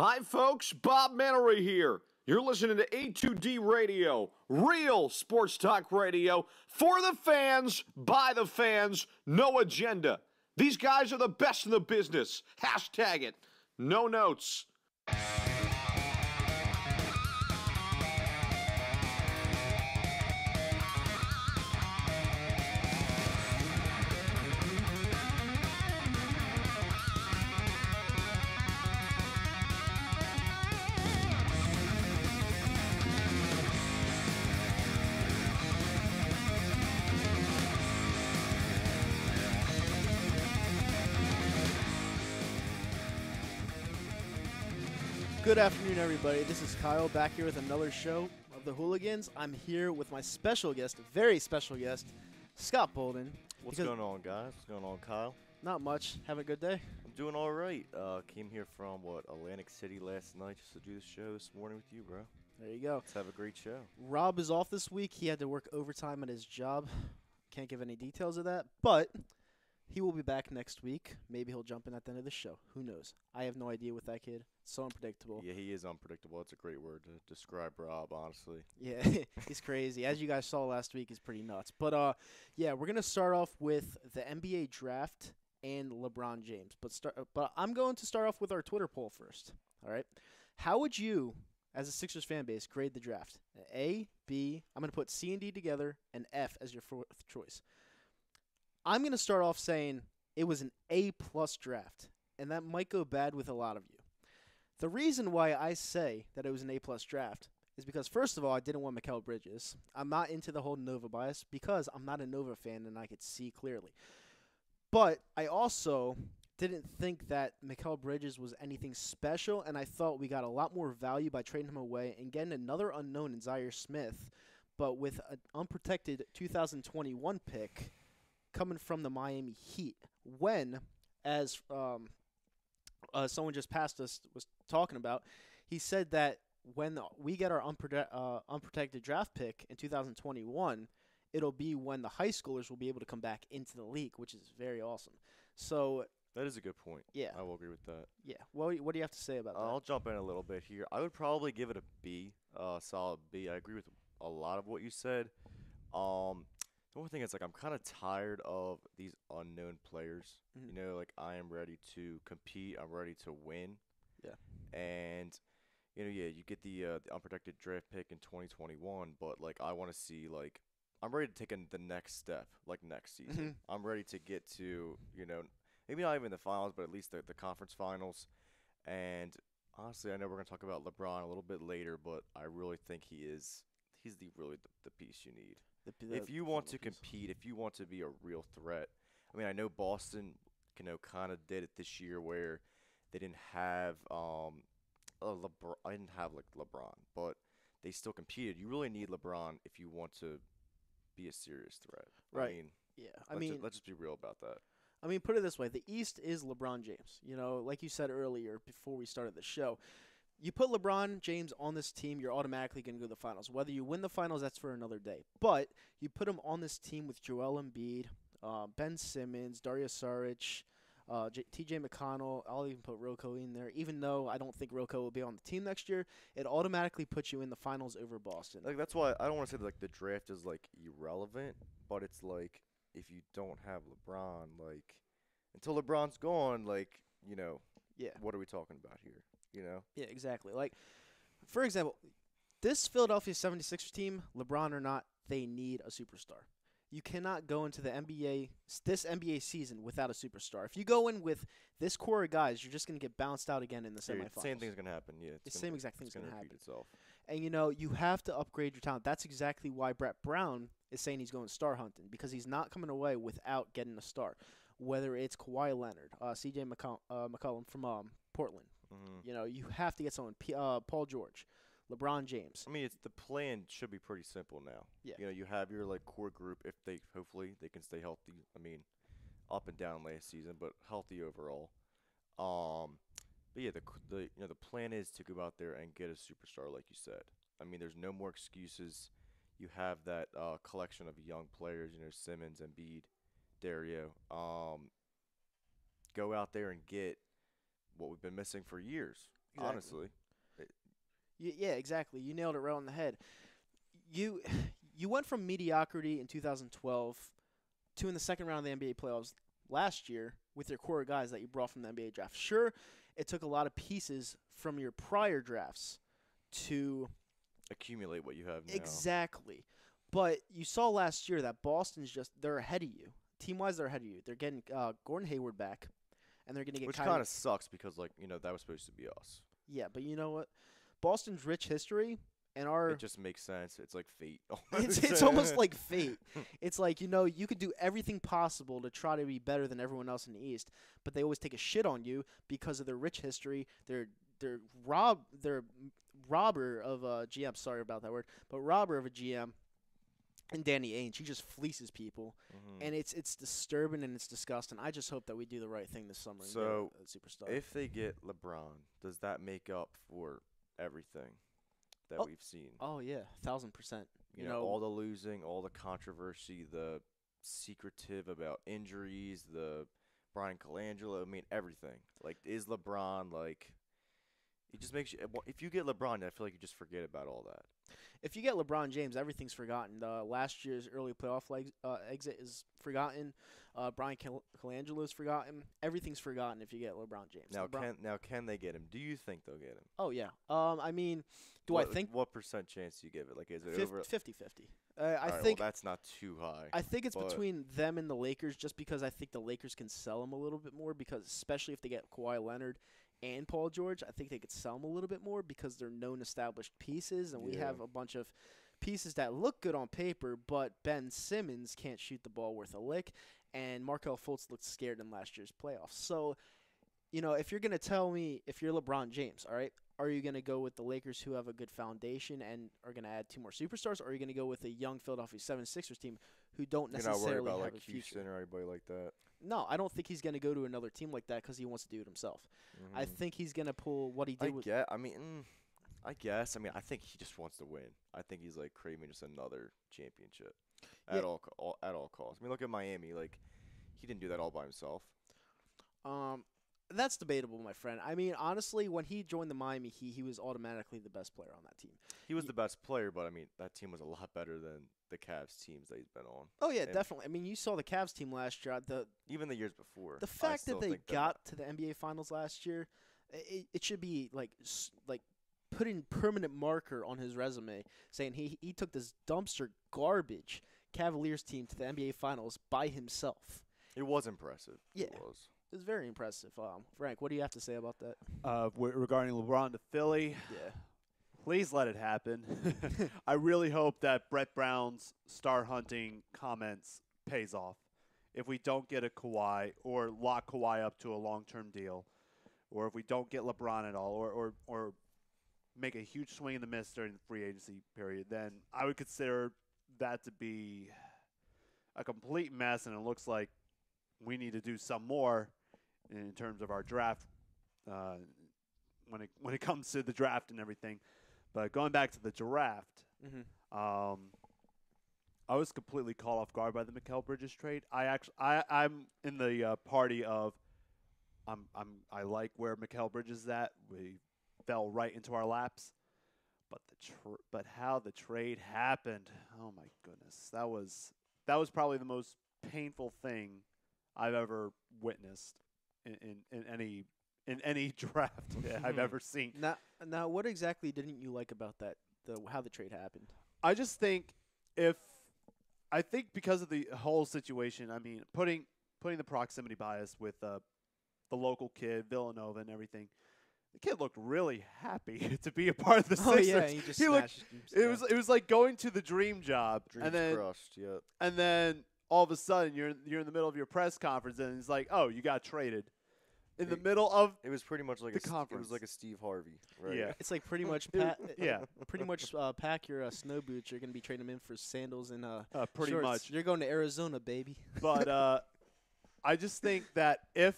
Hi, folks. Bob Mannery here. You're listening to A2D Radio, real sports talk radio for the fans, by the fans, no agenda. These guys are the best in the business. Hashtag it. No notes. Good afternoon, everybody. This is Kyle back here with another show of the Hooligans. I'm here with my special guest, very special guest, Scott Bolden. What's going on, guys? What's going on, Kyle? Not much. Have a good day? I'm doing all right. Came here from, Atlantic City last night just to do the show this morning with you, bro. There you go. Let's have a great show. Rob is off this week. He had to work overtime at his job. Can't give any details of that, but he will be back next week. Maybe he'll jump in at the end of the show. Who knows? I have no idea with that kid. So unpredictable. Yeah, he is unpredictable. It's a great word to describe Rob, honestly. Yeah, he's crazy. As you guys saw last week, he's pretty nuts. But, yeah, we're going to start off with the NBA draft and LeBron James. But I'm going to start off with our Twitter poll first. All right? How would you, as a Sixers fan base, grade the draft? A, B, I'm going to put C and D together, and F as your fourth choice. I'm going to start off saying it was an A-plus draft, and that might go bad with a lot of you. The reason why I say that it was an A-plus draft is because, first of all, I didn't want Mikal Bridges. I'm not into the whole Nova bias because I'm not a Nova fan and I could see clearly. But I also didn't think that Mikal Bridges was anything special, and I thought we got a lot more value by trading him away and getting another unknown in Zaire Smith, but with an unprotected 2021 pick coming from the Miami Heat when, as someone just passed us was talking about, he said that when we get our unprotected draft pick in 2021, it'll be when the high schoolers will be able to come back into the league, which is very awesome. So that is a good point. Yeah. I will agree with that. Yeah. What do you have to say about that? I'll jump in a little bit here. I would probably give it a B, solid B. I agree with a lot of what you said. The only thing is, I'm kind of tired of these unknown players. Mm-hmm. You know, I am ready to compete. I'm ready to win. Yeah. And, you get the unprotected draft pick in 2021, but, I want to see, I'm ready to take the next step, next season. Mm-hmm. I'm ready to get to, maybe not even the finals, but at least the conference finals. And, honestly, I know we're going to talk about LeBron a little bit later, but I really think he's the piece you need. If you want to compete, if you want to be a real threat, I know Boston, kind of did it this year where they didn't have LeBron. I didn't have LeBron, but they still competed. You really need LeBron if you want to be a serious threat. Right. Let's just be real about that. Put it this way: the East is LeBron James. Like you said earlier before we started the show. You put LeBron James on this team, you're automatically going to go to the finals. Whether you win the finals, that's for another day. But you put him on this team with Joel Embiid, Ben Simmons, Dario Saric, T.J. McConnell. I'll even put Rocco in there. Even though I don't think Rocco will be on the team next year, it automatically puts you in the finals over Boston. That's why I don't want to say that the draft is irrelevant, but it's if you don't have LeBron, until LeBron's gone, yeah, what are we talking about here? Yeah, exactly. For example, this Philadelphia 76ers team, LeBron or not, they need a superstar. You cannot go into the this NBA season without a superstar. If you go in with this core of guys, you're just going to get bounced out again in the semifinals. The same thing's going to happen. Yeah, the same exact thing's going to happen. Itself. And, you have to upgrade your talent. That's exactly why Brett Brown is saying he's going star hunting, because he's not coming away without getting a star, whether it's Kawhi Leonard, C.J. McCollum from Portland. Mm-hmm. You have to get someone. Paul George, LeBron James. The plan should be pretty simple now. Yeah. You have your core group. If hopefully they can stay healthy. Up and down last season, but healthy overall. But yeah, the plan is to go out there and get a superstar, like you said. There's no more excuses. You have that collection of young players. Simmons, Embiid, Dario. Go out there and get what we've been missing for years, honestly. Yeah, exactly. You nailed it right on the head. You went from mediocrity in 2012 to in the second round of the NBA playoffs last year with your core guys that you brought from the NBA draft. Sure, it took a lot of pieces from your prior drafts to accumulate what you have now. Exactly. But you saw last year that Boston's they're ahead of you. Team-wise, they're ahead of you. They're getting Gordon Hayward back, and they're going to get Which kind of sucks because, that was supposed to be us. Yeah, but you know what? Boston's rich history and our... It just makes sense. It's like fate. it's almost like fate. It's like, you could do everything possible to try to be better than everyone else in the East, but they always take a shit on you because of their rich history. They're robber of a GM. Sorry about that word, but robber of a GM. And Danny Ainge, he just fleaces people, and it's disturbing and it's disgusting. I just hope that we do the right thing this summer. So, and get a superstar. If they get LeBron, does that make up for everything that we've seen? Oh yeah, 1,000%. You know, all the losing, all the controversy, the secretive about injuries, the Bryan Colangelo. I mean, everything. Is LeBron it just makes you. If you get LeBron, I feel like you just forget about all that. If you get LeBron James, everything's forgotten. Last year's early playoff exit is forgotten. Bryan Colangelo is forgotten. Everything's forgotten if you get LeBron James. Can they get him? Do you think they'll get him? Oh yeah. I mean, I think what percent chance do you give it? Is it over 50-50? I think that's not too high. I think it's between them and the Lakers, just because I think the Lakers can sell him a little bit more, because especially if they get Kawhi Leonard and Paul George, I think they could sell them a little bit more because they're known established pieces, and we have a bunch of pieces that look good on paper, but Ben Simmons can't shoot the ball worth a lick, and Markelle Fultz looked scared in last year's playoffs. So, if you're going to tell me, if you're LeBron James, all right, are you going to go with the Lakers, who have a good foundation and are going to add 2 more superstars, or are you going to go with a young Philadelphia 76ers team who don't necessarily You're not worried have about a Houston future? Or anybody like that? No, I don't think he's going to go to another team like that because he wants to do it himself. I think he's going to pull what he did with... I guess. I think he just wants to win. I think he's craving just another championship at all costs. Look at Miami. He didn't do that all by himself. That's debatable, my friend. Honestly, when he joined the Miami Heat, he was automatically the best player on that team. He was the best player, but that team was a lot better than the Cavs teams that he's been on. Oh yeah, definitely. You saw the Cavs team last year. Even the years before. The fact that they got to the NBA Finals last year, it should be putting permanent marker on his resume, saying he took this dumpster garbage Cavaliers team to the NBA Finals by himself. It was impressive. Yeah. It was. It was very impressive. Frank, what do you have to say about that? Regarding LeBron to Philly, yeah, please let it happen. I really hope that Brett Brown's star hunting comments pays off. If we don't get a Kawhi or lock Kawhi up to a long-term deal, or if we don't get LeBron at all, or make a huge swing and a miss during the free agency period, then I would consider that to be a complete mess, and it looks like we need to do some more in terms of our draft when it comes to the draft and everything. But going back to the draft, I was completely caught off guard by the Mikal Bridges trade. I'm in the party of I like where Mikal Bridges is at. We fell right into our laps, but how the trade happened, oh my goodness, that was probably the most painful thing I've ever witnessed in any draft I've ever seen. Now, what exactly didn't you like about that? How the trade happened? I just think because of the whole situation, putting the proximity bias with the local kid, Villanova, and everything. The kid looked really happy to be a part of the Sixers. Oh yeah, he just smashed. It was like going to the dream job, Dreams crushed. Yeah. And then all of a sudden you're in the middle of your press conference, and it's like, oh, you got traded in the middle of. It was pretty much like the conference. It was like a Steve Harvey. Right? Yeah. It's like pretty much pack your snow boots. You're gonna be trading them in for sandals and pretty shorts. much. You're going to Arizona, baby. But I just think that if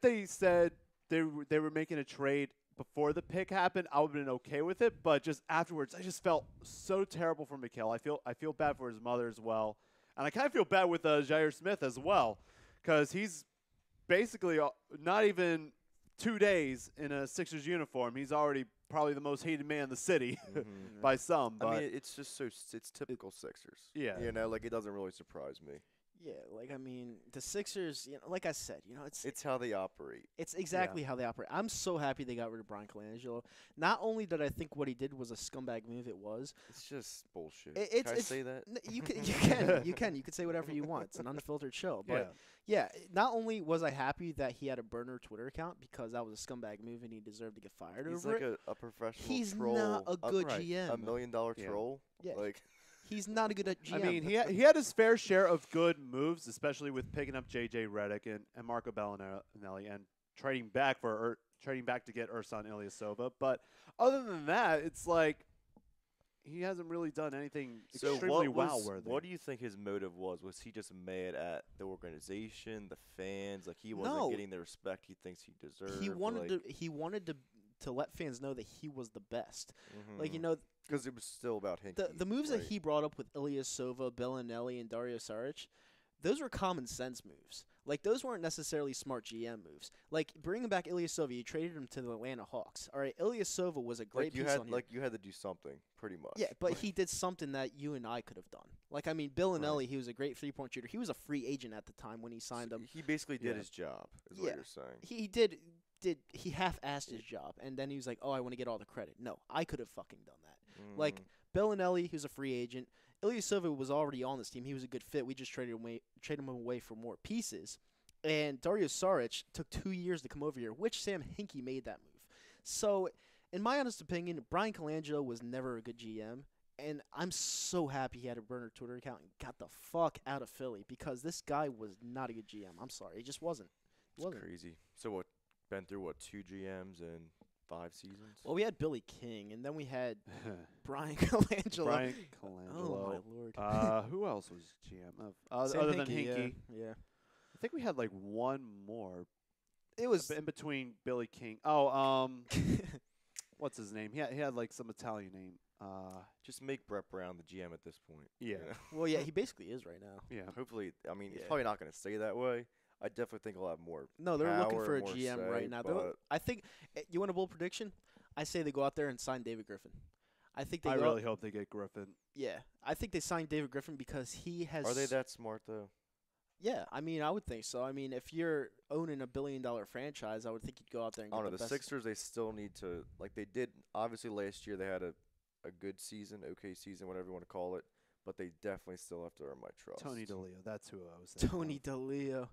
they said they were making a trade before the pick happened, I would have been okay with it. But just afterwards, I just felt so terrible for Mikal. I feel bad for his mother as well, and I kind of feel bad with Jair Smith as well, because he's basically not even 2 days in a Sixers uniform, he's already probably the most hated man in the city by some. But I mean, it's just it's typical Sixers. Yeah. You know, like it doesn't really surprise me. Yeah, like I mean, the Sixers, like I said, It's how they operate. it's exactly how they operate. I'm so happy they got rid of Bryan Colangelo. Not only did I think what he did was a scumbag move, it was. It's just bullshit. Can I say that? You can say whatever you want. It's an unfiltered show. But yeah. not only was I happy that he had a burner Twitter account because that was a scumbag move and he deserved to get fired He's over like it. a professional He's troll. not a good right. GM. $1 million troll. Yeah. Like He's not a good GM. I mean, he had his fair share of good moves, especially with picking up J.J. Redick and Marco Bellinelli and trading back to get Ersan Ilyasova. But other than that, it's like he hasn't really done anything extremely wow-worthy. What do you think his motive was? Was he just mad at the organization, the fans? Like he wasn't No. getting the respect he thinks he deserved? he wanted to let fans know that he was the best. Like because it was still about him. the moves that he brought up with Ilyasova, Bellinelli, and Dario Saric, those were common sense moves. Like those weren't necessarily smart GM moves. Like bringing back Ilyasova, you traded him to the Atlanta Hawks. All right, Ilyasova was a great piece on him. You had to do something pretty much. Yeah, but he did something that you and I could have done. Like I mean, Bellinelli, he was a great 3-point shooter. He was a free agent at the time when he signed him. He basically did his job. Is what you're saying. He did he half-assed his job, and then he was like, "Oh, I want to get all the credit." No, I could have fucking done that. Like Bellinelli, he was a free agent. Ilyasova was already on this team. He was a good fit. We just traded him away for more pieces. And Dario Saric took 2 years to come over here, which Sam Hinkie made that move. So, in my honest opinion, Bryan Colangelo was never a good GM. And I'm so happy he had a burner Twitter account and got the fuck out of Philly because this guy was not a good GM. I'm sorry. He just wasn't. It's crazy. So what? Been through 2 GMs in 5 seasons? Well, we had Billy King, and then we had Bryan Colangelo. Bryan Colangelo. Oh, my Lord. Who else was GM? Other than Hinkie. Yeah. I think we had like one more. It was in between Billy King. Oh, what's his name? He had like some Italian name. Just make Brett Brown the GM at this point. Yeah. Well, yeah, he basically is right now. Yeah. Hopefully, I mean, he's probably not going to stay that way. I definitely think he'll have more. No, they're looking power, for a more GM say, right now. I think you want a bold prediction? I say they go out there and sign David Griffin. I think they. I really hope they get Griffin. Yeah, I think they signed David Griffin because he has. Are they that smart though? Yeah, I mean, I would think so. I mean, if you're owning a $1 billion franchise, I would think you'd go out there and get the best. Sixers, they still need to, like they did, obviously last year they had a good season, okay season, whatever you want to call it, but they definitely still have to earn my trust. Tony DeLeo, that's who I was thinking. Tony DeLeo.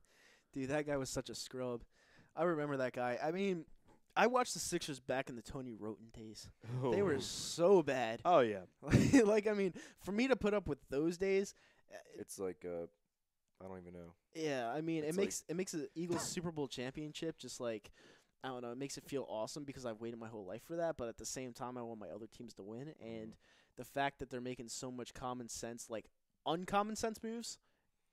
Dude, that guy was such a scrub. I remember that guy. I mean, I watched the Sixers back in the Tony Roten days. They were so bad. Oh, yeah. Like, I mean, for me to put up with those days. It's like, I don't even know. Yeah, I mean, it makes the Eagles Super Bowl championship just like, I don't know, it makes it feel awesome because I've waited my whole life for that. But at the same time, I want my other teams to win. And the fact that they're making so much common sense, like uncommon sense moves,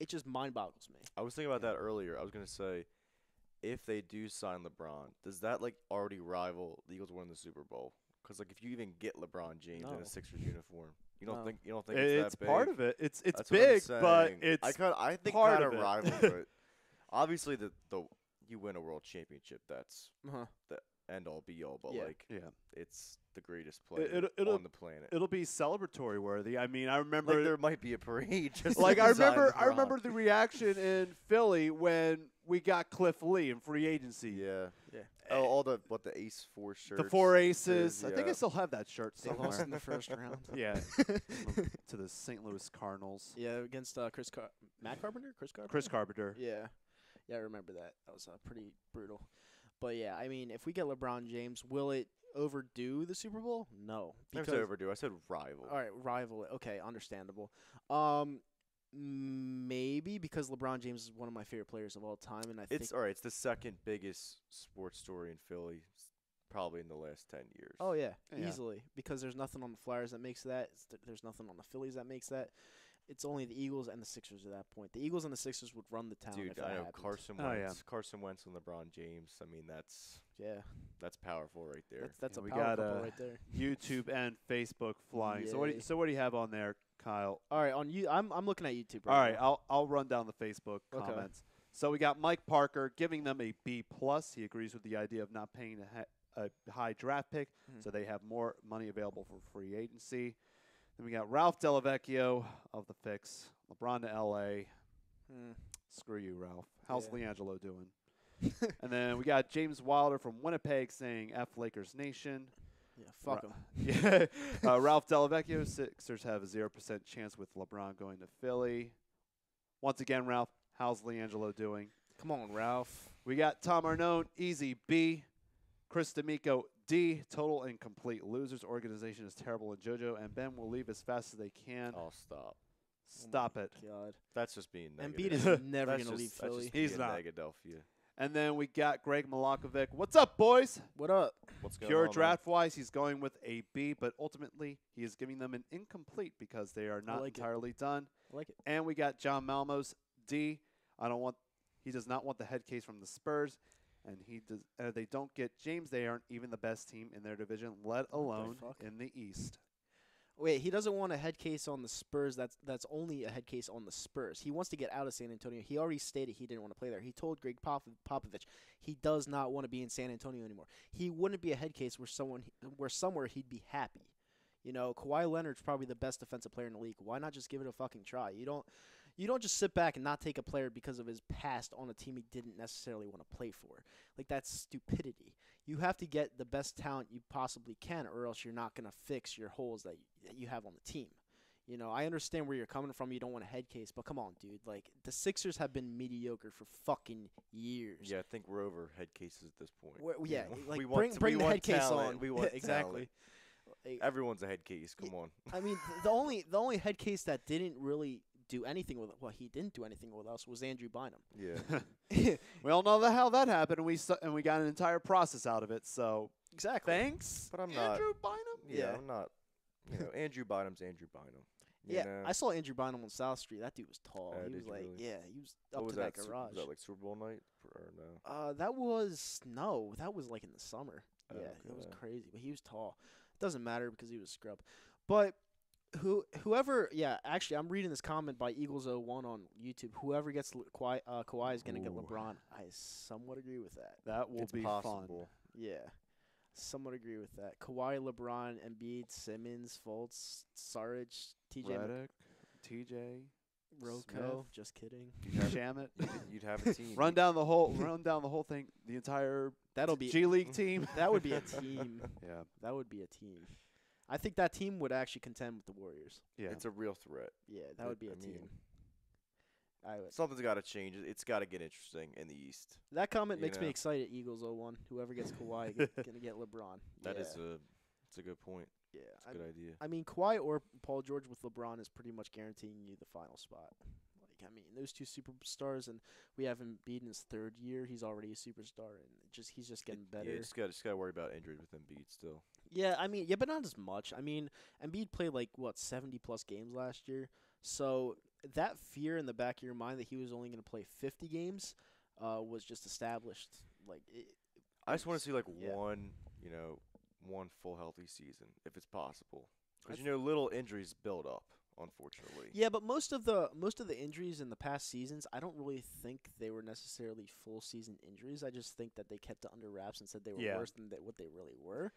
it just mind boggles me. I was thinking about that earlier. I was going to say, if they do sign LeBron, does that like already rival the Eagles winning the Super Bowl? Because like if you even get LeBron James in a Sixers uniform, you don't think it's that big? It's part of it. It's That's big, but it's I think part kind of of it. rivals it. Obviously, the you win a world championship. That's the end all be all. But it's the greatest player on the planet. It'll be celebratory worthy. I mean, I remember like there might be a parade. Just like I remember LeBron. the reaction in Philly when we got Cliff Lee in free agency. Yeah. Oh, all the Ace 4 shirts. The 4 Aces. Yeah. I think I still have that shirt They somewhere. lost in the first round. Yeah. To the St. Louis Cardinals. Yeah, against Matt Carpenter? Chris Carpenter? Chris Carpenter. Yeah. Yeah, I remember that. That was pretty brutal. But, yeah, I mean, if we get LeBron James, will it overdo the Super Bowl? No. I never said overdue. I said rival. All right, rival. Okay, understandable. Maybe because LeBron James is one of my favorite players of all time, and I think It's all right. It's the second biggest sports story in Philly, probably in the last 10 years. Oh yeah, easily because there's nothing on the Flyers that makes that. There's nothing on the Phillies that makes that. It's only the Eagles and the Sixers at that point. The Eagles and the Sixers would run the town. Dude, if that I know happened. Carson Wentz and LeBron James. I mean, that's powerful right there. That's a we power got couple right there. YouTube and Facebook flying. So Yay. what do you have on there, Kyle? All right, on you. I'm looking at YouTube. All right, now. I'll run down the Facebook Okay. comments. So we got Mike Parker giving them a B+. He agrees with the idea of not paying a high draft pick, so they have more money available for free agency. Then we got Ralph Dellavecchio of the Fix. LeBron to L.A. Screw you, Ralph. How's LeAngelo doing? And then we got James Wilder from Winnipeg saying F Lakers Nation. Yeah, fuck him. Yeah. Ralph Dellavecchio, Sixers have a 0% chance with LeBron going to Philly. Once again, Ralph, how's LeAngelo doing? Come on, Ralph. We got Tom Arnone, easy B. Chris D'Amico, D. Total and complete losers. Organization is terrible, and JoJo and Ben will leave as fast as they can. Oh, stop. Stop it. God. That's just being negative. Embiid is never going to leave Philly. He's not. Philadelphia. And then we got Greg Malakovic. What's up, boys? What up? What's going Pure on? draft-wise, he's going with a B, but ultimately he is giving them an incomplete because they are not entirely done. I like it. And we got John Malmos, D. He does not want the head case from the Spurs, and they don't get James. They aren't even the best team in their division, let alone in the East. Wait, he doesn't want a head case on the Spurs. That's only a head case on the Spurs. He wants to get out of San Antonio. He already stated he didn't want to play there. He told Greg Popovich he does not want to be in San Antonio anymore. He wouldn't be a head case where somewhere he'd be happy. You know, Kawhi Leonard's probably the best defensive player in the league. Why not just give it a fucking try? You don't just sit back and not take a player because of his past on a team he didn't necessarily want to play for. Like, that's stupidity. You have to get the best talent you possibly can, or else you're not going to fix your holes that you have on the team. You know, I understand where you're coming from. You don't want a head case, but come on, dude. Like, the Sixers have been mediocre for fucking years. Yeah, I think we're over head cases at this point. Bring the head case on. We want exactly. Everyone's a head case. Come on. I mean, the only head case that didn't really do anything with he didn't do anything with us was Andrew Bynum. Yeah. We all know how that happened, and we got an entire process out of it. So exactly. Thanks. But I'm not Andrew Bynum. Yeah, I'm not. You know, Andrew Bynum's Andrew Bynum. You know? I saw Andrew Bynum on South Street. That dude was tall. He was like, really? he was up to that garage. Was that like Super Bowl night or no? That was like in the summer. Oh, yeah, okay. it was crazy, but he was tall. It doesn't matter because he was a scrub. But whoever, actually, I'm reading this comment by Eagles01 on YouTube. Whoever gets Kawhi is going to get LeBron. I somewhat agree with that. That will be possible. fun. Yeah, somewhat agree with that. Kawhi, LeBron, Embiid, Simmons, Fultz, Saric, TJ, Redick, TJ, Roko. Smith. Just kidding. Shamit. You'd have a team. Run down the whole thing. The entire G League team. That would be a team. Yeah, that would be a team. I think that team would actually contend with the Warriors. Yeah, It's a real threat. Yeah, that would be a team. Something's got to change. It's got to get interesting in the East. That comment makes me excited. Eagles01. Whoever gets Kawhi gonna get LeBron. It's a good point. Yeah, it's a good idea. I mean, Kawhi or Paul George with LeBron is pretty much guaranteeing you the final spot. Like, I mean, those two superstars, and we have Embiid in his third year. He's already a superstar, and he's just getting better. Yeah, just got to worry about injuries with Embiid still. Yeah, I mean, but not as much. I mean, Embiid played 70+ games last year, so that fear in the back of your mind that he was only going to play 50 games was just established. I just want to see one full healthy season if it's possible, because little injuries build up, unfortunately. Yeah, but most of the injuries in the past seasons, I don't really think they were necessarily full season injuries. I just think that they kept it under wraps and said they were worse than what they really were,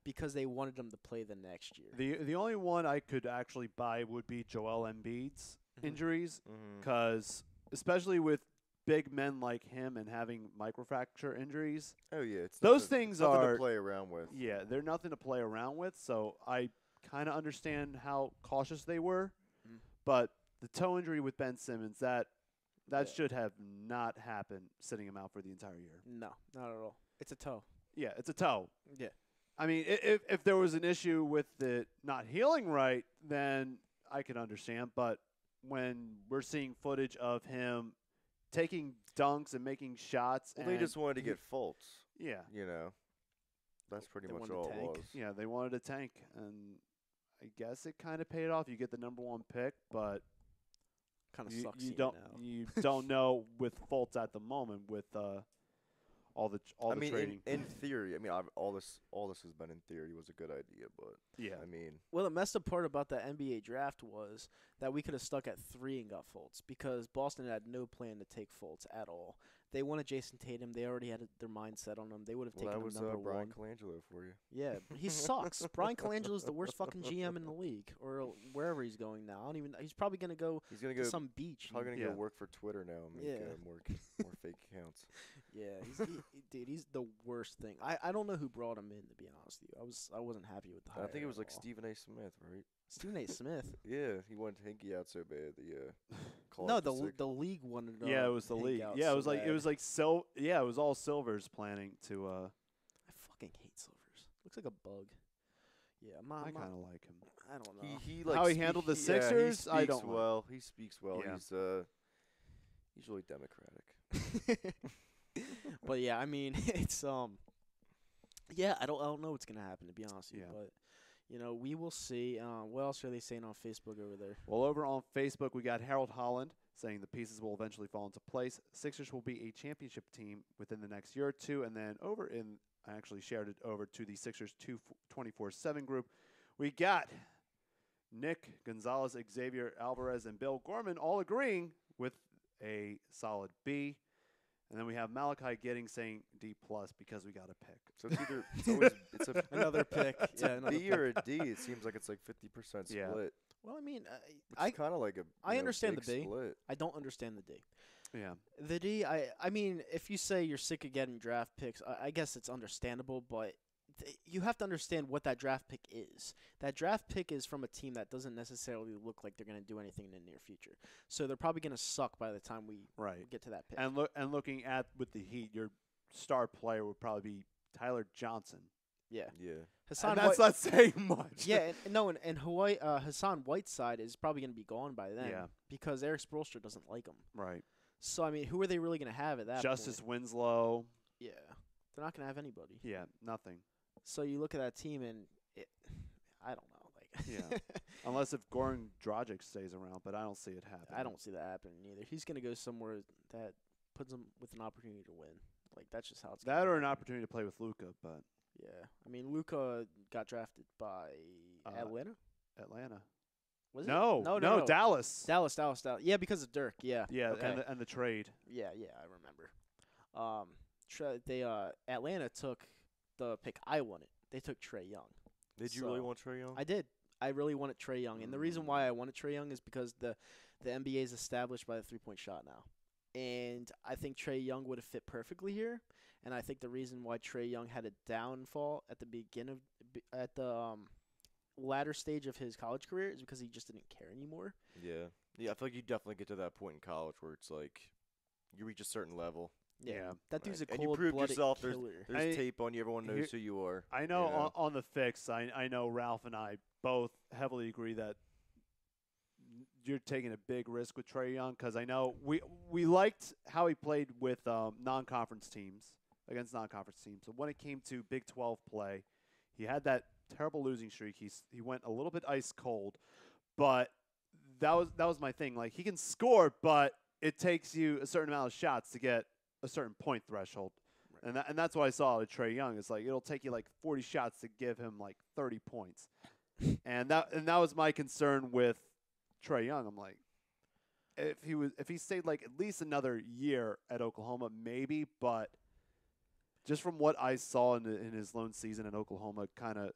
because they wanted them to play the next year. The only one I could actually buy would be Joel Embiid's injuries, because especially with big men like him and having microfracture injuries. Oh yeah, those things nothing are to play around with. Yeah, they're nothing to play around with. So I kind of understand how cautious they were, but the toe injury with Ben Simmons that should have not happened, sitting him out for the entire year. No, not at all. It's a toe. Yeah, it's a toe. Yeah. I mean, if there was an issue with it not healing right, then I could understand. But when we're seeing footage of him taking dunks and making shots, they just wanted to get Fultz. Yeah, that's pretty much all it was. Yeah, they wanted a tank, and I guess it kind of paid off. You get the #1 pick, but kind of sucks. You don't know with Fultz at the moment with all the trading. in theory, I mean, all this has been in theory was a good idea, but yeah, I mean, Well, the messed up part about that NBA draft was that we could have stuck at 3 and got Fultz because Boston had no plan to take Fultz at all. They wanted Jason Tatum. They already had their mindset on him. They would have taken that him was number Bryan 1. Colangelo for you. Yeah, he sucks. Bryan Colangelo is the worst fucking GM in the league, or wherever he's going now. I don't even. He's probably gonna go He's gonna to go. some beach. Probably and- gonna Yeah. go work for Twitter now and make Yeah. more fake accounts. Yeah, dude, he's the worst thing. I don't know who brought him in, to be honest with you. I wasn't happy with the hire. I think it was at like all. Stephen A. Smith, right? Stephen A. Smith. Yeah, he wanted Hinkie out so bad. Call No, out the the league wanted. yeah, it was the Hank league. out Yeah, so it was like bad. it was all Silver's planning to. I fucking hate Silvers. Looks like a bug. Yeah, I kind of like him. I don't know. He How he handled the Sixers, Yeah, I he don't speaks like. well. He speaks well. Yeah. He's really democratic. But yeah, I mean, it's yeah, I don't know what's gonna happen, to be honest with you. Yeah. But we will see. What else are they saying on Facebook over there? Well, over on Facebook, we got Harold Holland saying the pieces will eventually fall into place. Sixers will be a championship team within the next year or two. And then I actually shared it over to the Sixers 24/7 group. We got Nick Gonzalez, Xavier Alvarez, and Bill Gorman all agreeing with a solid B. And then we have Malachi Giddings saying D+ because we got a pick. So it's either it's a Another pick. Yeah, another B pick. or a D. It seems like it's like 50% split. Yeah. Well, I mean, Which I is kind of like a I understand big the B. split. I don't understand the D. Yeah. The D, I mean, if you say you're sick of getting draft picks, I guess it's understandable, but you have to understand what that draft pick is. That draft pick is from a team that doesn't necessarily look like they're going to do anything in the near future. So they're probably going to suck by the time we Right. get to that pick. And looking at with the Heat, your star player would probably be Tyler Johnson. yeah. Yeah. Hassan And that's White- not saying much. yeah, and Hawaii, Hassan Whiteside is probably going to be gone by then Yeah. because Eric Spoelstra doesn't like him. Right. So, I mean, who are they really going to have at that Justice point? Winslow. Yeah. They're not going to have anybody. Yeah, nothing. So you look at that team and I don't know. Like, Yeah. Unless if Goran Dragic stays around, but I don't see it happening. I don't see that happening either. He's going to go somewhere that puts him with an opportunity to win. Like, that's just how it's That gonna or an happen. opportunity to play with Luka, but Yeah. I mean, Luka got drafted by Atlanta. Atlanta. Was No, it? No. Dallas. Dallas. Yeah, because of Dirk. Yeah. Yeah, Okay. and the trade. Yeah, I remember. Atlanta took the pick I wanted. They took Trae Young. Did you really So, want Trae Young? I did. I really wanted Trae Young, and the reason why I wanted Trae Young is because the NBA is established by the 3-point shot now, and I think Trae Young would have fit perfectly here. And I think the reason why Trae Young had a downfall at the latter stage of his college career is because he just didn't care anymore. Yeah. Yeah, I feel like you definitely get to that point in college where it's like you reach a certain level. Yeah. That dude's a and you cold-blooded proved yourself. killer. There's I- tape on you. Everyone knows here- who you are. I know, you know? On the fix, I know Ralph and I both heavily agree that you're taking a big risk with Trae Young because I know we liked how he played with non-conference teams, against non-conference teams. So when it came to Big 12 play, he had that terrible losing streak. He went a little bit ice cold, but that was my thing. Like, he can score, but it takes you a certain amount of shots to get a certain point threshold. Right. And that's what I saw with Trae Young. It's like it'll take you like 40 shots to give him like 30 points. and that was my concern with Trae Young. I'm like, if he stayed like at least another year at Oklahoma, maybe, but just from what I saw in his lone season in Oklahoma, kind of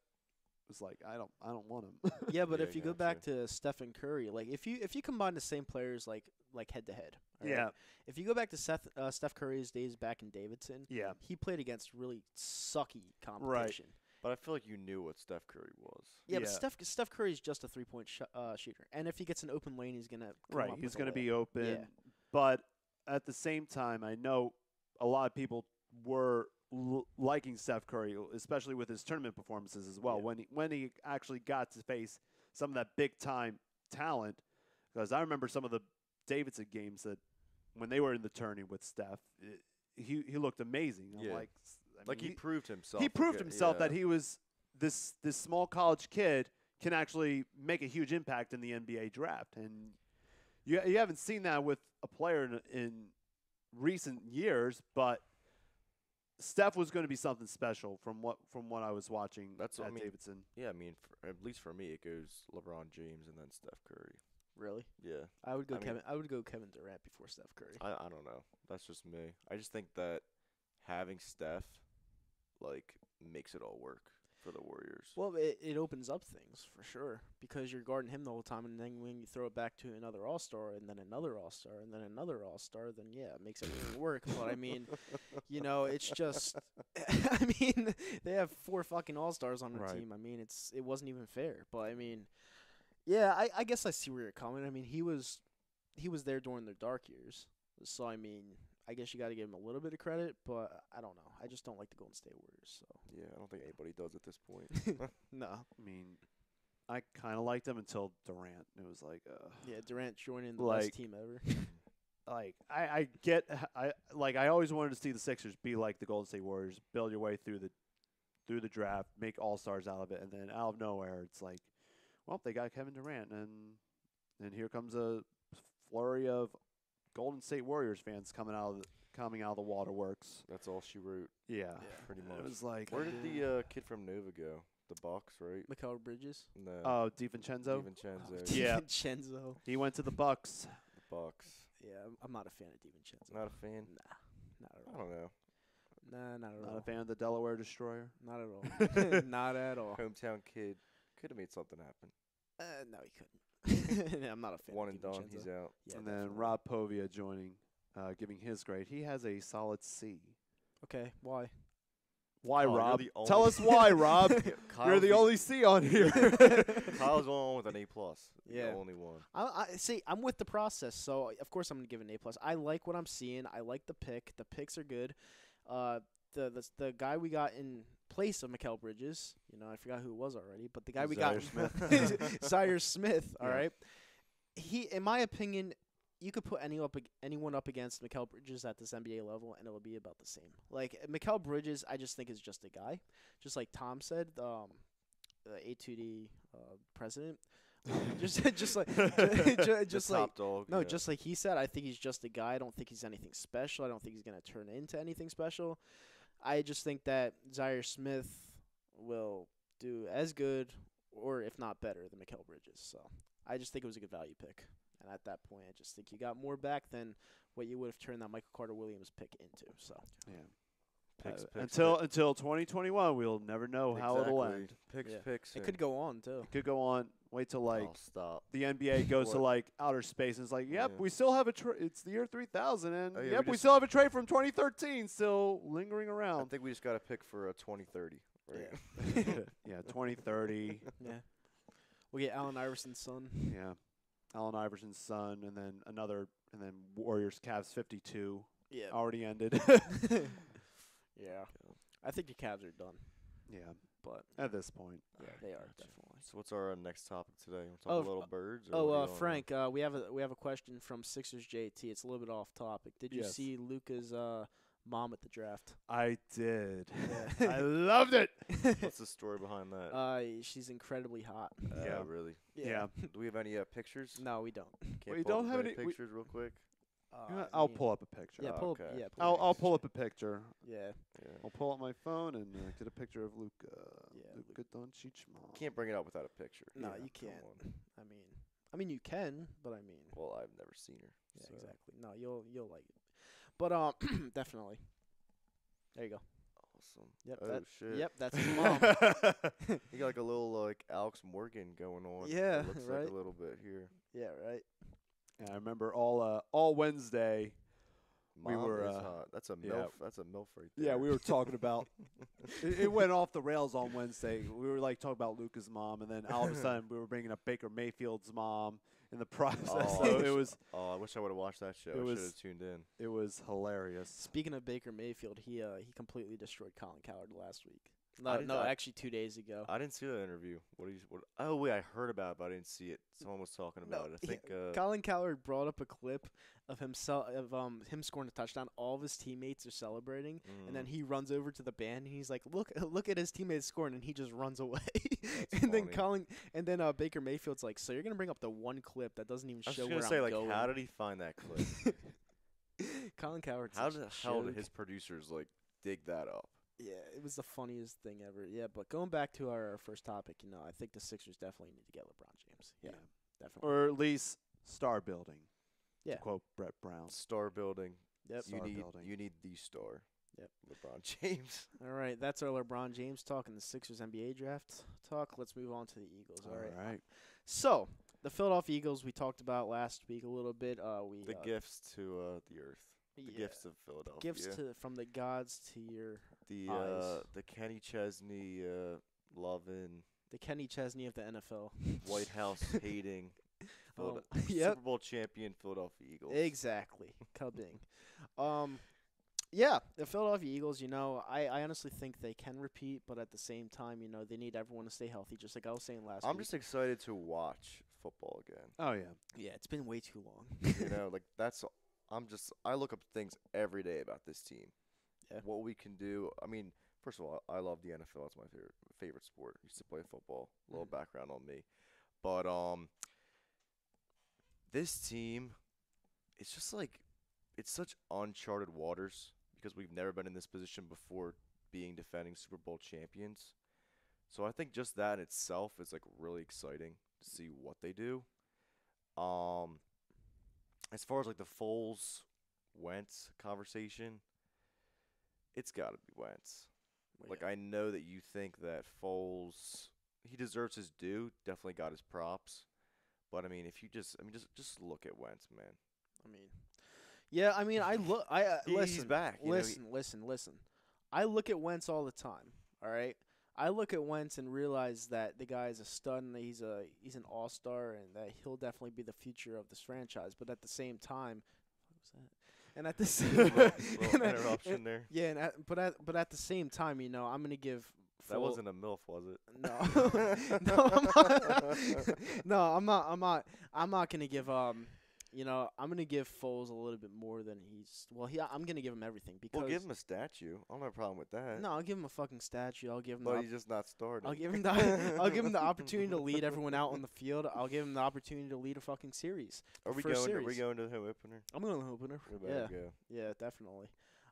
was like, I don't want him. Yeah, but Yeah, if you go gotcha. back to Stephen Curry, like if you combine the same players like head to head, Yeah. If you go back to Steph Curry's days back in Davidson, Yeah. he played against really sucky competition. But I feel like you knew what Steph Curry was. Yeah, but Yeah. Steph Curry's just a 3-point shooter, and if he gets an open lane, he's gonna come Right, up he's with a going to be layup. open. Yeah. But at the same time, I know a lot of people were liking Steph Curry, especially with his tournament performances as well. Yeah. When he actually got to face some of that big time talent, because I remember some of the Davidson games that when they were in the tourney with Steph, he looked amazing. I'm Yeah. like, Like he proved himself. he proved himself yeah. that he was this small college kid can actually make a huge impact in the NBA draft, and you haven't seen that with a player in recent years. But Steph was going to be something special from what I was watching That's what at I mean. Davidson. Yeah, I mean, at least for me, it goes LeBron James and then Steph Curry. Really? Yeah. I would go I mean- Kevin. I would go Kevin Durant before Steph Curry. I don't know. That's just me. I just think that having Steph, like, makes it all work for the Warriors. Well, it opens up things for sure because you're guarding him the whole time, and then when you throw it back to another All-Star, and then another All-Star, and then another All-Star, then yeah, it makes everything work. But I mean, it's just, I mean, they have 4 fucking All-Stars on their Right. team. I mean, it wasn't even fair. But I mean, yeah, I guess I see where you're coming. I mean, he was there during their dark years, so I mean, I guess you got to give him a little bit of credit, but I don't know. I just don't like the Golden State Warriors. So Yeah, I don't think anybody does at this point. no, I mean, I kind of liked him until Durant. It was like, yeah, Durant joining the Like- best team ever. I always wanted to see the Sixers be like the Golden State Warriors, build your way through the draft, make all-stars out of it, and then out of nowhere it's like, well, they got Kevin Durant, and here comes a flurry of Golden State Warriors fans coming out of the waterworks. That's all she wrote, Yeah, pretty it much. was like, Where did the kid from Nova go? The Bucks, right? Mikal Bridges. No. oh, DiVincenzo, DiVincenzo. Yeah. DiVincenzo. he went to the Bucks. The Bucks. Yeah, I'm not a fan of DiVincenzo. Not a fan? Not at I all. don't know. Nah, not at Not all. a fan of the Delaware Destroyer. Not at all. Not at all. Hometown kid. Could have made something happen. No, he couldn't. I'm not a fan. One of and done. DiVincenzo. He's out. Yeah, and then definitely. Rob Povia joining, giving his grade. He has a solid C. Okay, why? Why, Oh, you're Rob? the Tell only- us why, Rob. You're the only C on here. Kyle's on with an A+. Yeah. The only one. I see. I'm with the process, so of course I'm gonna give it an A+. I like what I'm seeing. I like the pick. The picks are good. The guy we got in place of Mikal Bridges, I forgot who it was already, but the guy we got, Zaire Smith. All Yeah. right. He, in my opinion, you could put anyone up against Mikal Bridges at this NBA level, and it will be about the same. Like Mikal Bridges, I just think is just a guy, just like Tom said, the A2D president. just like just like top dog. no, yeah. just like he said, I think he's just a guy. I don't think he's anything special. I don't think he's gonna turn into anything special. I just think that Zaire Smith will do as good, or if not better, than Mikal Bridges. So I just think it was a good value pick. And at that point, I just think you got more back than what you would have turned that Michael Carter Williams pick into. So Yeah. Picks, Until 2021, we'll never know how it'll Exactly. end. Picks, Yeah. picks. it could go on too. It could go on. Wait till Oh, stop. the NBA goes to What? outer space and it's like, yep, Yeah. we still have it's the year 3000, and Oh, yeah, yep, we we just- still have a trade from 2013 still lingering I around. think we just got to pick for 2030. Right? Yeah, 2030. Yeah, we'll get Allen Iverson's son. Yeah, Allen Iverson's son, and then Warriors Cavs 52 Yeah, already ended. yeah. I think the Cavs are done, Yeah, but at this point. yeah, they are definitely. So what's our next topic today? We'll talk Oh, about little birds. Or what do you wanna- Frank, we have a question from Sixers JT. It's a little bit off topic. Did you Yes. see Luka's mom at the draft? I did. Yeah. I loved it. What's the story behind that? She's incredibly hot. yeah. Really. Yeah. Do we have any pictures? No, we don't. Can't We pull up don't have any- pictures real quick. I'll pull up a picture. Yeah, Oh, pull. okay. Yeah, I'll pull up a picture. Yeah, Yeah. I'll pull up my phone and get a picture of Luka. Yeah, Luka Doncic mom. Can't bring it up without a picture. No, Yeah, you come can't. on. I mean, you can, but I mean, Well, I've never seen her. yeah, so. exactly. No, you'll like it, but definitely. There you go. Awesome. Yep. Oh, that, shit. Yep, that's his mom. You got like a little like Alex Morgan going on. Yeah, It looks right? like a little bit here. Yeah, right. Yeah, I remember all Wednesday. We Mom were, is hot. That's a yeah. milf. That's a milf right there. Yeah, we were talking about. It went off the rails on Wednesday. We were talking about Luka's mom, and then all of a sudden we were bringing up Baker Mayfield's mom in the process. Oh, So it was I wish I would have watched that show. I was- should have tuned in. it was hilarious. Speaking of Baker Mayfield, he completely destroyed Colin Cowherd last week. I didn't- I- Actually 2 days ago. I didn't see that interview. Oh wait, I heard about it, but I didn't see it. Someone was talking about it. I think. Colin Cowherd brought up a clip of him scoring a touchdown. All of his teammates are celebrating, and then he runs over to the band and he's like, "Look at his teammates scoring," and he just runs away. and then funny. Baker Mayfield's like, "So you're gonna bring up the one clip that doesn't even I was show just where gonna say, I'm like, going?" how did he find that clip? Colin Cowherd? How the hell did his producers like dig that up. Yeah, it was the funniest thing ever. Yeah, but going back to our first topic, I think the Sixers definitely need to get LeBron James. Yeah, definitely. Or at least star building. Yeah. To quote Brett Brown. Star building. Yep. You need the star. Yep. LeBron James. All right, that's our LeBron James talk and the Sixers NBA draft talk. Let's move on to the Eagles. All right. So, the Philadelphia Eagles we talked about last week a little bit. The gifts to the earth. The gifts of Philadelphia. Gifts from the gods to your the Kenny Chesney loving. The Kenny Chesney of the NFL. White House hating. Yep. Super Bowl champion Philadelphia Eagles. Exactly. Cubbing. Yeah, the Philadelphia Eagles, I honestly think they can repeat, but at the same time, they need everyone to stay healthy, just like I was saying last week. I'm just excited to watch football again. Oh, yeah. Yeah, it's been way too long. I look up things every day about this team. Yeah. What we can do. I mean, first of all, I love the NFL. It's my favorite sport. I used to play football. A little background on me. But this team, it's just like, it's such uncharted waters because we've never been in this position before being defending Super Bowl champions. So I think just that in itself is like really exciting to see what they do. As far as like the Foles Wentz conversation, it's got to be Wentz. Like, I know that you think that Foles, he deserves his due, definitely got his props. But I mean, if you just look at Wentz, man. He's back. Listen. I look at Wentz all the time. All right. I look at Wentz and realize that the guy is a stud and that he's an all-star and that he'll definitely be the future of this franchise. But at the same time, what was that? And at the same little interruption there. Yeah, but at the same time, I'm gonna give. That wasn't a MILF, was it? No, I'm not. I'm not gonna give I'm gonna give Foles a little bit more than he's. Well, I'm gonna give him everything because. Well, give him a statue. I don't have a problem with that. No, I'll give him a fucking statue. I'll give him. But he's just not starting. I'll give him the opportunity to lead everyone out on the field. I'll give him the opportunity to lead a fucking series. Are we going to the home opener? I'm going to the home opener. Yeah. Yeah, definitely.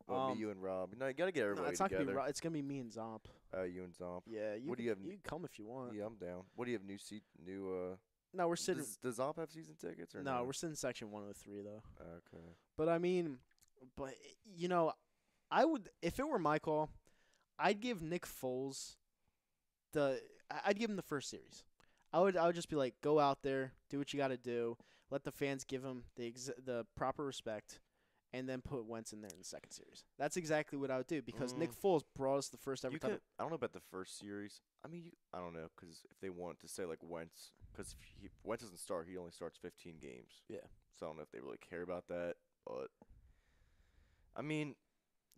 Me, you, and Rob. No, you gotta get everybody it's not together. Gonna be it's gonna be me and Zomp. You and Zomp. Yeah. What do you have? You can come if you want. Yeah, I'm down. What do you have? No, we're sitting. Does Zomp have season tickets or no? No, we're sitting section 103 though. Okay. But I mean, I would if it were my call, I'd give Nick Foles I'd give him the first series. I would just be like, go out there, do what you got to do, let the fans give him the proper respect, and then put Wentz in there in the second series. That's exactly what I would do because Nick Foles brought us the first ever time. I don't know about the first series. I mean, I don't know because if they want to say like Wentz, because if Wentz doesn't start, he only starts 15 games. Yeah. So I don't know if they really care about that, but I mean,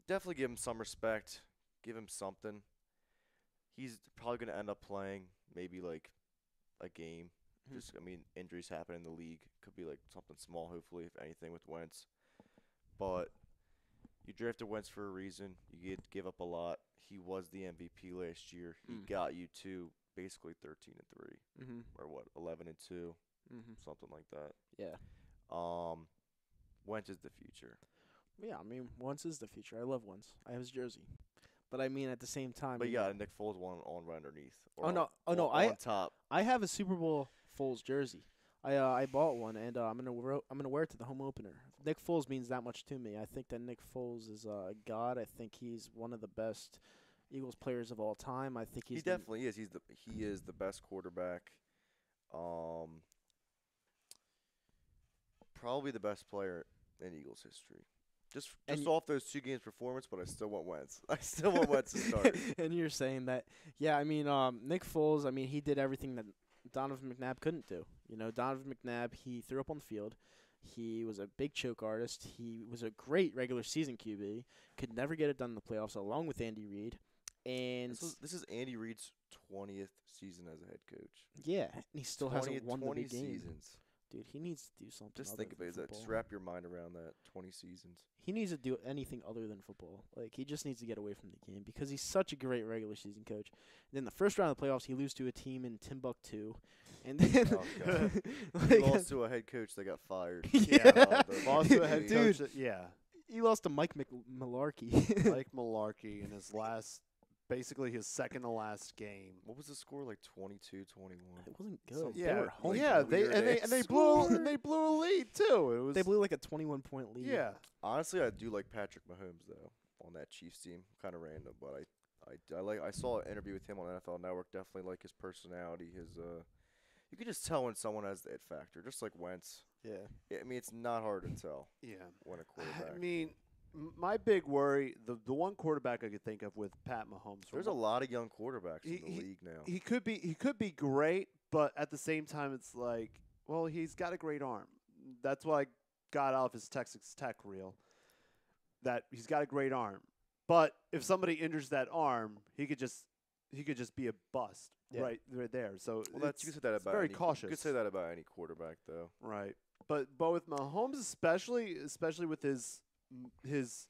definitely give him some respect, give him something. He's probably going to end up playing maybe like a game. Just, I mean, injuries happen in the league. Could be like something small, hopefully, if anything, with Wentz. But you drafted Wentz for a reason. You give up a lot. He was the MVP last year. He got you to basically 13-3, or what, 11-2, something like that. Yeah. Wentz is the future. Yeah, I mean, Wentz is the future. I love Wentz. I have his jersey. But I mean, at the same time. But you got a Nick Foles one on right underneath. On top. I have a Super Bowl Foles jersey. I bought one and I'm gonna wear it to the home opener. Nick Foles means that much to me. I think that Nick Foles is a god. I think he's one of the best Eagles players of all time. I think he definitely is. He is the best quarterback. Probably the best player in Eagles history. Just off those 2 games performance, but I still want Wentz. I still want Wentz to start. And you're saying that, yeah, I mean, Nick Foles, I mean, he did everything that Donovan McNabb couldn't do. Donovan McNabb, he threw up on the field. He was a big choke artist. He was a great regular season QB. Could never get it done in the playoffs, along with Andy Reid. And this is Andy Reid's 20th season as a head coach. Yeah, and he still hasn't won the big game. Seasons. Dude, he needs to do something. Just think about that. Just wrap your mind around that. 20 seasons. He needs to do anything other than football. Like, he just needs to get away from the game because he's such a great regular season coach. And then the first round of the playoffs, he loses to a team in Timbuktu. And then he lost to a head coach that got fired. Yeah. Lost to a head coach. Yeah. He lost to Mike Malarkey. Mike Malarkey in basically his second to last game. What was the score? Like 22-21. It wasn't good. So, They were home. yeah, they blew a lead too. It was They blew like a 21-point lead. yeah. Honestly, I do like Patrick Mahomes though on that Chiefs team. Kind of random, but I saw an interview with him on NFL Network. Definitely like his personality. You can just tell when someone has the it factor, just like Wentz. Yeah. I mean, it's not hard to tell. Yeah. When a quarterback. I mean, my big worry, the one quarterback I could think of with Pat Mahomes. There's a lot of young quarterbacks in the league now. He could be great, but at the same time, it's like, well, he's got a great arm. That's what I got out of his Texas Tech reel. That he's got a great arm, but if somebody injures that arm, he could just be a bust right there. So you can say that about very cautious. You could say that about any quarterback though. Right, but with Mahomes especially with his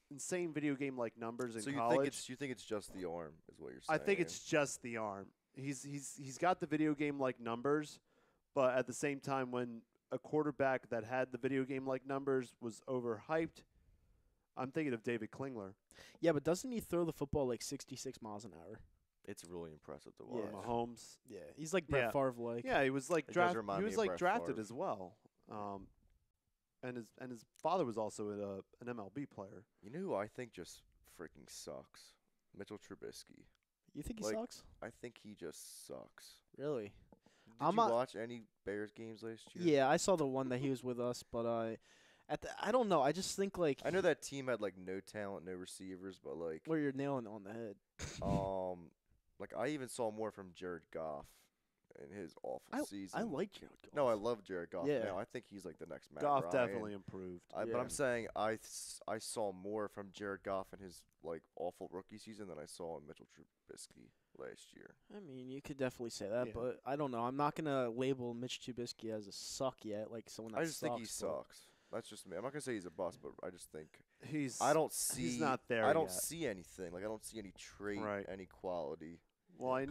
insane video game like numbers in college. You think it's just the arm is what you're saying? I think it's just the arm. He's got the video game like numbers, but at the same time, when a quarterback that had the video game like numbers was overhyped, I'm thinking of David Klingler. Yeah, but doesn't he throw the football like 66 miles an hour? It's really impressive to watch. Yeah. Mahomes. Yeah, he's like Brett Favre like. Yeah, he was like It does drafted. remind He me was of like Brett drafted Favre. as well. And his father was also an MLB player. You know who I think just freaking sucks? Mitchell Trubisky. You think he Like, sucks? I think he just sucks. Really? Did you watch any Bears games last year? Yeah, I saw the one that he was with us, but I don't know. I just think like I know that team had like no talent, no receivers, but like where you're nailing it on the head. like I even saw more from Jared Goff in his awful season. I like Jared Goff. No, I love Jared Goff. Yeah. Now I think he's like the next Matt Goff Ryan. definitely improved. But Yeah. I'm saying I saw more from Jared Goff in his like awful rookie season than I saw in Mitchell Trubisky last year. I mean, you could definitely say that, Yeah. but I don't know. I'm not gonna label Mitch Trubisky as a suck yet, like someone that I just think he sucks, but- sucks. That's just me. I'm not gonna say he's a bust, but I just think He's he's not there. I don't yet. see anything. Like I don't see any trait, Right. any quality. Well, I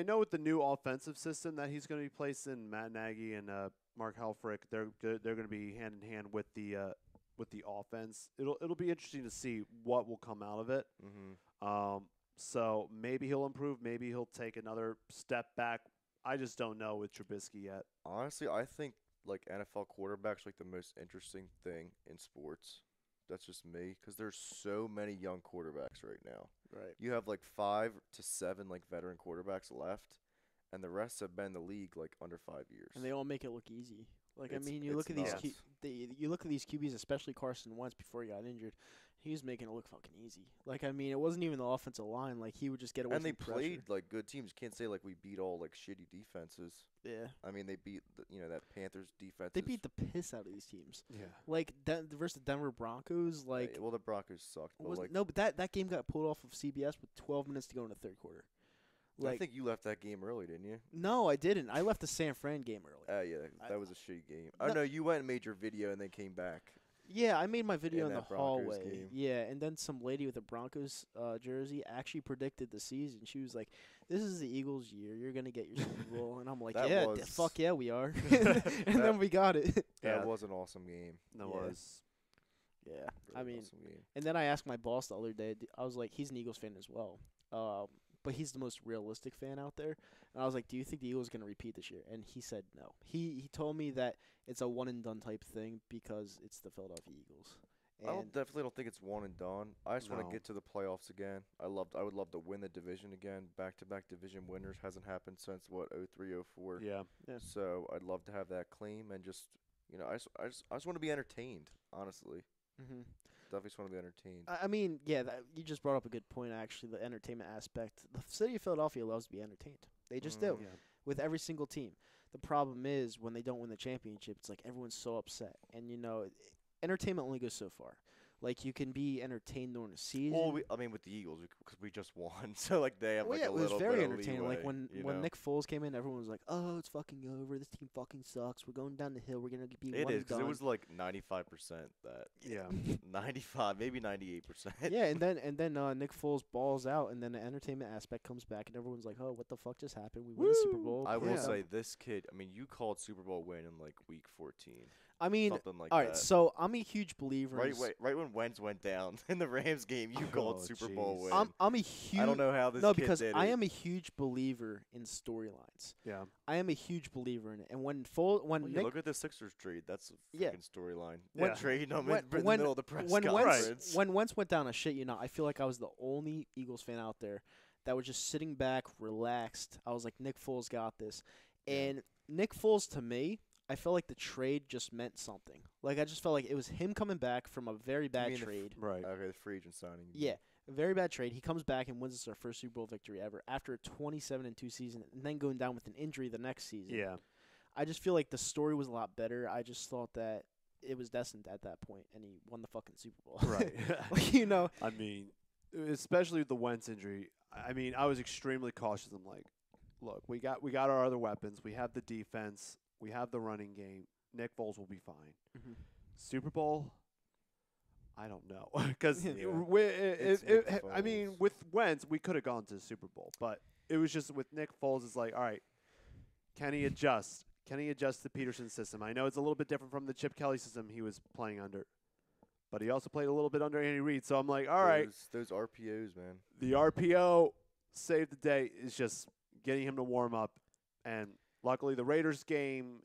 know with the new offensive system that he's going to be placed in, Matt Nagy and Mark Helfrich, they're going to be hand in hand with the offense. It'll be interesting to see what will come out of it. Mm-hmm. So maybe he'll improve. Maybe he'll take another step back. I just don't know with Trubisky yet. Honestly, I think like NFL quarterbacks like the most interesting thing in sports. That's just me, because there's so many young quarterbacks right now. Right. You have like 5 to 7 like veteran quarterbacks left, and the rest have been in the league like under 5 years. And they all make it look easy. Like I It's- mean, you it's look at these nuts. you look at these QBs, especially Carson Wentz before he got injured. He was making it look fucking easy. Like I mean, it wasn't even the offensive line. Like he would just get away And from they pressure. played like good teams. You can't say like we beat all like shitty defenses. Yeah. I mean, they beat that Panthers defense. They beat the piss out of these teams. Yeah. Like versus the Denver Broncos. Like well, the Broncos sucked. But like, no, but that game got pulled off of CBS with 12 minutes to go in the third quarter. I think you left that game early, didn't you? No, I didn't. I left the San Fran game early. Yeah, that was a shitty game. Oh No- no, you went and made your video and then came back. Yeah, I made my video In in the that Broncos hallway. game. Yeah, and then some lady with a Broncos jersey actually predicted the season. She was like, "This is the Eagles' year. You're gonna get your Super Bowl." And I'm like, That "Yeah, was- fuck yeah, we are." And then we got it. That Yeah. was an awesome game. That Yeah. was. Yeah, I Really mean, awesome game. and then I asked my boss the other day. I was like, "He's an Eagles fan as well." But he's the most realistic fan out there. And I was like, "Do you think the Eagles are going to repeat this year?" And he said no. He told me that it's a one and done type thing because it's the Philadelphia Eagles. And definitely don't think it's one and done. I just want No. to get to the playoffs again. I would love to win the division again. Back-to-back division winners hasn't happened since 03, 04. Yeah. So I'd love to have that claim and just I just want to be entertained. Honestly, definitely just want to be entertained. I mean, yeah, you just brought up a good point, actually, the entertainment aspect. The city of Philadelphia loves to be entertained. They just do, Yeah. with every single team. The problem is, when they don't win the championship, it's like everyone's so upset. And, entertainment only goes so far. Like, you can be entertained during the season. Well, with the Eagles, because we just won, so like they have Well, like yeah, a it was little very bit of entertaining. leeway, Like, when know? Nick Foles came in, everyone was like, "Oh, it's fucking over. This team fucking sucks. We're going down the hill. We're going to be It one is and because done." it was like 95% that. Yeah. 95, maybe 98%. Yeah, and then Nick Foles balls out, and then the entertainment aspect comes back, and everyone's like, "Oh, what the fuck just happened? We won the Super Bowl." I will Yeah. say this kid. I mean, you called Super Bowl win in like week 14. I mean, something like all right. that. So I'm a huge believer. Right when Wentz went down in the Rams game, you called Super Bowl jeez. win. I'm a huge. I don't know how this No, kid because did I it. am a huge believer in storylines. Yeah. I am a huge believer in it. And when Well, Nick look at the Sixers trade. That's a Yeah. freaking storyline. When- They're trading them when- in the when- middle of the press when conference. Wentz went down, I shit you not, I feel like I was the only Eagles fan out there that was just sitting back, relaxed. I was like, Nick Foles got this. And Nick Foles, to me, I felt like the trade just meant something. Like, I just felt like it was him coming back from a very bad mean the trade. Right. Okay, the free agent signing. Yeah, a very bad trade. He comes back and wins us our first Super Bowl victory ever after a 27-2 season, and then going down with an injury the next season. Yeah. I just feel like the story was a lot better. I just thought that it was destined at that point, and he won the fucking Super Bowl. Right. You know. I mean, especially with the Wentz injury. I mean, I was extremely cautious. I'm like, look, we got our other weapons. We have the defense. We have the running game. Nick Foles will be fine. Mhm. Super Bowl, I don't know, because Yeah. It's Nick I mean, Foles. with Wentz, we could have gone to the Super Bowl, but it was just with Nick Foles. It's like, all right, can he adjust? Can he adjust the Peterson system? I know it's a little bit different from the Chip Kelly system he was playing under, but he also played a little bit under Andy Reid. So I'm like, all right, Those RPOs, man. the RPO saved the day is just getting him to warm up, and luckily the Raiders game,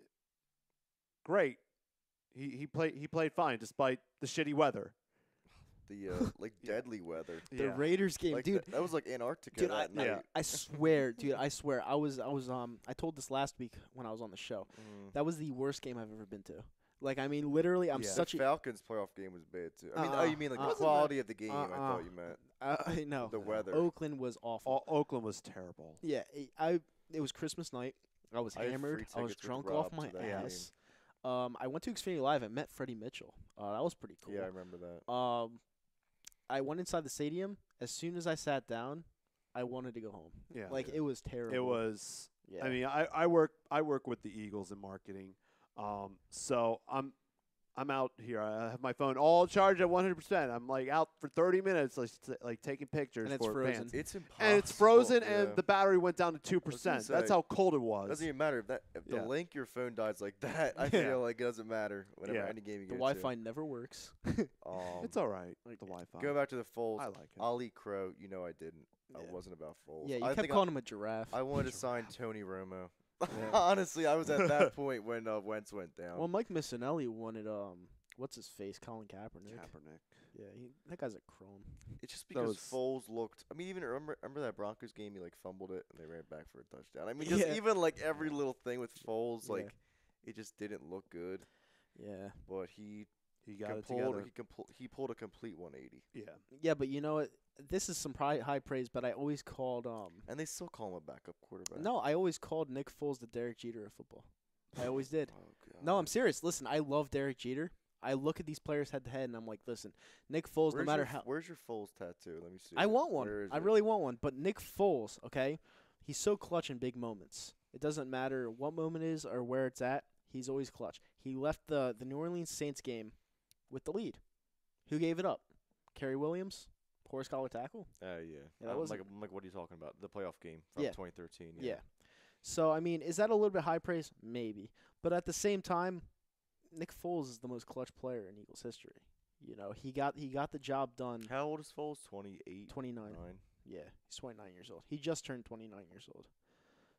great. He played fine despite the shitty weather. The like deadly weather. The Yeah. Raiders game, Like dude. that was like Antarctica Dude, that night. yeah. I swear, dude. I swear. I told this last week when I was on the show. That was the worst game I've ever been to. Like, I mean, literally, I'm Yeah. such The a. Falcons playoff game was bad too. I mean, oh, you mean like the Wasn't quality of the game? I thought you meant No. the weather. Oakland was awful. Oakland was terrible. Yeah, it was Christmas night. I was I had hammered. free I was tickets with drunk Rob off my to that game. ass. I went to Xfinity Live. I met Freddie Mitchell. That was pretty cool. Yeah, I remember that. I went inside the stadium. As soon as I sat down, I wanted to go home. Yeah. Like, it was terrible. It was. Yeah. I mean, I work with the Eagles in marketing, so I'm out here. I have my phone all charged at 100%. I'm like out for 30 minutes, like taking pictures And it's for frozen. fans. It's impossible. And it's frozen, yeah. and the battery went down to 2%. say, That's how cold it was. doesn't even matter if the Yeah. link your phone dies like that. I Yeah. feel like it doesn't matter whenever Yeah. any game you the go Wi-Fi never works. to. It's all right. Like, The Wi-Fi. Go back to the Foles. I like it. Ali Crow. You know I didn't. I Yeah. wasn't about Foles. Yeah, you I kept think calling him a giraffe. I wanted to sign Tony Romo. Yeah. Honestly, I was at that point when Wentz went down. Well, Mike Missinelli wanted what's his face, Colin Kaepernick. Kaepernick. Yeah, that guy's a chrome. It's just because was- Foles looked. I mean, even remember that Broncos game? He like fumbled it and they ran back for a touchdown. I mean, just Yeah. even like every little thing with Foles, Yeah. like it just didn't look good. Yeah. But he He got it pulled together. he pulled a complete 180, Yeah. Yeah, but you know what? This is some high praise, but I always called and they still call him a backup quarterback. No, I always called Nick Foles the Derek Jeter of football. I always did. Oh, God. No, I'm serious. Listen, I love Derek Jeter. I look at these players head to head, and I'm like, listen, Nick Foles. No matter how Where's your Foles tattoo? Let me see. I want one. Where is I it? really want one. But Nick Foles, okay, he's so clutch in big moments. It doesn't matter what moment it is or where it's at. He's always clutch. He left the New Orleans Saints game with the lead. Who gave it up? Kerry Williams, poor scholar tackle. Yeah. that I'm was- like, what are you talking about? The playoff game from Yeah. 2013. Yeah. So I mean, is that a little bit high praise? Maybe. But at the same time, Nick Foles is the most clutch player in Eagles history. You know, he got the job done. How old is Foles? 28. 29. 9. Yeah, he's 29 years old. He just turned 29 years old.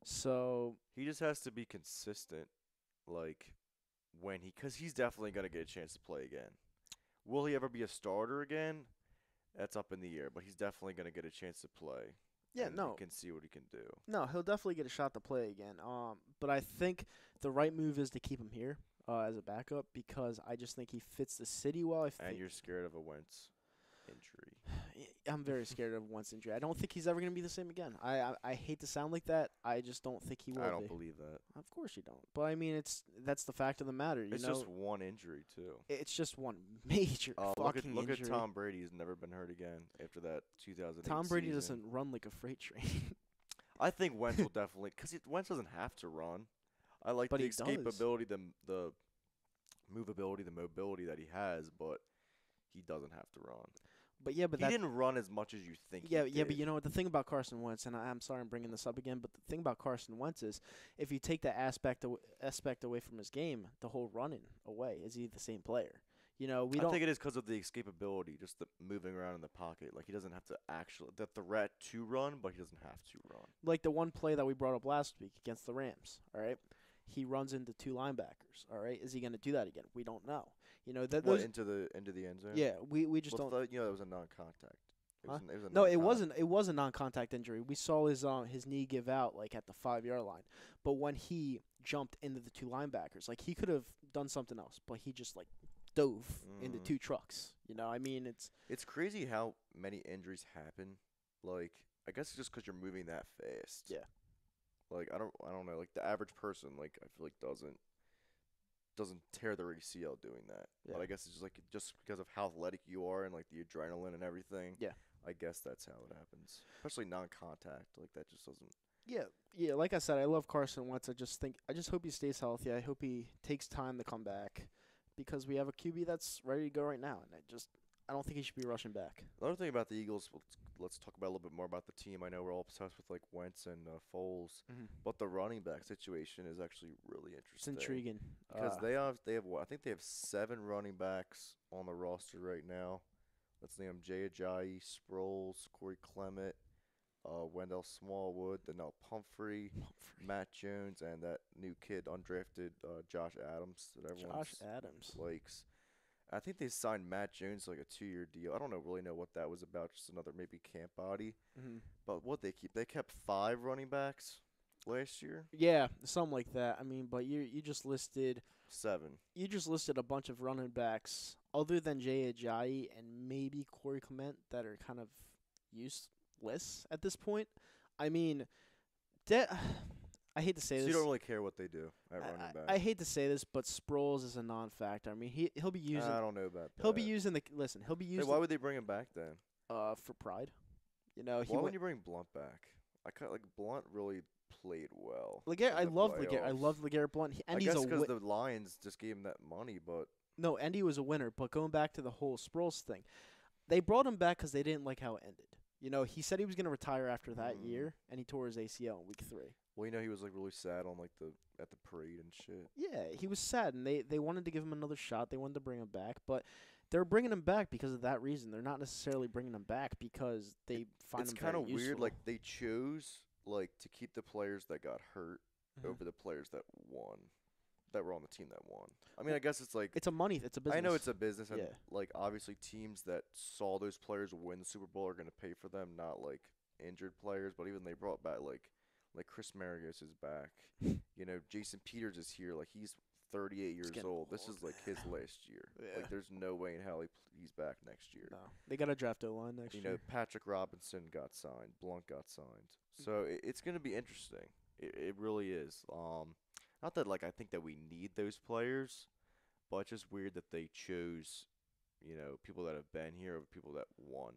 So He just has to be consistent, like because he's definitely gonna get a chance to play again. Will he ever be a starter again? That's up in the air, but he's definitely gonna get a chance to play. yeah, and no, you can see what he can do. no, he'll definitely get a shot to play again. But I think the right move is to keep him here as a backup because I just think he fits the city well. And you're scared of a Wentz injury. I'm very scared of Wentz injury. I don't think he's ever going to be the same again. I hate to sound like that. I just don't think he will I don't be. believe that. Of course you don't. But I mean, that's the fact of the matter. You It's know, just one injury too. it's just one major Look fucking at injury. Tom Brady. He's never been hurt again after that 2008 Tom Brady season. doesn't run like a freight train. I think Wentz will definitely because Wentz doesn't have to run. I like But the he does. escapability, the movability, the mobility that he has, but he doesn't have to run. But yeah, but he didn't run as much as you think. Yeah, he did. but you know what? The thing about Carson Wentz, and I'm sorry I'm bringing this up again, but the thing about Carson Wentz is, if you take that aspect away from his game, the whole running away, is he the same player? You know, I think it is because of the escapability, just the moving around in the pocket. Like he doesn't have to actually the threat to run, but he doesn't have to run. Like the one play that we brought up last week against the Rams. All right, he runs into 2 linebackers. All right, is he going to do that again? We don't know. You know that those into the end zone. Yeah, we just don't. You know, it was a non-contact. No, it wasn't. It was a non-contact injury. We saw his knee give out like at the 5-yard line. But when he jumped into the 2 linebackers, like he could have done something else, but he just like dove into 2 trucks. You know, I mean, it's crazy how many injuries happen. Like, I guess it's just because you're moving that fast. Yeah. Like I don't know. Like the average person, like I feel like doesn't tear their ACL doing that. Yeah. But I guess it's just because of how athletic you are and like the adrenaline and everything. Yeah. I guess that's how it happens. Especially non-contact. Like that just doesn't. Yeah. Like I said, I love Carson Wentz. I just hope he stays healthy. I hope he takes time to come back, because we have a QB that's ready to go right now, and I don't think he should be rushing back. Another thing about the Eagles, let's talk about a little bit more about the team. I know we're all obsessed with like Wentz and Foles, but the running back situation is actually really interesting. It's intriguing because they have what I think they have 7 running backs on the roster right now. Let's name them: Jay Ajayi, Sproles, Corey Clement, Wendell Smallwood, Donnell Pumphrey, Matt Jones, and that new kid undrafted Josh Adams that everyone likes. I think they signed Matt Jones like a 2-year deal. I don't really know what that was about. Just another maybe camp body. But what they kept 5 running backs last year. Yeah, something like that. I mean, but you just listed 7. You just listed a bunch of running backs other than Jay Ajayi and maybe Corey Clement that are kind of useless at this point. I mean, I hate to say So this. you don't really care what they do at running back. I hate to say this, but Sproles is a non-factor. I mean, he'll be using. I don't know about that. He'll be using the listen. He'll be using. Why would they bring him back then? For pride. You know, why wouldn't you bring Blunt back? Blunt really played well. I love LeGarrette Blunt. I guess because the Lions just gave him that money, but no, Andy was a winner. But going back to the whole Sproles thing, they brought him back because they didn't like how it ended. You know, he said he was going to retire after that year, and he tore his ACL in week 3. Well, you know, he was like really sad on like at the parade and shit. Yeah, he was sad, and they wanted to give him another shot. They wanted to bring him back, but they're bringing him back because of that reason. They're not necessarily bringing him back because they find him very useful. It's kind of weird. Like they chose like to keep the players that got hurt over the players that won, that were on the team that won. I mean, I guess it's like it's a business. I know it's a business, and like obviously teams that saw those players win the Super Bowl are going to pay for them, not like injured players. But even they brought back like Chris Marios is back. You know, Jason Peters is here. Like he's 38 years old. This is like his last year. Yeah. Like there's no way in hell he's back next year. No, they got a draft O-line next year. You know, Patrick Robinson got signed. Blunt got signed. So it's going to be interesting. It really is. Not that like I think that we need those players, but it's just weird that they chose, you know, people that have been here over people that won.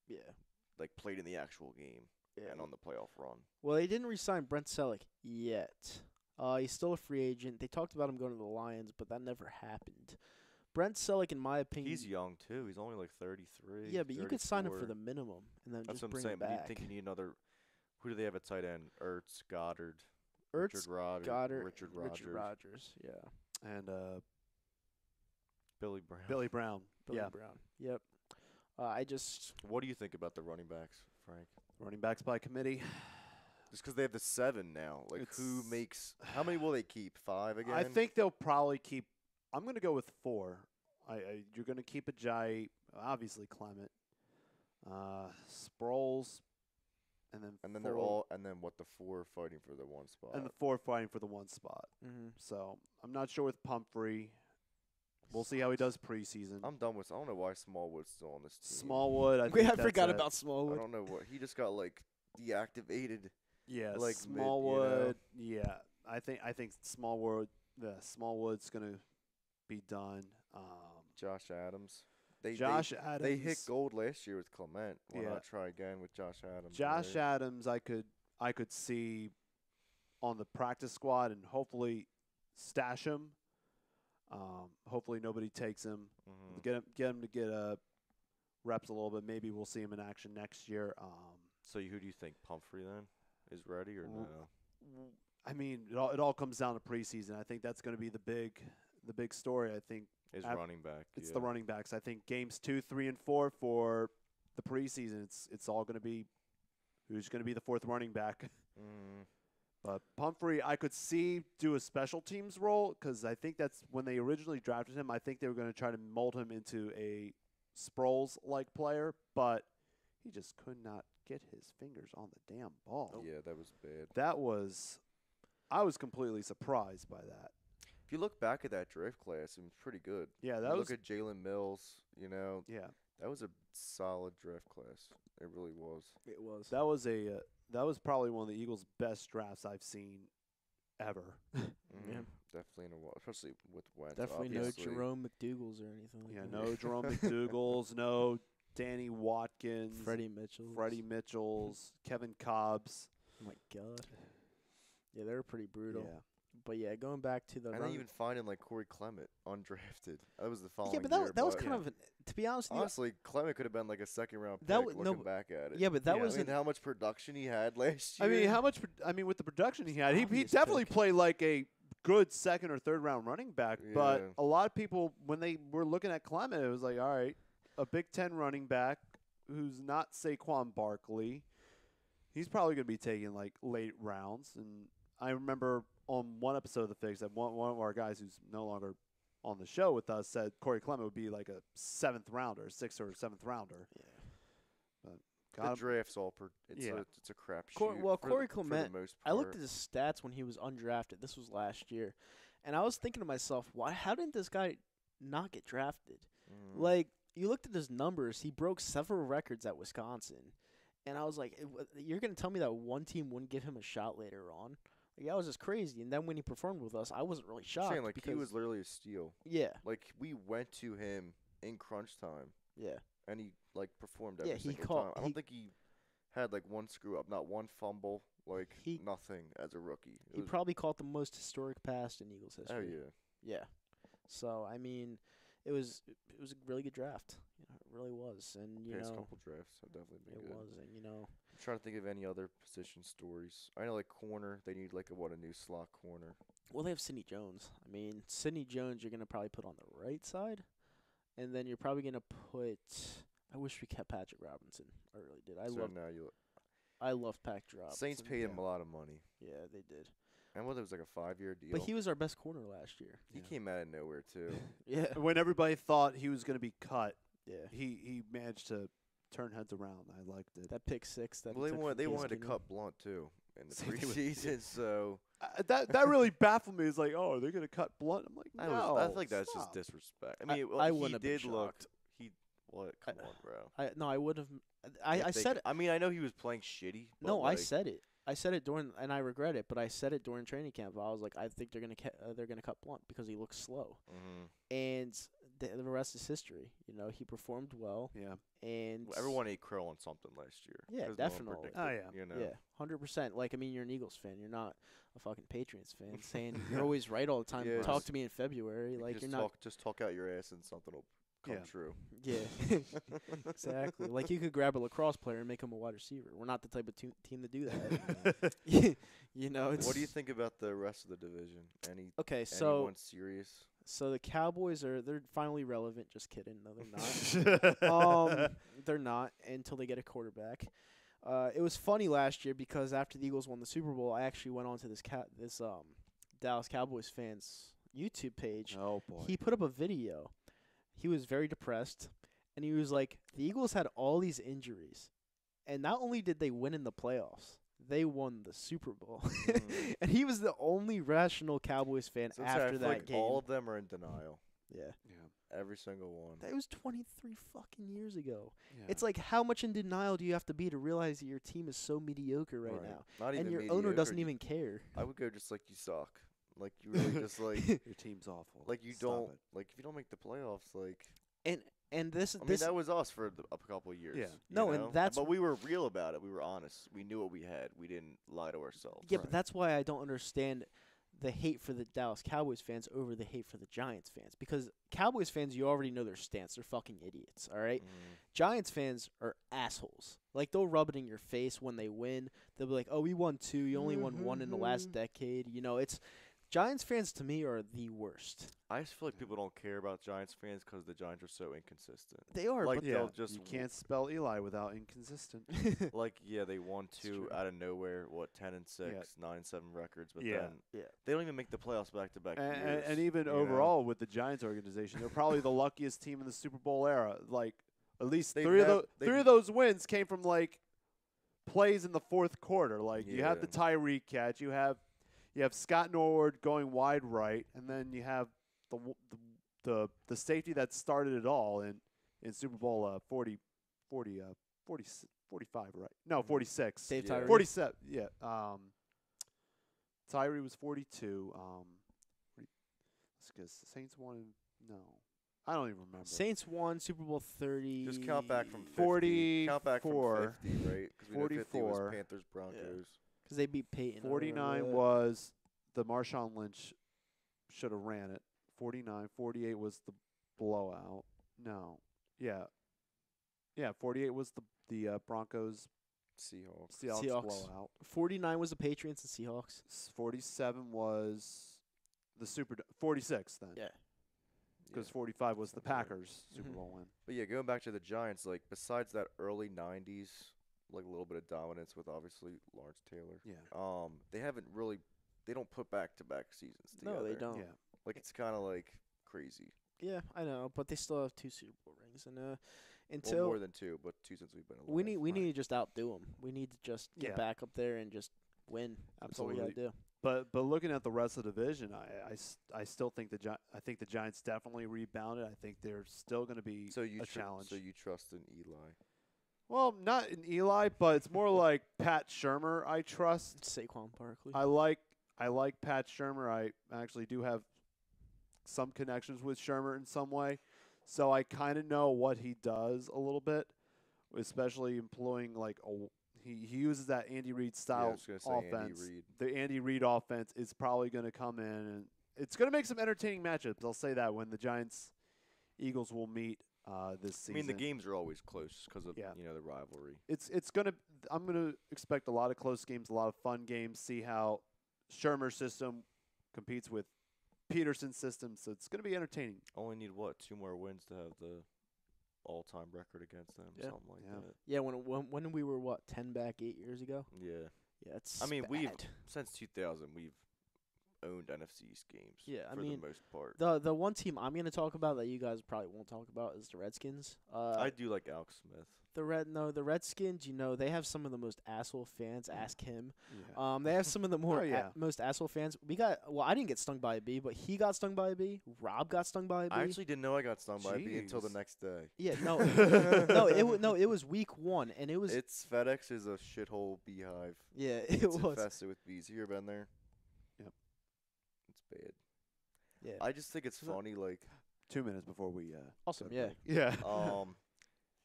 Yeah. Like played in the actual game and on the playoff run. Well, they didn't re-sign Brent Selleck yet. He's still a free agent. They talked about him going to the Lions, but that never happened. Brent Selleck, in my opinion, he's young too. He's only like 33. Yeah, but you could sign him for the minimum and then That's just bring what I'm saying. him back. But you think you need another? Who do they have at tight end? Ertz, Goddard. Richard Rodgers, yeah, and Billy Brown. Billy Brown. Yep. What do you think about the running backs, Frank? Running backs by committee. Just because they have the 7 now, like who makes? How many will they keep? 5 again? I think they'll probably keep. I'm going to go with 4. You're going to keep Ajayi, obviously Clement, Sproles. And then they're all, and then what, the 4 fighting for the 1 spot. And the 4 fighting for the 1 spot. So I'm not sure with Pumphrey. We'll see how he does preseason. I'm done with. I don't know why Smallwood's still on this team. Smallwood. I forgot about Smallwood. I don't know what he just got like deactivated. Yeah, like Smallwood. Yeah, I think Smallwood's gonna be done. Josh Adams. Adams. They hit gold last year with Clement. Why not try again with Josh Adams? Josh Adams, I could see on the practice squad and hopefully stash him. Hopefully nobody takes him. Get him to get reps a little bit. Maybe we'll see him in action next year. So who do you think, Pumphrey then is ready or no? I mean, it all comes down to preseason. I think that's going to be the big story. I think Is running back. it's the running backs. I think games 2, 3, and 4 for the preseason. It's all going to be who's going to be the fourth running back. But Pumphrey, I could see do a special teams role because I think that's when they originally drafted him. I think they were going to try to mold him into a Sproles-like player, but he just could not get his fingers on the damn ball. Yeah, that was bad. I was completely surprised by that. If you look back at that draft class, it was pretty good. Yeah, Look at Jalen Mills. Yeah, that was a solid draft class. It really was. It was. That was probably one of the Eagles' best drafts I've seen ever. Yeah. Definitely in a while, especially with Wentz. Definitely obviously. no Jerome McDougal's or anything like Yeah, that. no Jerome McDougal's, no Danny Watkins, Freddie Mitchell's. Kevin Cobb's. Oh, my God. Yeah, they were pretty brutal. Yeah. But, yeah, going back to the And run. then even finding like Corey Clement undrafted. That was the following Yeah, but year. that was kind of, to be honest with you, honestly, Clement could have been like a second-round pick. That was- no, looking back at it. yeah, but that Yeah. was I mean, how much production he had last year. I mean, with the production he had, he Obvious definitely pick. played like a good second or third round running back. But Yeah. a lot of people, when they were looking at Clement, it was like, all right, a Big Ten running back who's not Saquon Barkley. He's probably going to be taking like late rounds. And I remember on one episode of The Fix that one of our guys who's no longer on the show with us said Corey Clement would be like a 7th rounder, 6th or 7th rounder. Yeah. But the draft's all it's Yeah. it's a crapshoot. Corey for the Clement, most I looked part. at his stats when he was undrafted. This was last year. And I was thinking to myself, how didn't this guy not get drafted? Like, you looked at his numbers. He broke several records at Wisconsin. And I was like, you're going to tell me that one team wouldn't give him a shot later on? Like, that was just crazy. And then when he performed with us, I wasn't really I'm shocked. saying like because, he was literally a steal. Yeah, Like we went to him in crunch time, yeah. and he like performed Yeah, every he single caught- time. I don't think he had like one screw up, not one fumble, like nothing as a rookie. It He was- probably caught the most historic pass in Eagles history. Oh yeah. Yeah. So, I mean, it was a really good draft. It really was. And, you Past know, couple drafts have definitely been it good. was. And, you know, I'm trying to think of any other position stories. I know like corner, they need like a new slot corner. well, they have Sidney Jones. I mean, Sidney Jones you're going to probably put on the right side. And then you're probably going to put – I wish we kept Patrick Robinson. I really did. I loved Patrick Robinson. Saints paid him a lot of money. Yeah, they did. And whether it was like a 5-year deal. But he was our best corner last year. He came out of nowhere too. Yeah. when everybody thought he was going to be cut, Yeah. he managed to turn heads around. I liked it. That pick six. That Well, he took they from wanted to Case Keenum. cut Blunt too in the Same thing with- preseason. So That really baffled me. It's like, oh, are they going to cut Blunt? I'm like, no. I think that's stop. just disrespect. I I- mean, I he wouldn't have been did look. shocked. What? Come on, bro. I would have. I said it. I mean, I know he was playing shitty. But No, I like, said it. I said it during, and I regret it, but I said it during training camp. I was like, I think they're gonna cut Blunt because he looks slow, and the rest is history. You know, he performed well, Yeah. and Well, everyone ate krill on something last year. Yeah, 'cause no one definitely. predicted, Oh, yeah. You know. yeah, 100%. Like, I mean, you're an Eagles fan. You're not a fucking Patriots fan. Saying you're always right all the time. Yeah, Talk just- to me in February. Like, just you're not. just talk out your ass and something will come Yeah. true. Yeah, exactly. Like, you could grab a lacrosse player and make him a wide receiver. We're not the type of team to do that. You know. It's, What do you think about the rest of the division? Okay, so anyone serious? the Cowboys they're finally relevant. Just kidding. No, they're not. They're not until they get a quarterback. It was funny last year because after the Eagles won the Super Bowl, I actually went on to this Dallas Cowboys fans YouTube page. Oh, boy. He put up a video. He was very depressed, and he was like, the Eagles had all these injuries, and not only did they win in the playoffs, they won the Super Bowl. And he was the only rational Cowboys fan So it's- I after feel that like game. all of them are in denial. Yeah. Yeah. Every single one. That was 23 fucking years ago. Yeah. It's like, how much in denial do you have to be to realize that your team is so mediocre right now? Not even And your owner mediocre, doesn't you- even care. I would go just like you suck. Like you really just like Your team's awful. like you Stop don't it. like if you don't make the playoffs like And this I mean this that was us for a couple of years. Yeah. you No, and know? that's- but we were real about it. We were honest. We knew what we had. We didn't lie to ourselves. yeah, but that's why I don't understand the hate for the Dallas Cowboys fans over the hate for the Giants fans. Because Cowboys fans, you already know their stance. They're fucking idiots, all right? Giants fans are assholes. Like, they'll rub it in your face when they win. They'll be like, oh, we won 2. You only won 1 in the last decade. You know, it's Giants fans, to me, are the worst. I just feel like people don't care about Giants fans because the Giants are so inconsistent. They are, Like, but they'll just you can't spell Eli without inconsistent. like, yeah, they won It's 2 true. out of nowhere. What, 10-6, Yeah. 9-7 records, but Yeah. then they don't even make the playoffs back-to-back years. And even you overall with the Giants organization, they're probably the luckiest team in the Super Bowl era. Like, at least They've three nev- they've- of those wins came from like plays in the fourth quarter. Like you have the Yeah. Tyreek catch, you have Scott Norwood going wide right, and then you have the safety that started it all in Super Bowl 45, right? No, 46. Dave Yeah. Tyree. 47. Yeah. Tyree was 42. Because Saints won. No, I don't even remember. Saints won Super Bowl 30. Just count back from 50. 44. Count back from 50, right? Because we know 50 was 44. Panthers, Broncos. Because they beat Peyton. 49 was the Marshawn Lynch should have ran it. 49. 48 was the blowout. No. Yeah. Yeah. 48 was the Broncos Seahawks. Seahawks. blowout. 49 was the Patriots and Seahawks. 47 was the 46 then. Yeah. Because 45 was the Packers Super Mhm. Bowl win. But yeah, going back to the Giants, like besides that early '90s, like a little bit of dominance with obviously Lawrence Taylor. Yeah. They haven't really, they don't put back-to-back seasons together. No, they don't. Yeah. Like it's kind of like crazy. Yeah, I know, but they still have 2 Super Bowl rings, and Well, until more than 2, but 2 since we've been alive. we need Right. to just outdo them. We need to just get Yeah. back up there and just win. That's all we gotta do. But looking at the rest of the division, I still think the Giants definitely rebounded. I think they're still going to be a challenge. So you trust in Eli? Well, not in Eli, but it's more like Pat Shurmur. I trust. Saquon Barkley. I like Pat Shurmur. I actually do have some connections with Shurmur in some way, so I kind of know what he does a little bit, especially employing like he uses that Andy Reid style I was gonna say Andy offense. Reid. The Andy Reid offense is probably going to come in, and it's going to make some entertaining matchups. I'll say that when the Giants Eagles will meet this season. I mean, the games are always close because of Yeah. the rivalry. I'm gonna expect a lot of close games, a lot of fun games. See how Shurmur's system competes with Peterson's system, so it's gonna be entertaining. Only need 2 more wins to have the all-time record against them, Yeah. something like Yeah. that. Yeah, when we were 10 back 8 years ago. Yeah. Yeah, it's I mean, bad. since 2000 we've owned NFC East games. Yeah, I for mean, the most part. the one team I'm gonna talk about that you guys probably won't talk about is the Redskins. I do like Alex Smith. The Redskins. You know, they have some of the most asshole fans. Ask him. Yeah. They have some of the more Oh, yeah. most asshole fans. I didn't get stung by a bee, but he got stung by a bee. Rob got stung by a bee. I actually didn't know I got stung by a bee until the Jeez. next day. Yeah, no, it was week 1, and it was It's FedEx is a shithole beehive. yeah, It's it was infested with bees. You ever been there? Yep. It's bad. yeah, I just think it's funny, like 2 minutes before we. awesome, go yeah. back. Yeah.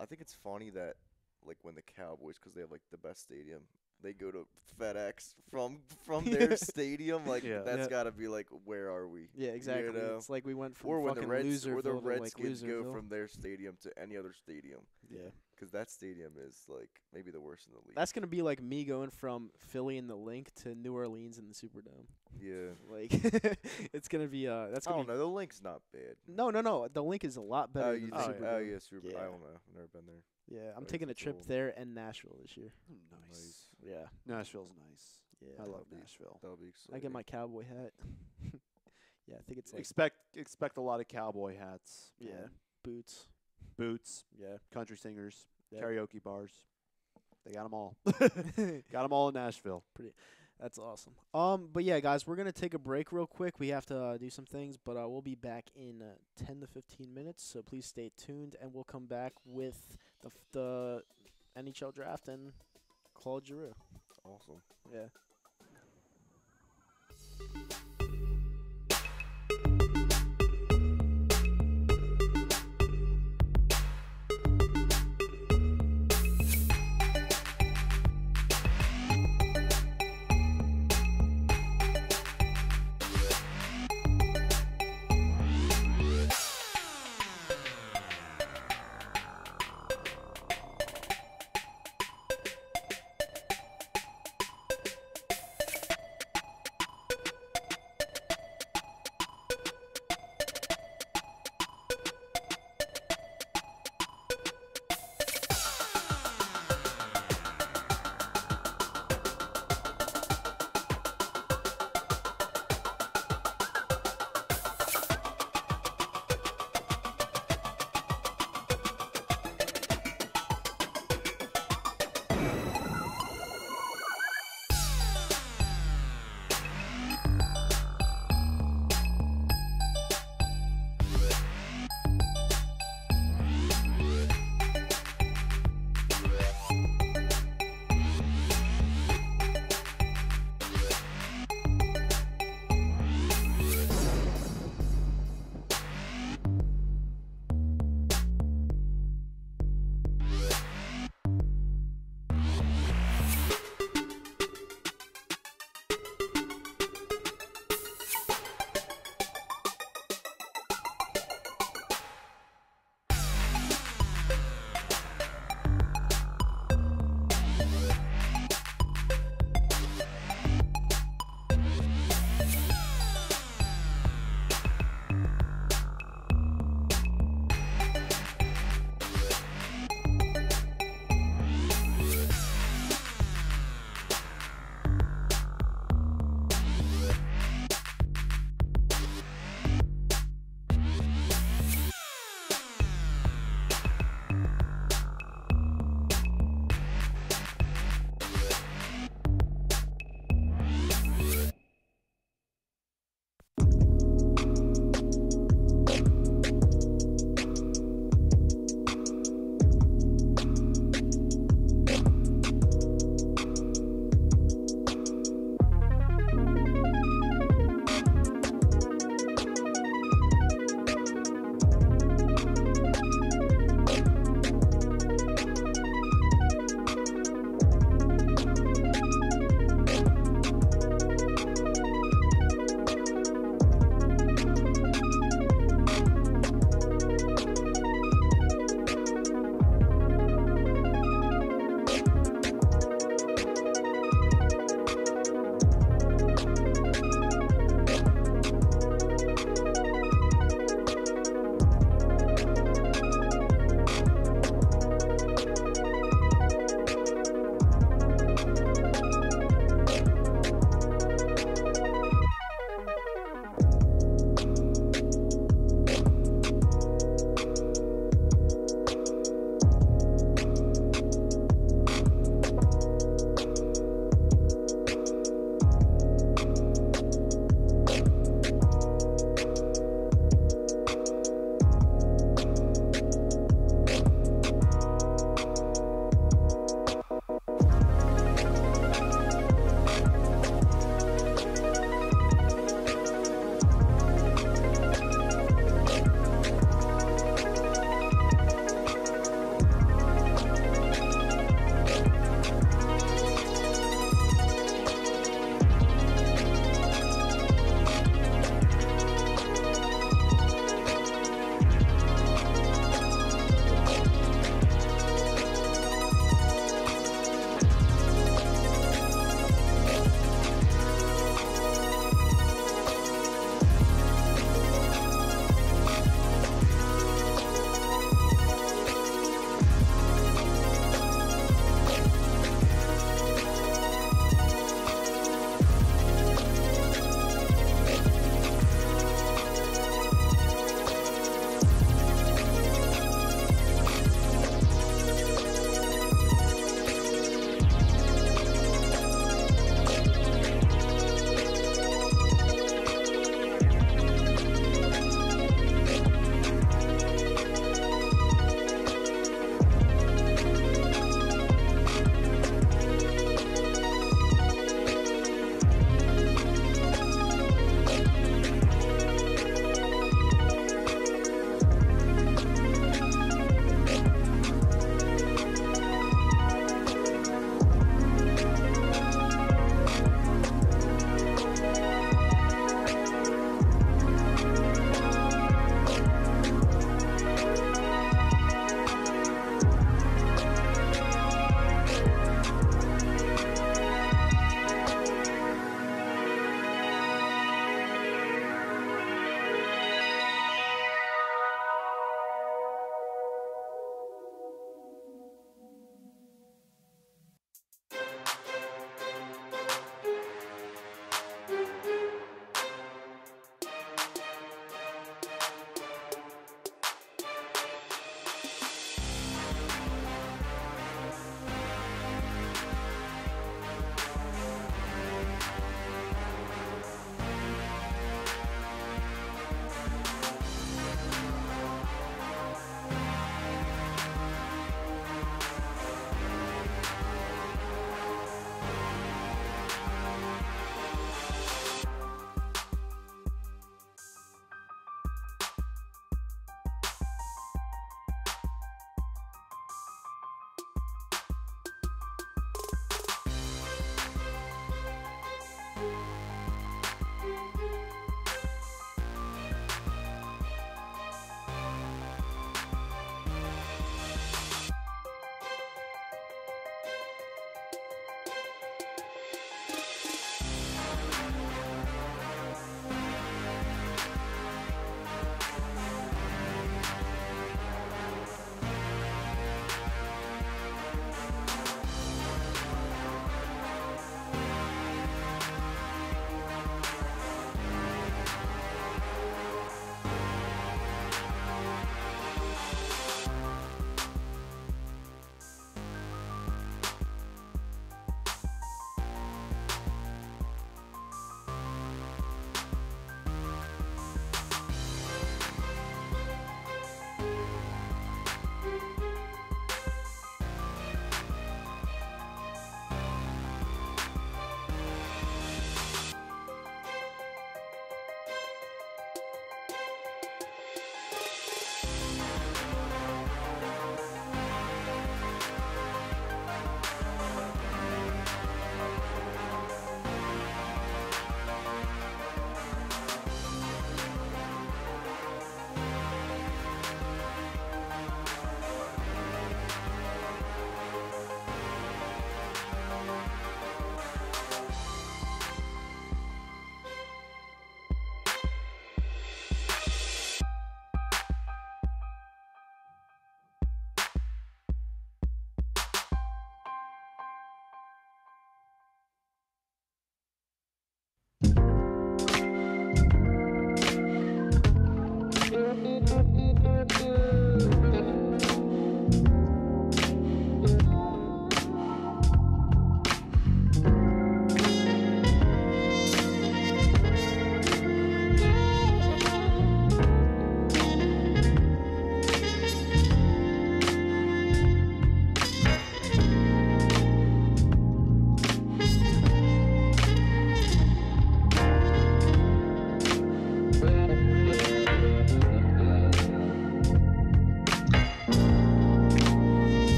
I think it's funny that like when the Cowboys, because they have like the best stadium, they go to FedEx from their stadium. Like Yeah. that's Yeah. got to be like, where are we? Yeah, exactly. know? It's like we went from Or when fucking or the Loserville to, like, Redskins go Loserville. from their stadium to any other stadium, Yeah, because that stadium is like maybe the worst in the league. that's gonna be like me going from Philly in the Link to New Orleans in the Superdome. yeah. Like, it's gonna be that's I gonna don't know. The Link's not bad. No. The Link is a lot better than the Superdome. Yeah, Super. Yeah. I don't know. I've never been there. Yeah, I'm Right, taking a that's trip old. there and Nashville this year. Nice. Yeah, Nashville's nice. yeah. I love That'll be- Nashville. That'll be exciting. I get my cowboy hat. Yeah, I think it's like Expect a lot of cowboy hats. yeah, boots. Boots, Yeah. country singers, Yep. karaoke bars. They got them all. Got them all in Nashville. That's awesome. But yeah, guys, we're gonna take a break real quick. We have to do some things, but we'll be back in 10 to 15 minutes. So please stay tuned, and we'll come back with the NHL draft and Claude Giroux. Awesome. Yeah.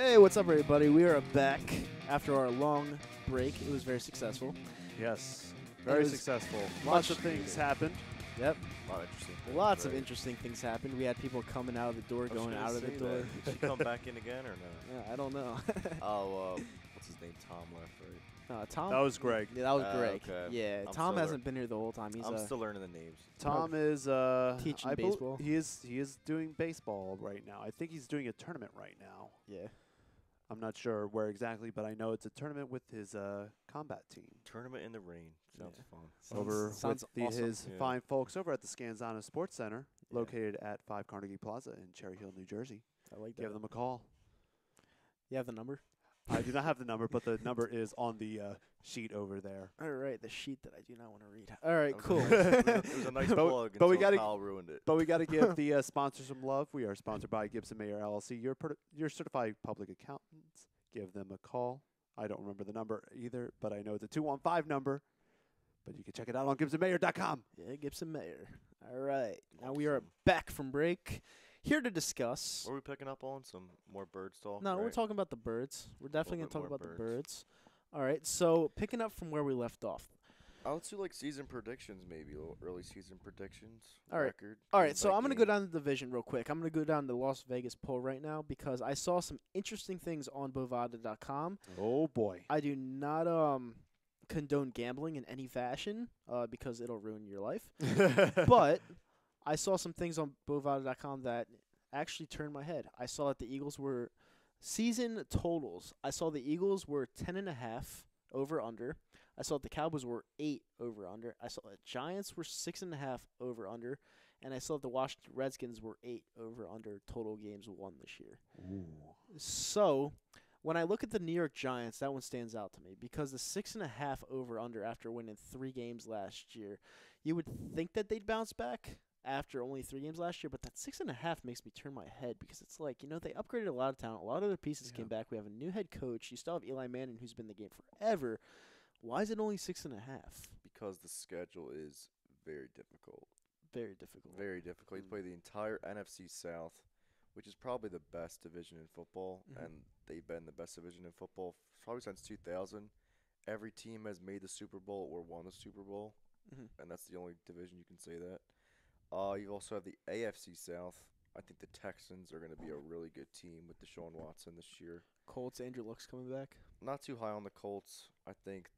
Hey, what's up, everybody? We are back after our long break. It was very successful. Yes. Very successful. Lots of things happened. Yep. Lots of interesting things happened. We had people coming out of the door, going out of the door. Did she come back in again or no? Yeah, I don't know. What's his name? Tom left, right? Tom. That was Greg. Yeah, that was Greg. Okay. Yeah, I'm Tom still hasn't been here the whole time. I'm still learning the names. Tom is teaching baseball. He is doing baseball right now. I think he's doing a tournament right now. Yeah. I'm not sure where exactly, but I know it's a tournament with his combat team. Tournament in the rain. Sounds fun. Sounds with awesome. his fine folks over at the Scanzano Sports Center, located at 5 Carnegie Plaza in Cherry Hill, New Jersey. I like that. Give them a call. You have the number? I do not have the number, but the number is on the sheet over there. All right, the sheet that I do not want to read. All right, cool. It was a nice plug but we until gotta- Kyle ruined it. But we got to give the sponsors some love. We are sponsored by Gibson Mayer LLC, your certified public accountants. Give them a call. I don't remember the number either, but I know it's a 215 number. But you can check it out on GibsonMayer.com. Yeah, Gibson Mayer. All right, now we are back from break. Here to discuss. What are we picking up on? Some more birds talk? No, we're right? talking about the birds. We're definitely going to talk more about the birds. All right, so picking up from where we left off. Let's do like season predictions, maybe little early season predictions. All right. Record, All game right, so by I'm going to game. go down the division real quick. I'm going to go down the Las Vegas poll right now because I saw some interesting things on Bovada.com. Oh, boy. I do not condone gambling in any fashion because it'll ruin your life. But I saw some things on Bovada.com that actually turned my head. I saw that the Eagles were season totals. I saw the Eagles were 10.5 over under. I saw that the Cowboys were 8 over under. I saw the Giants were 6.5 over under, and I saw that the Washington Redskins were 8 over under total games won this year. Ooh. So when I look at the New York Giants, that one stands out to me because the 6.5 over under after winning 3 games last year, you would think that they'd bounce back after only 3 games last year, but that 6.5 makes me turn my head because it's like, they upgraded a lot of talent. A lot of their pieces came back. We have a new head coach. You still have Eli Manning, who's been in the game forever. Why is it only 6.5? Because the schedule is very difficult. Very difficult. Very difficult. You play the entire NFC South, which is probably the best division in football, and they've been the best division in football probably since 2000. Every team has made the Super Bowl or won the Super Bowl, and that's the only division you can say that. You also have the AFC South. I think the Texans are going to be a really good team with Deshaun Watson this year. Colts, Andrew Luck's coming back. Not too high on the Colts. I think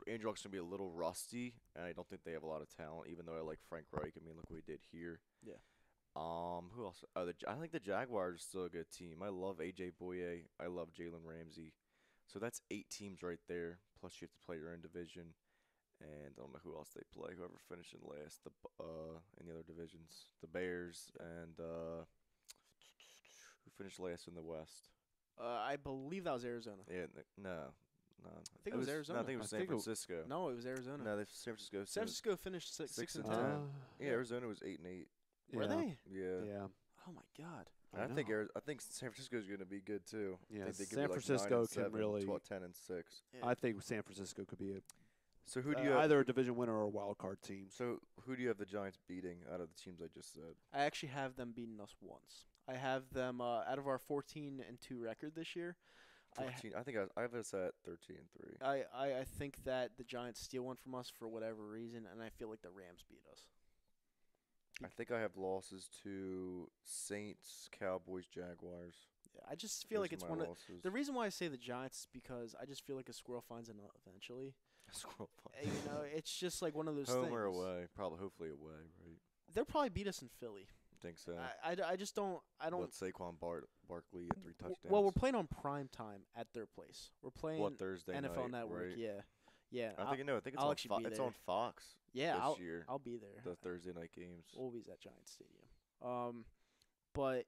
Andrew Luck's going to be a little rusty, and I don't think they have a lot of talent, even though I like Frank Reich. I mean, look what he did here. Yeah. Who else? I think the Jaguars are still a good team. I love A.J. Boye. I love Jalen Ramsey. So that's 8 teams right there, plus you have to play your own division. And I don't know who else they play. Whoever finished in last, in the other divisions, the Bears and who finished last in the West? I believe that was Arizona. Yeah, no. I think it was Arizona. No, I think it was San Francisco. No, it was Arizona. No, San Francisco. San Francisco finished 6 and 10. Yeah, Arizona was 8-8. Were they? Yeah. Oh my God. I think San Francisco is going to be good too. Yeah, I think they could San be like Francisco 9 and can 7, really 12, 10 and 6. Yeah. I think San Francisco could be So who do you have, either a division winner or a wild card team. So who do you have the Giants beating out of the teams I just said? I actually have them beating us once. I have them out of our 14-2 record this year. 14, I think I have us at 13-3. I think that the Giants steal one from us for whatever reason, and I feel like the Rams beat us. I think I have losses to Saints, Cowboys, Jaguars. Yeah, I just feel like Those it's are one my of losses. the reason why I say the Giants is because I just feel like a squirrel finds a nut eventually. Scroll And, it's just like one of those home things. or away? Probably, hopefully away, right? They'll probably beat us in Philly. Think so. I just don't. I don't. What, Saquon Barkley at 3 touchdowns? Well, we're playing on prime time at their place. We're playing what, Thursday NFL night, Network. right? Yeah. I think it's I'll on actually be it's there. on Fox. Yeah, this year. I'll be there. The Thursday night games. Always at Giant Stadium. But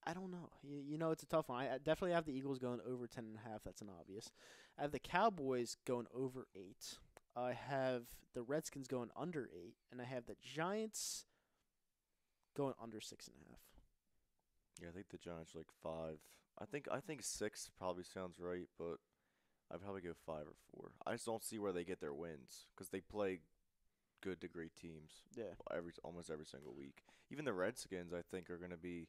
I don't know. It's a tough one. I definitely have the Eagles going over 10.5. That's an obvious. I have the Cowboys going over 8. I have the Redskins going under 8, and I have the Giants going under 6.5. Yeah, I think the Giants are like 5. I think 6 probably sounds right, but I'd probably go 5 or 4. I just don't see where they get their wins because they play good to great teams. Yeah. Almost every single week. Even the Redskins, I think, are going to be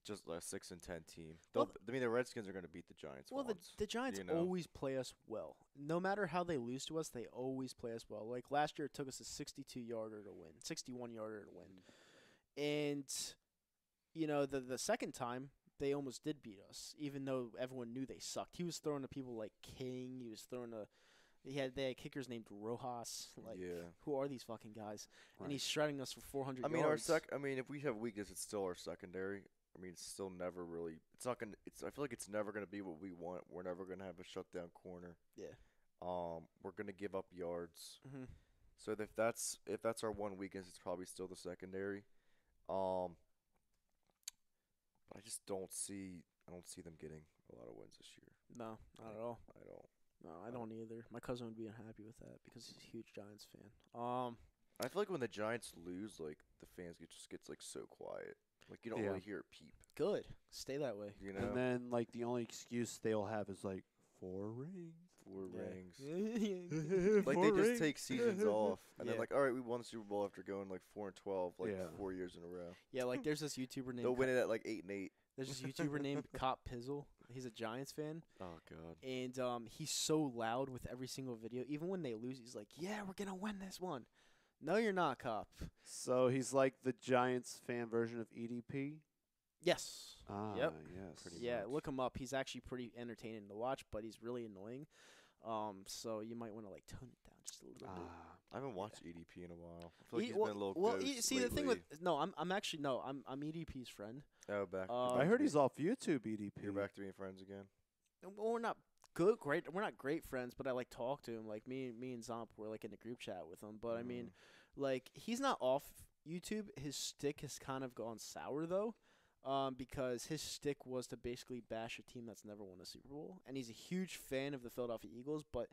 just a 6-10 team. Well, I mean, the Redskins are going to beat the Giants. Well, once, the Giants you know? always play us well. No matter how they lose to us, they always play us well. Like last year, it took us a 62-yarder to win, 61-yarder to win. And, you know, the second time, they almost did beat us, even though everyone knew they sucked. He was throwing to people like King. He was throwing to they had kickers named Rojas. Like, who are these fucking guys? Right. And he's shredding us for 400 I mean, yards. I mean, if we have weakness, it's still our secondary. I mean, it's still never really. It's not gonna. I feel like it's never gonna be what we want. We're never gonna have a shutdown corner. Yeah. We're gonna give up yards. Mm-hmm. So if that's our one weakness, it's probably still the secondary. But I just don't see them getting a lot of wins this year. No, not at all. I don't. No, I don't either. My cousin would be unhappy with that because he's a huge Giants fan. I feel like when the Giants lose, like the fans just gets like so quiet. Like you don't really hear a peep. Good. Stay that way. You know. And then like the only excuse they'll have is like 4 rings. 4 rings. rings. Like they just take seasons off, and then Yeah. like, all right, we won the Super Bowl after going like 4-12, like 4 years in a row. Yeah, like there's this YouTuber named They'll win it at like 8-8. There's this YouTuber named Cop Pizzle. He's a Giants fan, Oh God. and he's so loud with every single video. Even when they lose, he's like, "Yeah, we're gonna win this one." No, you're not, Cop. So he's like the Giants fan version of EDP. Yes. Ah, Yep. yes. Pretty Yeah, much. look him up. He's actually pretty entertaining to watch, but he's really annoying. So you might want to like tone it down just a little bit. Ah, I haven't watched EDP in a while. I feel like he's well, been a little well, ghost see the thing lately. with no, I'm actually no, I'm EDP's friend. Oh, back. I heard he's off YouTube. EDP. You're back to being friends again. Well, we're not great. We're not great friends, but I like talk to him. Like me and Zomp were like in a group chat with him. But I mean, like he's not off YouTube. His stick has kind of gone sour though, because his stick was to basically bash a team that's never won a Super Bowl, and he's a huge fan of the Philadelphia Eagles. But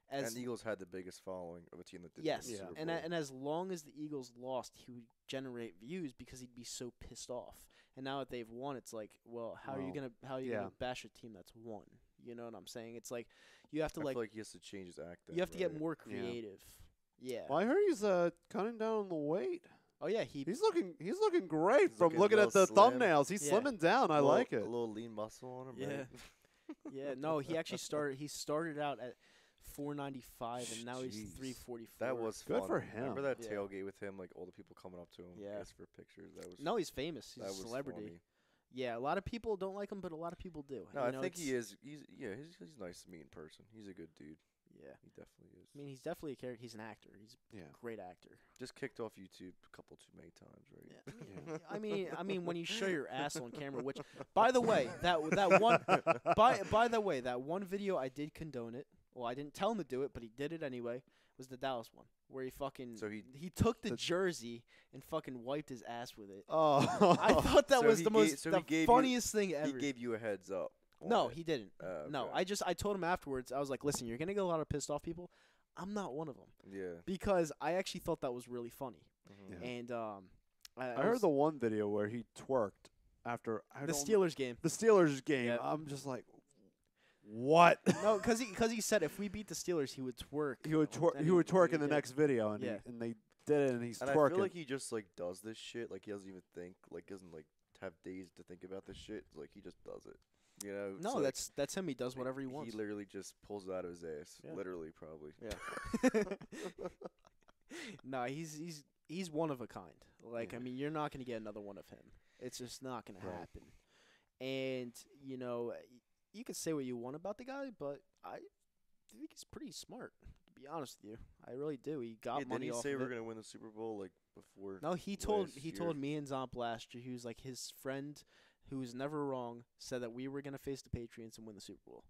And the Eagles had the biggest following of a team that did yes, the Super Bowl. and as long as the Eagles lost, he would generate views because he'd be so pissed off. And now that they've won, it's like, well, how are you gonna bash a team that's won? You know what I'm saying? It's like you have to I like feel like he has to change his act. Then, you have to get right? more creative. Yeah. Well, I heard he's cutting down on the weight. Oh yeah, He's looking great He's from looking looking at the real slim. thumbnails. He's Yeah. slimming down. I A little- like it. A little lean muscle on him. Yeah. Right? yeah. No, he actually started. He started out at 495, and now he's Jeez. 344. That was Good fun. for him. Remember that Yeah. tailgate with him, like all the people coming up to him, Yeah. ask for pictures. That was No, he's famous. He's that a was celebrity. funny. Yeah, a lot of people don't like him, but a lot of people do. No, You I know, think he it's- is. He's nice to meet in person. He's a good dude. Yeah. He definitely is. I mean, he's definitely a character. He's an actor. He's Yeah. a great actor. Just kicked off YouTube a couple too many times, right? Yeah, I mean, when you show your ass on camera, which, by the way, that one, by the way, that one video I did condone it. Well, I didn't tell him to do it, but he did it anyway. Was the Dallas one where he fucking So he took the jersey and fucking wiped his ass with it. Oh, I thought that So was he the gave- most so he the gave you- funniest thing ever. He gave you a heads up. on No, it. he didn't. Oh, No, okay. I told him afterwards. I was like, listen, you're gonna get a lot of pissed off people. I'm not one of them Yeah. because I actually thought that was really funny. Mhm. Yeah. And I was- heard the one video where he twerked after the Steelers game. The Steelers game. Yep. I'm just like, what? No, because he said if we beat the Steelers, he would twerk. he would twerk. And He would twerk in the did. next video, and Yeah. they did it, and he's And twerking. I feel like he just like does this shit. Like he doesn't even think. Like doesn't like have days to think about this shit. Like he just does it. You know. It's No, like, that's him. He does whatever he wants. He literally just pulls it out of his ass. Yeah. Literally, probably. Yeah. No, he's one of a kind. Like Yeah. I mean, you're not gonna get another one of him. It's just not gonna Right. happen. And you know, you could say what you want about the guy, but I think he's pretty smart. To be honest with you, I really do. He got Yeah, money didn't he off say of we're it. gonna win the Super Bowl like before? No, he told year? me and Zomp last year. He was like his friend, who was never wrong, said that we were gonna face the Patriots and win the Super Bowl,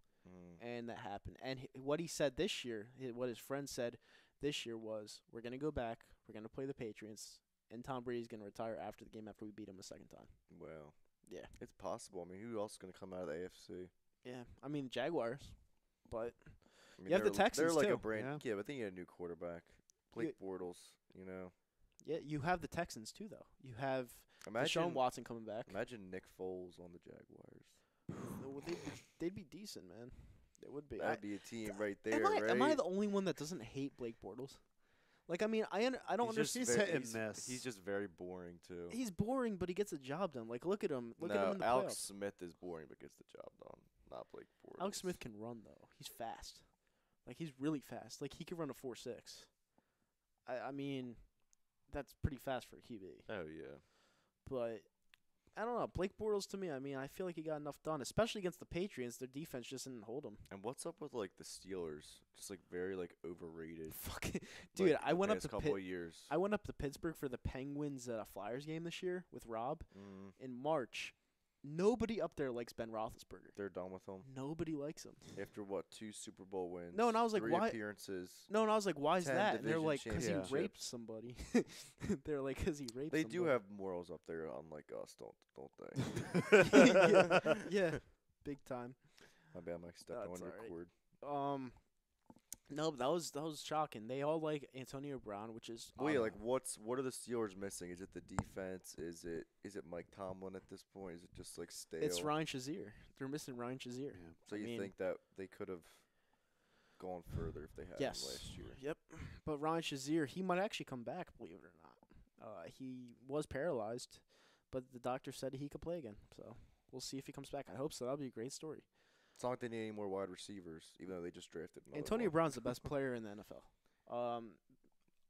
and that happened. And what he said this year, what his friend said this year was, we're gonna go back, we're gonna play the Patriots, and Tom Brady's gonna retire after the game after we beat him a second time. Well, Yeah. it's possible. I mean, who else is gonna come out of the AFC? Yeah, I mean Jaguars, but I mean, You have the they're Texans, like too. a brand. Yeah. But they need a new quarterback. Blake Bortles. You know. yeah, you have the Texans too, though. You have Imagine. Deshaun Watson coming back. Imagine Nick Foles on the Jaguars. Well, they'd be decent, man. They would be. That'd be a team right there, am I right? am I the only one that doesn't hate Blake Bortles? Like, I mean, I don't understand. hit and miss. He's just very boring too. He's boring, but he gets the job done. Like, look at him. Look at him in the Alex playoffs. Smith is boring but gets the job done. Not Blake Bortles. Alex Smith can run though. He's fast. Like, he's really fast. Like, he could run a 4.6. I mean, that's pretty fast for a QB. Oh yeah. But I don't know. Blake Bortles, to me, I mean, I feel like he got enough done, especially against the Patriots. Their defense just didn't hold him. And what's up with like the Steelers? Just like very like overrated. Fucking dude, like, I went up to couple of years. I went up to Pittsburgh for the Penguins Flyers game this year with Rob in March. Nobody up there likes Ben Roethlisberger. They're done with him Nobody likes him. after what 2 Super Bowl wins. No, and I was like, 3 why? appearances. No, and I was like, why is 10 that? And they're division like, because he championships. raped somebody. They're like, because he raped They somebody. do have morals up there, unlike us, don't they? yeah, big time. My bad, Mike. Stepped on That's your alright. cord. No, but that was shocking. They all like Antonio Brown, which is Well, yeah, like what are the Steelers missing? Is it the defense? Is it Mike Tomlin at this point? Is it just like stale? it's Ryan Shazier. They're missing Ryan Shazier. So I you mean, think that they could have gone further if they had him yes. last year? Yep. But Ryan Shazier, he might actually come back, believe it or not. He was paralyzed, but the doctor said he could play again. So we'll see if he comes back. I hope so. That'll be a great story. It's not like they need any more wide receivers, even though they just drafted another Antonio one. Brown's the best player in the NFL.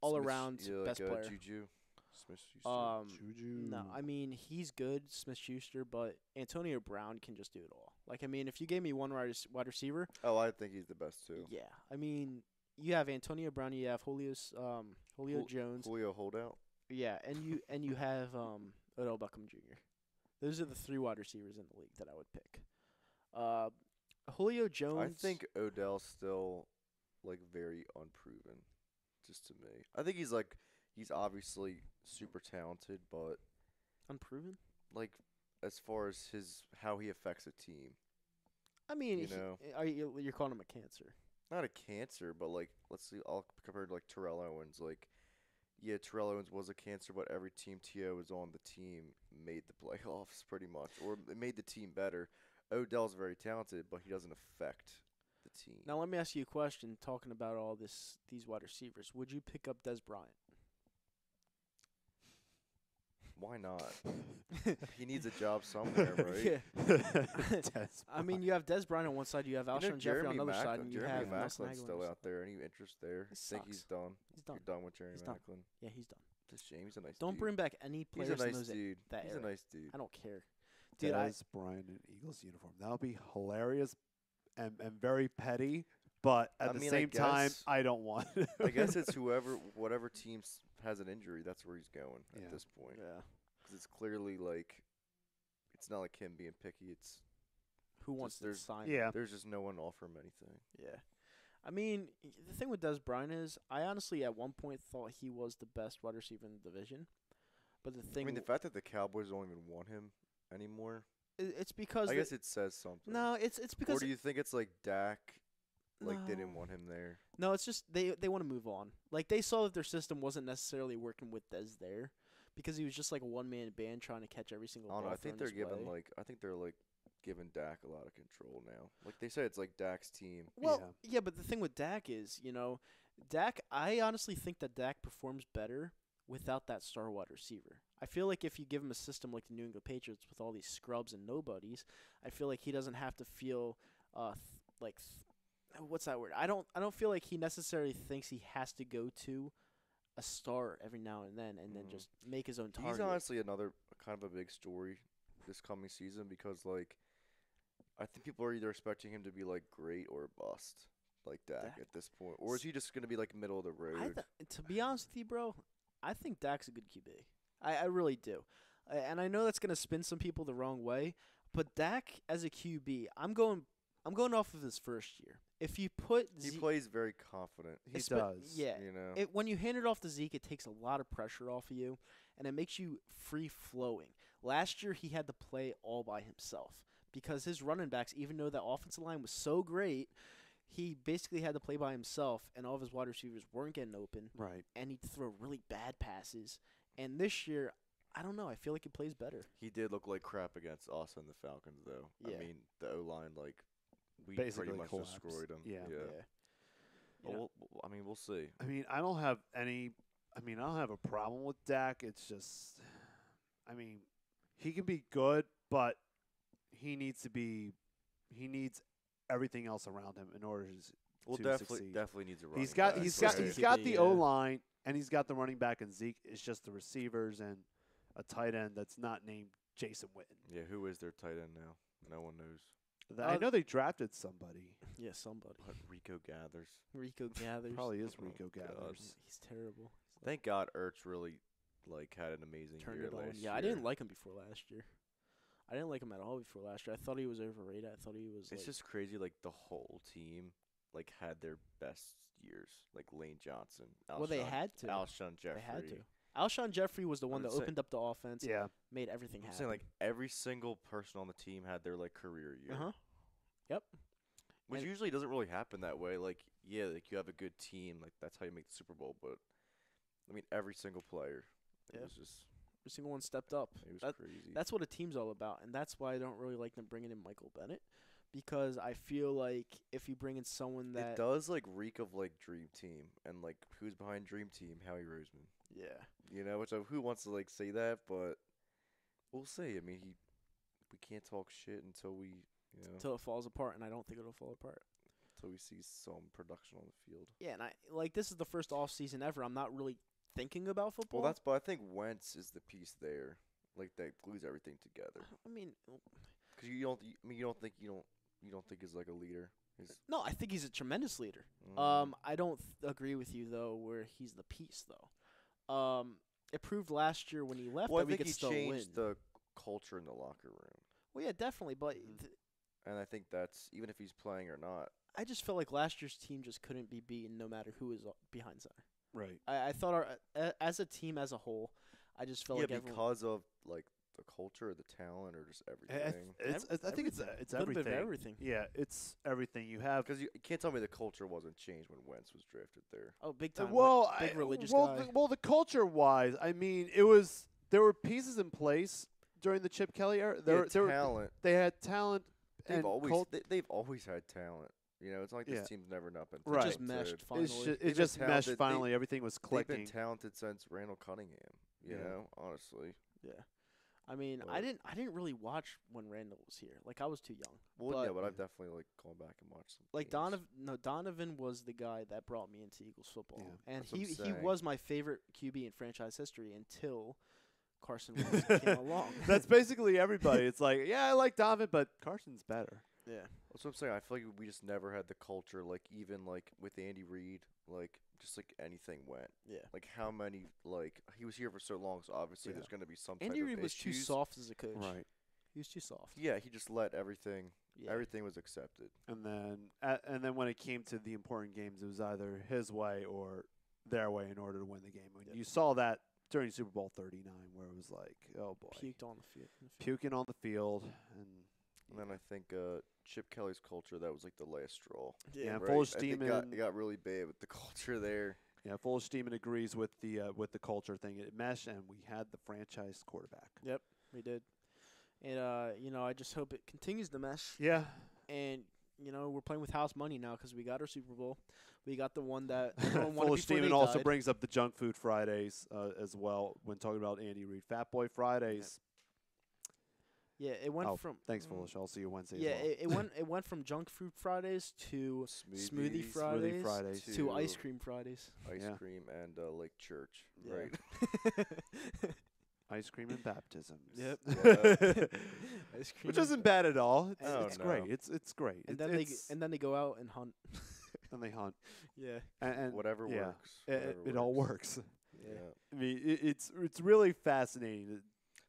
All around best player. Juju. Smith-Schuster. Juju. No, I mean he's good, Smith-Schuster, but Antonio Brown can just do it all. Like, I mean, if you gave me one wide receiver, Oh, I think he's the best too. yeah. I mean, you have Antonio Brown, you have Julio Jones, Julio holdout. yeah, and you have Odell Beckham Jr. Those are the 3 wide receivers in the league that I would pick. Julio Jones. I think Odell's still like very unproven, just to me. I think he's obviously super talented, but unproven. like as far as how he affects a team, I mean, you know. you're calling him a cancer. Not a cancer, but like let's see, I'll compare it to like Terrell Owens. Like, yeah, Terrell Owens was a cancer, but every team T.O. was on the team made the playoffs pretty much, or it made the team better. Odell's very talented, but he doesn't affect the team. Now let me ask you a question. Talking about all these wide receivers, would you pick up Des Bryant? Why not? He needs a job somewhere, right? Yeah. I mean, you have Des Bryant on one side, you have Alshon Jeffrey on the other side, and you Jeremy have Nelson Macklin's still Aguilar. out there. Any interest there? He Think he's sucks. done? He's done. You're done with Jeremy He's done. Macklin? Yeah, he's done. It's a shame. He's a nice Don't dude. bring back any He's players a in nice those dude. that He's era. a nice dude. I don't care, dude. Des Bryant in Eagles uniform. That would be hilarious and very petty. But at the same time, I don't want. I guess it's whatever team has an injury, that's where he's going at this point. Yeah. Because it's clearly like, it's not like him being picky. It's Who wants to there's- sign? Yeah. there's just no one to offer him anything. Yeah. I mean, the thing with Des Bryant is, I honestly at one point thought he was the best wide receiver in the division. But the thing, I mean, the fact that the Cowboys don't even want him anymore, it's because I guess it says something. no, it's because Or do you think it's like Dak, like they didn't No. want him there? no, it's just they want to move on. Like they saw that their system wasn't necessarily working with Des there, because he was just like a one-man band trying to catch every single I ball. don't know. I think they're thrown his giving way. giving Dak a lot of control now. Like they said, it's like Dak's team. Well, yeah, but the thing with Dak is, Dak. I honestly think that Dak performs better without that star wide receiver. I feel like if you give him a system like the New England Patriots with all these scrubs and nobodies, I feel like he doesn't have to feel what's that word? I don't feel like he necessarily thinks he has to go to a star every now and then just make his own target. He's honestly another kind of a big story this coming season because like I think people are either expecting him to be like great or bust like Dak at this point, or is he just going to be like middle of the road? To be honest with you, bro, I think Dak's a good QB. I really do. And I know that's going to spin some people the wrong way, but Dak as a QB, I'm going off of his first year. If you put he plays very confident. He does. Yeah. You know. When you hand it off to Zeke, it takes a lot of pressure off of you, and it makes you free-flowing. Last year, he had to play all by himself because his running backs, even though that offensive line was so great, he basically had to play by himself, and all of his wide receivers weren't getting open. Right. And he'd throw really bad passes. And this year, I don't know. I feel like he plays better. He did look like crap against us and the Falcons, though. Yeah. I mean, the O-line, like, we Basically pretty much collapsed. destroyed him. Yeah. I mean, we'll see. I mean, I don't have a problem with Dak. It's just, I mean, he can be good, but he needs everything else around him in order to succeed. Definitely needs a running He's got back. he's got the O line and he's got the running back and Zeke. It's just the receivers and a tight end that's not named Jason Witten. Yeah, who is their tight end now? No one knows. I know they drafted somebody. Yeah, somebody. What, Rico Gathers. Rico Gathers. Probably is Rico God. Gathers. He's terrible. Thank God Ertz really had an amazing Turned year it on. last year. Yeah, I didn't like him before last year. I didn't like him at all before last year. I thought he was overrated. I thought he was. It's just crazy. Like the whole team, had their best years. Like Lane Johnson. They had to. Alshon Jeffrey. They had to. Alshon Jeffrey was the one I'm that saying- opened up the offense. Yeah. Made everything I'm happen. saying every single person on the team had their career year. Yep. Which And- usually doesn't really happen that way. You have a good team, that's how you make the Super Bowl. But I mean, every single player, it Yeah. was just Every single one stepped up. it was crazy. That's what a team's all about, and that's why I don't really like them bringing in Michael Bennett, because I feel like if you bring in someone that it does reek of Dream Team and who's behind Dream Team, Howie Roseman. yeah, Which who wants to say that, but we'll see. I mean, we can't talk shit until we until it falls apart, and I don't think it'll fall apart. until we see some production on the field. Yeah, and this is the first off season ever. I'm not really thinking about football. Well, but I think Wentz is the piece there, that glues everything together. I mean, Because you don't think he's a leader. no, I think he's a tremendous leader. Mm. I don't agree with you though, where he's the piece though. It proved last year when he left Well, that I we think could he still win. changed the culture in the locker room, Well, yeah, definitely, but and I think that's even if he's playing or not. I just felt like last year's team just couldn't be beaten no matter who was behind center. Right. I thought as a team as a whole, I just felt like everyone. because of the culture, the talent, or just everything. I think it's A little bit everything. of everything. Yeah, it's everything. You have Because you can't tell me the culture wasn't changed when Wentz was drafted there. Oh, big time. Big religious guy. The culture wise, I mean, there were pieces in place during the Chip Kelly era. Talent. They had talent. They've always had talent. It's not like this team's never not been Right. It just talented. meshed finally. It They've just been meshed talented. finally. Everything was They've clicking. been talented since Randall Cunningham. You Yeah. know, honestly. Yeah. I mean, But- I didn't really watch when Randall was here. I was too young. Well, But- but I've definitely gone back and watched some. games. Donovan was the guy that brought me into Eagles football, Yeah. and That's what I'm he saying. was my favorite QB in franchise history until Carson Wentz came along. That's basically everybody. It's I like Donovan, but Carson's better. Yeah. That's what I'm saying. I feel like we just never had the culture, even with Andy Reid, just anything went. Yeah. How many he was here for so long, so obviously Yeah. there's gonna be some Andy type Reid of was too issues. soft as a coach. Right. He was too soft. Yeah, he just let everything. Yeah. Everything was accepted. And then when it came to the important games, it was either his way or their way in order to win the game. And Yep. you saw that during Super Bowl 39, where it was oh boy, Puked on the field. puking on the field, and And then I think Chip Kelly's culture, that was the last straw. Yeah, Right? full I think steaming. it got really bad with the culture there. yeah, full of steam and agrees with the culture thing. It meshed, and we had the franchise quarterback. Yep, we did. And I just hope it continues to mesh. Yeah, And we're playing with house money now because we got our Super Bowl. We got the one that everyone wanted full of before steam, they and also died. brings up the junk food Fridays as well when talking about Andy Reid. Fat Boy Fridays. Yeah, it went Oh, from Thanks, Foolish. I'll see you Wednesday. yeah, as well. it went from junk food Fridays to Smoothie Smoothies, Fridays, Fridays. to ice cream Fridays. Ice Yeah. cream and Lake Church, Yeah. right? Ice cream and baptisms. Yep. Yeah. Ice cream. Which isn't bad at all. It's, Oh, it's no. great. It's great. And It's- then they go out and hunt. and they hunt. Yeah. And Whatever yeah, works. It, whatever it all works. Yeah. I mean, it's really fascinating.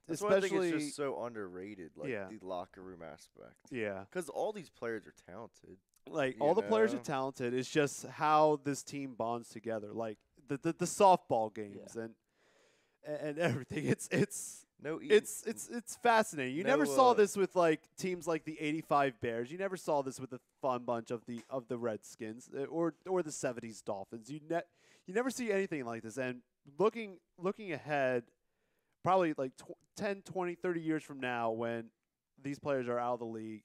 That's why I think Especially, it's just so underrated, Yeah. the locker room aspect. yeah, Because all these players are talented. like You all the players are know? talented. It's just how this team bonds together, like the softball games and everything. It's No, it's fascinating. You never No, saw this with teams like the '85 Bears. You never saw this with the fun bunch of the Redskins or the '70s Dolphins. You never see anything like this. And looking ahead, probably 10, 20, 30 years from now, when these players are out of the league,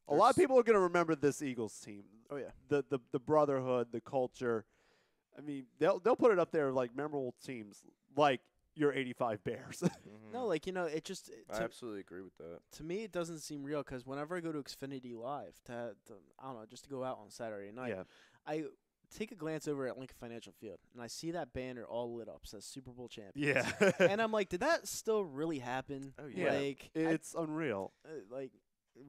A lot of people are going to remember this Eagles team. Oh yeah. The brotherhood, the culture. I mean, they'll put it up there like memorable teams, like your '85 Bears. No, like it just. I absolutely agree with that. To me, it doesn't seem real because whenever I go to Xfinity Live, I don't know, just to go out on Saturday night, I take a glance over at Lincoln Financial Field and I see that banner all lit up, says Super Bowl champions. Yeah. And I'm like, did that still really happen? Oh yeah. Like, it's unreal. Like,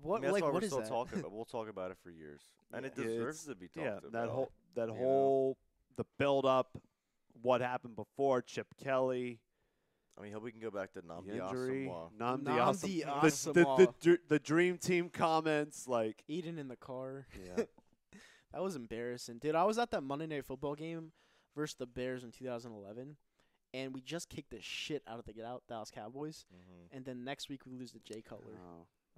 what? I mean, that's like, why what we're is still that? talking about. We'll talk about it for years, and it Yeah. deserves to be talked about. That you whole the build up, what happened before Chip Kelly. I mean, hope we can go back to The injury, Namdi Namdi Namdi Asamoah. The dream team comments, like Eating in the car. yeah, That was embarrassing. Dude, I was at that Monday Night Football game versus the Bears in 2011, and we just kicked the shit out of the Dallas Cowboys, and then next week we lose to Jay Cutler.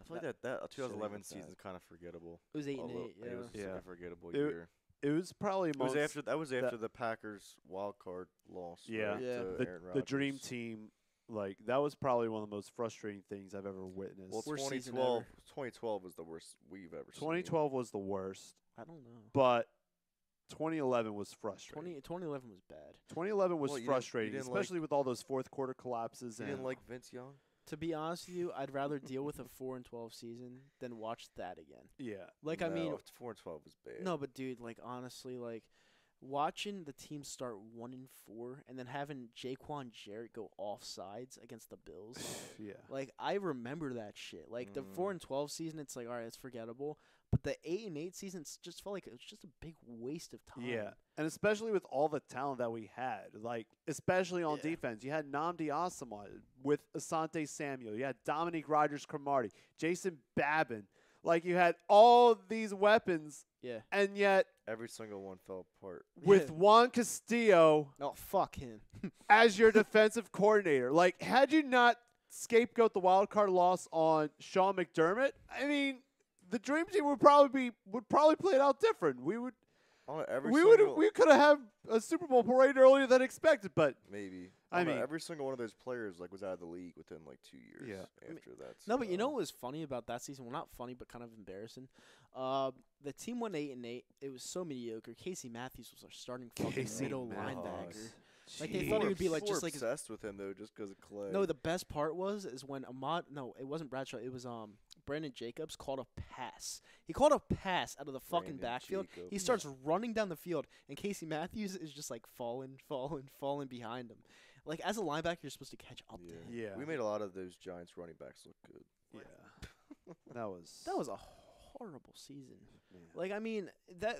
I feel like that 2011 season is kind of forgettable. It was 8-8, It was yeah. a forgettable It- year. it was probably It was most after the Packers wild card loss. Yeah. right, Yeah. to the Aaron the dream Rodgers. team. Like that was probably one of the most frustrating things I've ever witnessed. Well, Worst season 2012 was the worst we've ever seen. 2012 was the worst, I don't know. but 2011 was frustrating. 2011 was bad. 2011 was Well, you frustrating, didn't especially with all those fourth quarter collapses. You and didn't like Vince Young? To be honest with you, I'd rather deal with a 4-12 season than watch that again. yeah, Like, I mean, 4-12 was bad. no, but dude, like honestly, like watching the team start 1-4 and then having Jaquan Jarrett go off sides against the Bills. yeah. Like I remember that shit. Like the 4-12 season, it's like all right, it's forgettable. But the 8-8 season just felt like it was just a big waste of time. Yeah, and especially with all the talent that we had, like especially on Yeah. defense, you had Namdi Asamoah with Asante Samuel, you had Dominique Rodgers-Cromartie, Jason Babin, like you had all these weapons, Yeah. and yet Every single one fell apart. with Yeah. Juan Castillo Oh fuck him. as your defensive coordinator, like had you not scapegoat the wild card loss on Sean McDermott, I mean, the dream team would probably play it out different. We would. We could have had a Super Bowl parade earlier than expected, but maybe. I mean- every single one of those players was out of the league within 2 years. Yeah. After that. No, but you know so- what was funny about that season? Well, not funny, but kind of embarrassing. The team went 8-8. It was so mediocre. Casey Matthews was our starting fucking Casey middle Matthews. linebacker. Like, they Jeez. thought he would be like People just were like his- obsessed with him though, just because of Clay. No, the best part is when it wasn't Bradshaw. It was Brandon Jacobs called a pass. He called a pass out of the fucking Brandon backfield. He Jacobs. starts running down the field, and Casey Matthews is just like falling behind him. Like as a linebacker, you're supposed to catch up to him. Yeah. We made a lot of those Giants running backs look good. Yeah, that was A horrible season. man. Like I mean,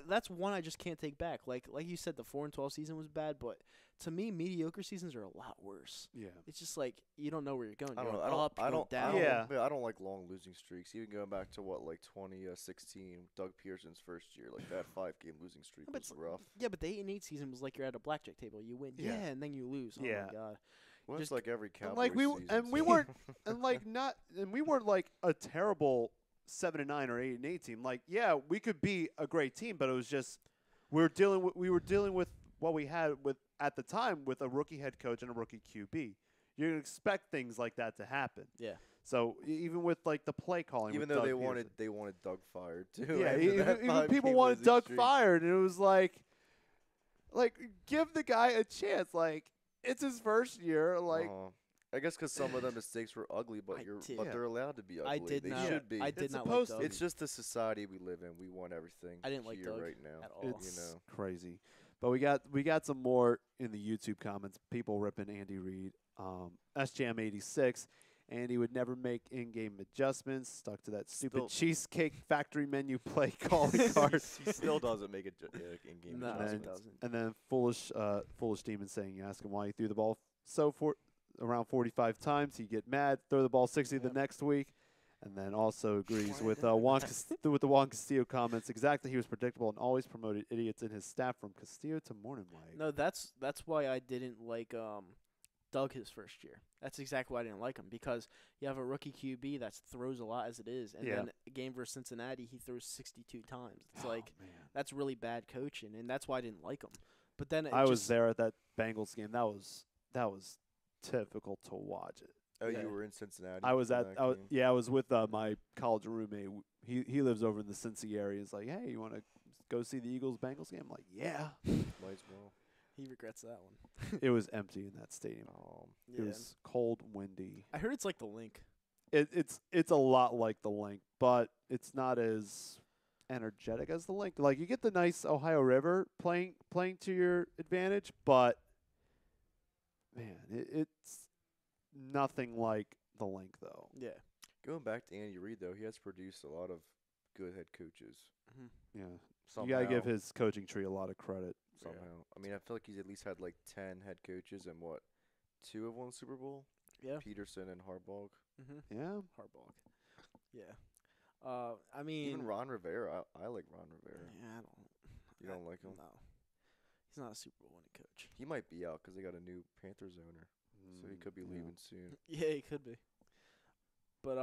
that's one I just can't take back. Like you said, the 4-12 season was bad, but to me, mediocre seasons are a lot worse. Yeah, It's just like you don't know where you're going. I You're don't know. going up, I you're don't. going I down. don't, Yeah. yeah, I don't like long losing streaks. Even going back to 2016, Doug Pearson's first year, that 5-game losing streak But was rough. Yeah, but the 8-8 season was like you're at a blackjack table. You win, Yeah. and then you lose. Oh Yeah. my god. Well, just- it's like every Cowboys and like we season, and we so- weren't we weren't like a terrible 7-9 or 8-8 team. Like yeah, we could be a great team, but it was just we were dealing with what we had with at the time with a rookie head coach and a rookie QB. You expect things like that to happen. Yeah. So even with like the play calling, even with though Doug they Peterson. wanted Doug fired too. Yeah, after even, that even 5-game people wanted losing Doug streak. fired, and it was like give the guy a chance. Like it's his first year. Like I guess because some of the mistakes were ugly, but Yeah. they're allowed to be ugly. I did they not. should be. I did It's not supposed like to- Doug It's just the society we live in. We want everything. I didn't like here Doug right now. at all. it's crazy. But we got some more in the YouTube comments. People ripping Andy Reid. SJM 86. Andy would never make in-game adjustments. Stuck to that stupid Still- Cheesecake Factory menu play calling card. He still doesn't make it in-game No, he adjustments. doesn't. And then foolish demon saying, you ask him why he threw the ball around 45 times, he'd get mad, throw the ball 60 the next week, and then also agrees with the Juan Castillo comments. Exactly, he was predictable and always promoted idiots in his staff from Castillo to Morning Light. No, that's why I didn't like Doug his first year. That's exactly why I didn't like him, because you have a rookie QB that throws a lot as it is, and Yeah. then a game versus Cincinnati he throws 62 times. It's like man. that's really bad coaching, and that's why I didn't like him. But then I was there at that Bengals game. That was difficult to watch it. Oh, Yeah. you were in Cincinnati. I was for at. that I was, game? yeah, I was with my college roommate. He lives over in the Cincy area. He's like, hey, you want to go see the Eagles-Bengals game? I'm like, yeah. Might as well. He regrets that one. It was empty in that stadium. Yeah. It was cold, windy. I heard it's like the Link. It's a lot like the Link, but it's not as energetic as the Link. Like you get the nice Ohio River playing to your advantage, but man, it's nothing like the Link though. Yeah. Going back to Andy Reid, though, he has produced a lot of good head coaches. Yeah, Somehow, you gotta give his coaching tree a lot of credit. somehow. I mean, I feel like he's at least had like 10 head coaches, and what, 2 have won Super Bowl? Yeah. Peterson and Harbaugh. Yeah, Harbaugh. Yeah. I mean, Even Ron Rivera. I like Ron Rivera. Yeah, I don't. You don't like him? No. He's not a Super Bowl winning coach. He might be out because they got a new Panthers owner, so he could be yeah. leaving soon. Yeah, he could be. But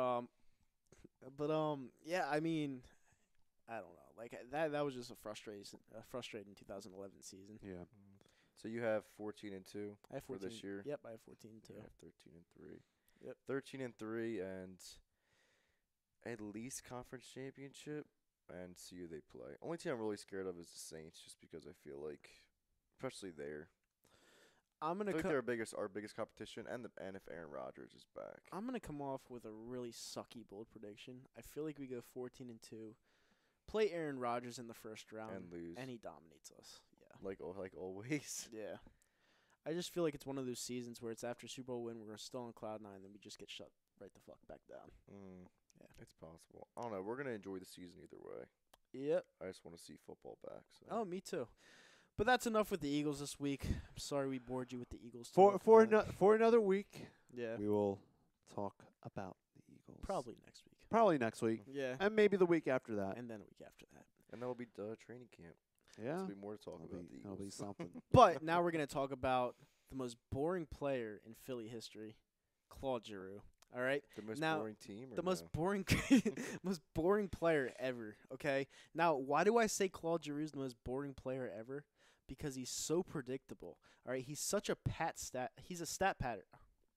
yeah. I mean, I don't know. Like that was just a frustrating 2011 season. Yeah. So you have 14-2 I have 14 for this year. Yep, I have 14 too. I have 13-3. Yep. 13-3 and at least conference championship, and see who they play. Only team I'm really scared of is the Saints, just because I feel like, especially there, I'm I gonna feel like they're our biggest competition, and if Aaron Rodgers is back. I'm gonna come off with a really sucky bold prediction. I feel like we go 14-2, play Aaron Rodgers in the first round, And lose. and he dominates us. Yeah. Like always. Yeah. I just feel like it's one of those seasons where it's after Super Bowl win, we're still on cloud nine, then we just get shut right the fuck back down. Yeah. It's possible. I don't know. We're gonna enjoy the season either way. Yep. I just want to see football back. So. Oh, me too. But that's enough with the Eagles this week. I'm sorry we bored you with the Eagles. For another week, Yeah. we will talk about the Eagles. Probably next week. Probably next week, Yeah. and maybe the week after that. And then a week after that. And that'll be training camp. Yeah, There'll be more to talk that'll about the that'll be Eagles. something. But now we're going to talk about the most boring player in Philly history, Claude Giroux. All right? The most Now, boring team? Or The no? most boring player ever, okay? Now, why do I say Claude Giroux is the most boring player ever? Because he's so predictable. All right? He's such a he's a stat patter.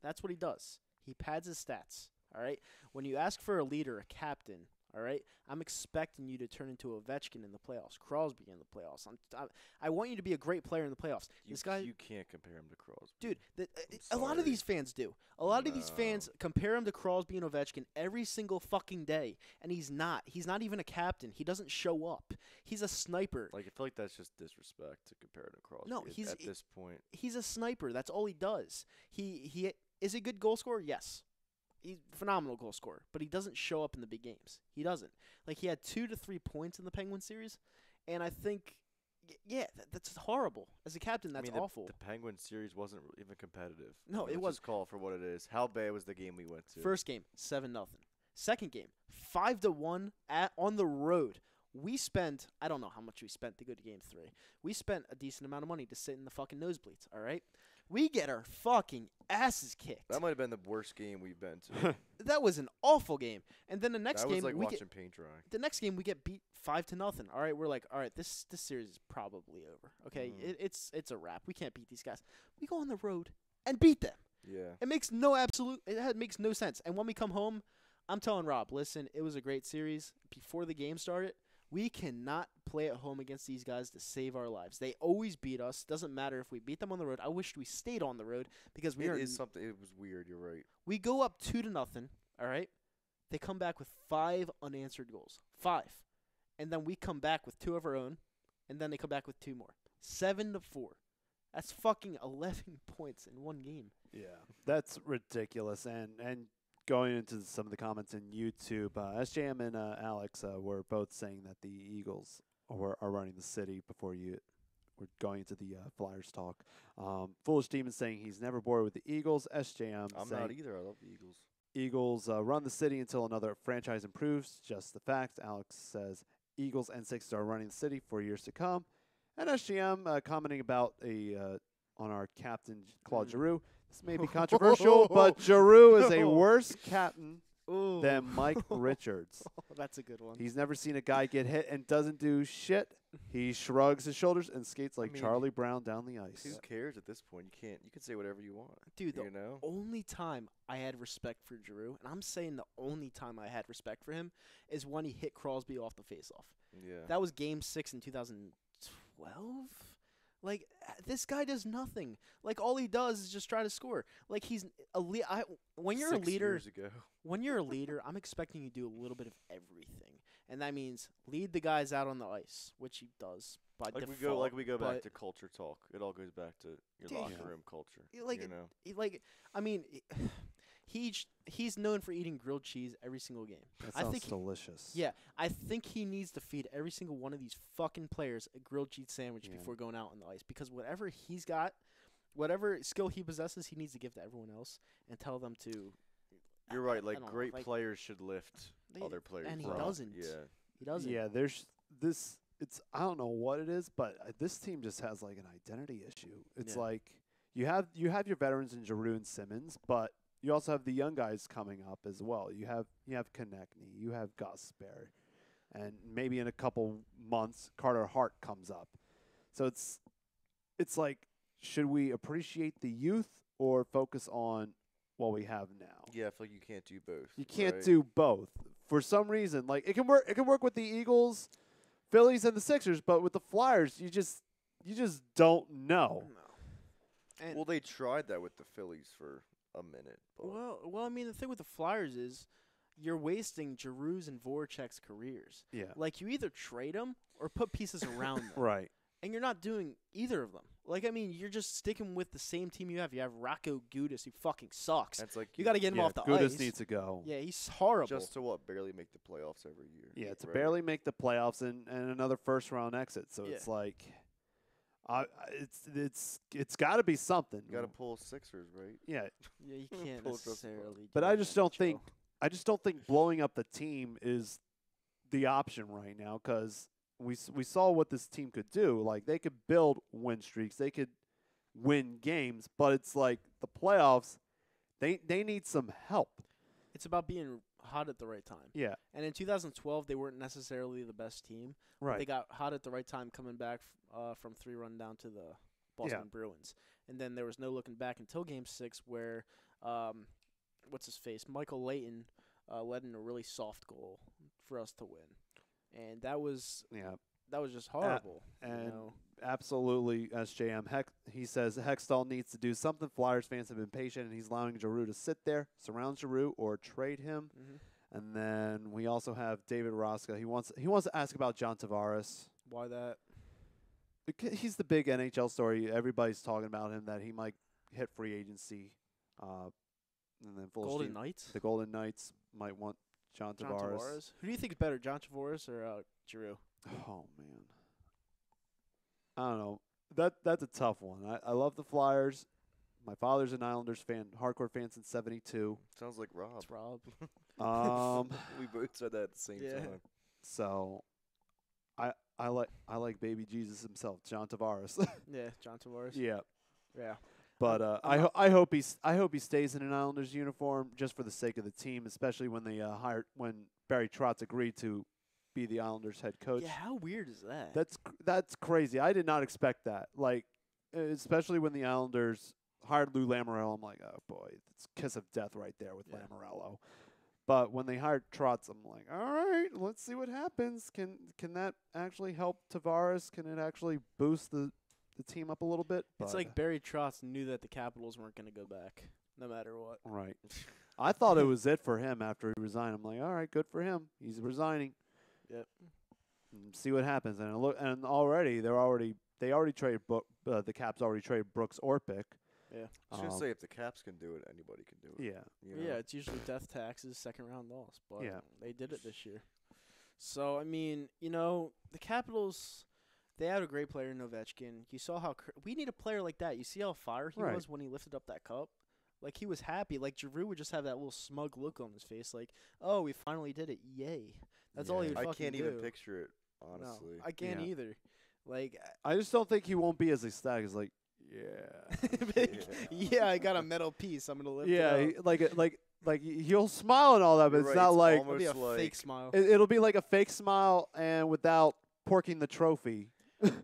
That's what he does. He pads his stats. All right? When you ask for a leader, a captain, all right, I'm expecting you to turn into Ovechkin in the playoffs, Crosby in the playoffs. I want you to be a great player in the playoffs. This guy, You can't compare him to Crosby. dude, a lot of these fans do. A lot of these No. fans compare him to Crosby and Ovechkin every single fucking day, and he's not. He's not even a captain. He doesn't show up. He's a sniper. Like, I feel like that's just disrespect to compare it to Crosby. No, at this point. He's a sniper. That's all he does. He is a good goal scorer. Yes. He's a phenomenal goal scorer, but he doesn't show up in the big games. He doesn't. Like, he had 2 to 3 points in the Penguin series, and I think, yeah, that's horrible. As a captain, that's awful. The Penguin series wasn't even competitive. No, it Let's was. just call it for what it is. How bad was the game we went to? First game, 7-0. Second game, 5-1 on the road. We spent, I don't know how much we spent to go to game 3. We spent a decent amount of money to sit in the fucking nosebleeds, all right? We get our fucking asses kicked. That might have been the worst game we've been to. That was an awful game. And then the next that game, was like we watching get paint dry. the next game we get beat 5-0. All right, we're like, all right, this series is probably over. Okay, it's a wrap. We can't beat these guys. We go on the road and beat them. Yeah. It makes makes no sense. And when we come home, I'm telling Rob, listen, it was a great series. Before the game started, we cannot play at home against these guys to save our lives. They always beat us. Doesn't matter if we beat them on the road. I wished we stayed on the road because It was weird. You're right. we go up 2-0. All right, they come back with 5 unanswered goals. 5, and then we come back with 2 of our own, and then they come back with 2 more. 7-4. That's fucking 11 points in one game. Yeah, that's ridiculous. And going into some of the comments in YouTube, SJM and Alex were both saying that the Eagles are running the city before we're going into the Flyers talk. Foolish Demon saying he's never bored with the Eagles. SJM I'm saying not either. I love the Eagles. Eagles run the city until another franchise improves. Just the fact. Alex says Eagles and Sixers are running the city for years to come. And SGM commenting about on our captain Claude Giroux. This may be controversial, but Giroux is a worse captain than Mike Richards. That's a good one. He's never seen a guy get hit and doesn't do shit He shrugs his shoulders and skates like mean, Charlie Brown down the ice. Who cares at this point? You can say whatever you want. Dude, the you know? only time I had respect for Giroux, and I'm saying the only time I had respect for him, is when he hit Crosby off the faceoff. Yeah. That was Game 6 in 2012. Like, this guy does nothing. Like, all he does is just try to score. Like, he's a when you're 6 a leader, years ago. when you're a leader, I'm expecting you to do a little bit of everything, and that means lead the guys out on the ice, which he does by default. We go back but- to culture talk. It all goes back to your Dude, locker room culture. Like, you know? I mean, he's known for eating grilled cheese every single game. That I sounds think delicious. Yeah, I think he needs to feed every single one of these fucking players a grilled cheese sandwich before going out on the ice, because whatever he's got, whatever skill he possesses, he needs to give to everyone else and tell them to. You're right. I Like, don't know, great like, players should lift they- other players. and he up. doesn't. Yeah. He doesn't. Yeah, there's this. It's I don't know what it is, but this team just has like an identity issue. It's Yeah. like you have your veterans in Giroux and Simmons, but you also have the young guys coming up as well. You have Konechny, you have Gus Bear, and maybe in a couple months Carter Hart comes up. So it's like, should we appreciate the youth or focus on what we have now? Yeah, I feel like you can't do both. You can't right? do both. For some reason, like it can work with the Eagles, Phillies, and the Sixers, but with the Flyers, you just don't know. No. And Well, they tried that with the Phillies for a minute. But well, I mean, the thing with the Flyers is you're wasting Giroux's and Voracek's careers. Yeah. Like, you either trade them or put pieces around them. Right. And you're not doing either of them. Like, I mean, you're just sticking with the same team you have. You have Rocco Gudis, who fucking sucks. that's like You got to get him off the Gudis ice. needs to go. Yeah, he's horrible. just to barely make the playoffs every year. Yeah, to right? barely make the playoffs and another first round exit. So Yeah. it's like, it's got to be something. You got to pull Sixers, right? Yeah, Yeah, you can't Pull just- necessarily. but do I that, just don't Joe. think blowing up the team is the option right now, because we saw what this team could do. Like, they could build win streaks, they could win games, but it's like the playoffs, they need some help. It's about being hot at the right time. Yeah, And in 2012, they weren't necessarily the best team. But right. they got hot at the right time coming back from 3-run down to the Boston Bruins. And then there was no looking back until Game 6, where, what's his face, Michael Layton led in a really soft goal for us to win. And that was just horrible. and you know? Absolutely, SJM. He says Hextall needs to do something. Flyers fans have been patient, and he's allowing Giroux to sit there, surround Giroux, or trade him. Mhm. And then we also have David Rosca. He wants to ask about John Tavares. Why that? He's the big NHL story. Everybody's talking about him, that he might hit free agency. And then Golden Knights? the Golden Knights might want John John Tavares. Tavares? Who do you think is better, John Tavares or Giroux? Oh man, I don't know. That's a tough one. I love the Flyers. My father's an Islanders fan, hardcore fan since '72. Sounds like Rob. It's Rob. We both said that at the same Yeah. time. So, I like baby Jesus himself, John Tavares. Yeah, John Tavares. Yeah, Yeah. but I hope he stays in an Islanders uniform just for the sake of the team, especially when they when Barry Trotz agreed to be the Islanders head coach. Yeah, how weird is that? That's crazy. I did not expect that. Like, especially when the Islanders hired Lou Lamoriello, I'm like, oh boy, it's kiss of death right there with Yeah. Lamoriello. But when they hired Trotz, I'm like, all right, let's see what happens. Can that actually help Tavares? Can it actually boost the team up a little bit? It's But- like Barry Trotz knew that the Capitals weren't going to go back, no matter what. right. I thought it was it for him after he resigned. I'm like, all right, good for him. He's resigning. Yep. And see what happens. And already they already traded the Caps already traded Brooks Orpik. Yeah. I was gonna say, if the Caps can do it, anybody can do it. Yeah. You know? Yeah, it's usually death taxes, second round loss, but Yeah. they did it this year. So, I mean, the Capitals, they had a great player in Ovechkin. You saw how we need a player like that. You see how fire he Right. was when he lifted up that cup? Like, he was happy. Like, Giroux would just have that little smug look on his face, like, oh, we finally did it. Yay. That's all he would I fucking can't do. even picture it, honestly. No, I can't Yeah. either. Like, I just don't think he won't be as ecstatic as like, yeah. yeah, I got a metal piece. I'm going to lift Yeah, it up. like he'll smile and all that, but You're it's right, not it's like It'll be a almost fake like- smile. it'll be like a fake smile and without porking the trophy.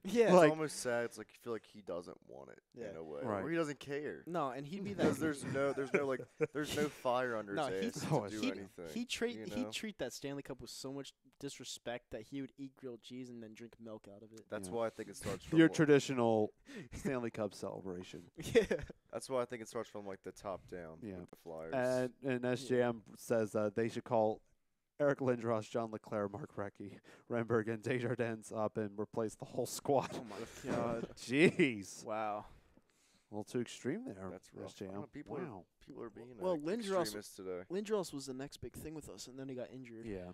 Yeah. It's Like- almost sad. It's like you feel like he doesn't want it Yeah. in a way, Right. or he doesn't care. No, and he'd be that. Because there's no fire under No, his ass Oh, to do he'd, anything. he'd you treat that Stanley Cup with so much disrespect that he would eat grilled cheese and then drink milk out of it. That's Yeah. why I think it starts from Your like- traditional Stanley Cup celebration. Yeah. That's why I think it starts from like the top down Yeah. with the Flyers. And SJM says they should call Eric Lindros, John Leclerc, Mark Recchi, Renberg, and Desjardins up and replace the whole squad. Oh my god. Jeez. Wow. A little too extreme there. That's rough. I SJM. don't know, people Wow. are being Well, Lindros- extremists today. Lindros was the next big thing with us, and then he got injured. Yeah.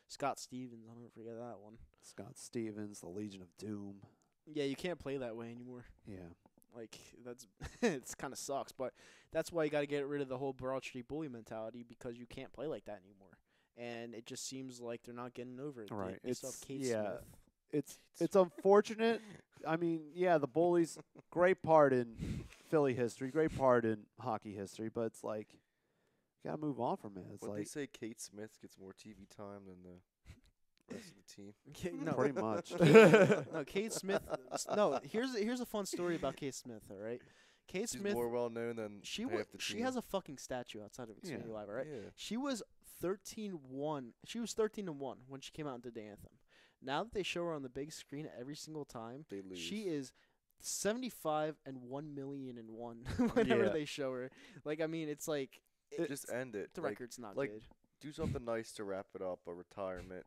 Scott Stevens, I'll never forget that one. Scott Stevens, the Legion of Doom. Yeah, you can't play that way anymore. Yeah. Like that's it's kind of sucks, but that's why you got to get rid of the whole Broad Street bully mentality because you can't play like that anymore. And it just seems like they're not getting over it. Right. They still have Kate yeah. Smith. It's unfortunate. I mean, yeah, the bullies, great part in Philly history, great part in hockey history, but it's like, you gotta move on from it. It's But they like, say Kate Smith gets more TV time than the rest of the team. No, pretty much. no, Kate Smith. No, here's a fun story about Kate Smith. All right, Kate She's Smith. more well known than She half the she team. has a fucking statue outside of Xfinity Yeah. Live. All right, Yeah. she was 13-1. She was 13-1 when she came out and did the anthem. Now that they show her on the big screen every single time, They lose. she is 75 and 1,000,001 whenever Yeah. they show her. Like, I mean, it's like Just end it. the Like, record's not like, good. do something nice to wrap it up, a retirement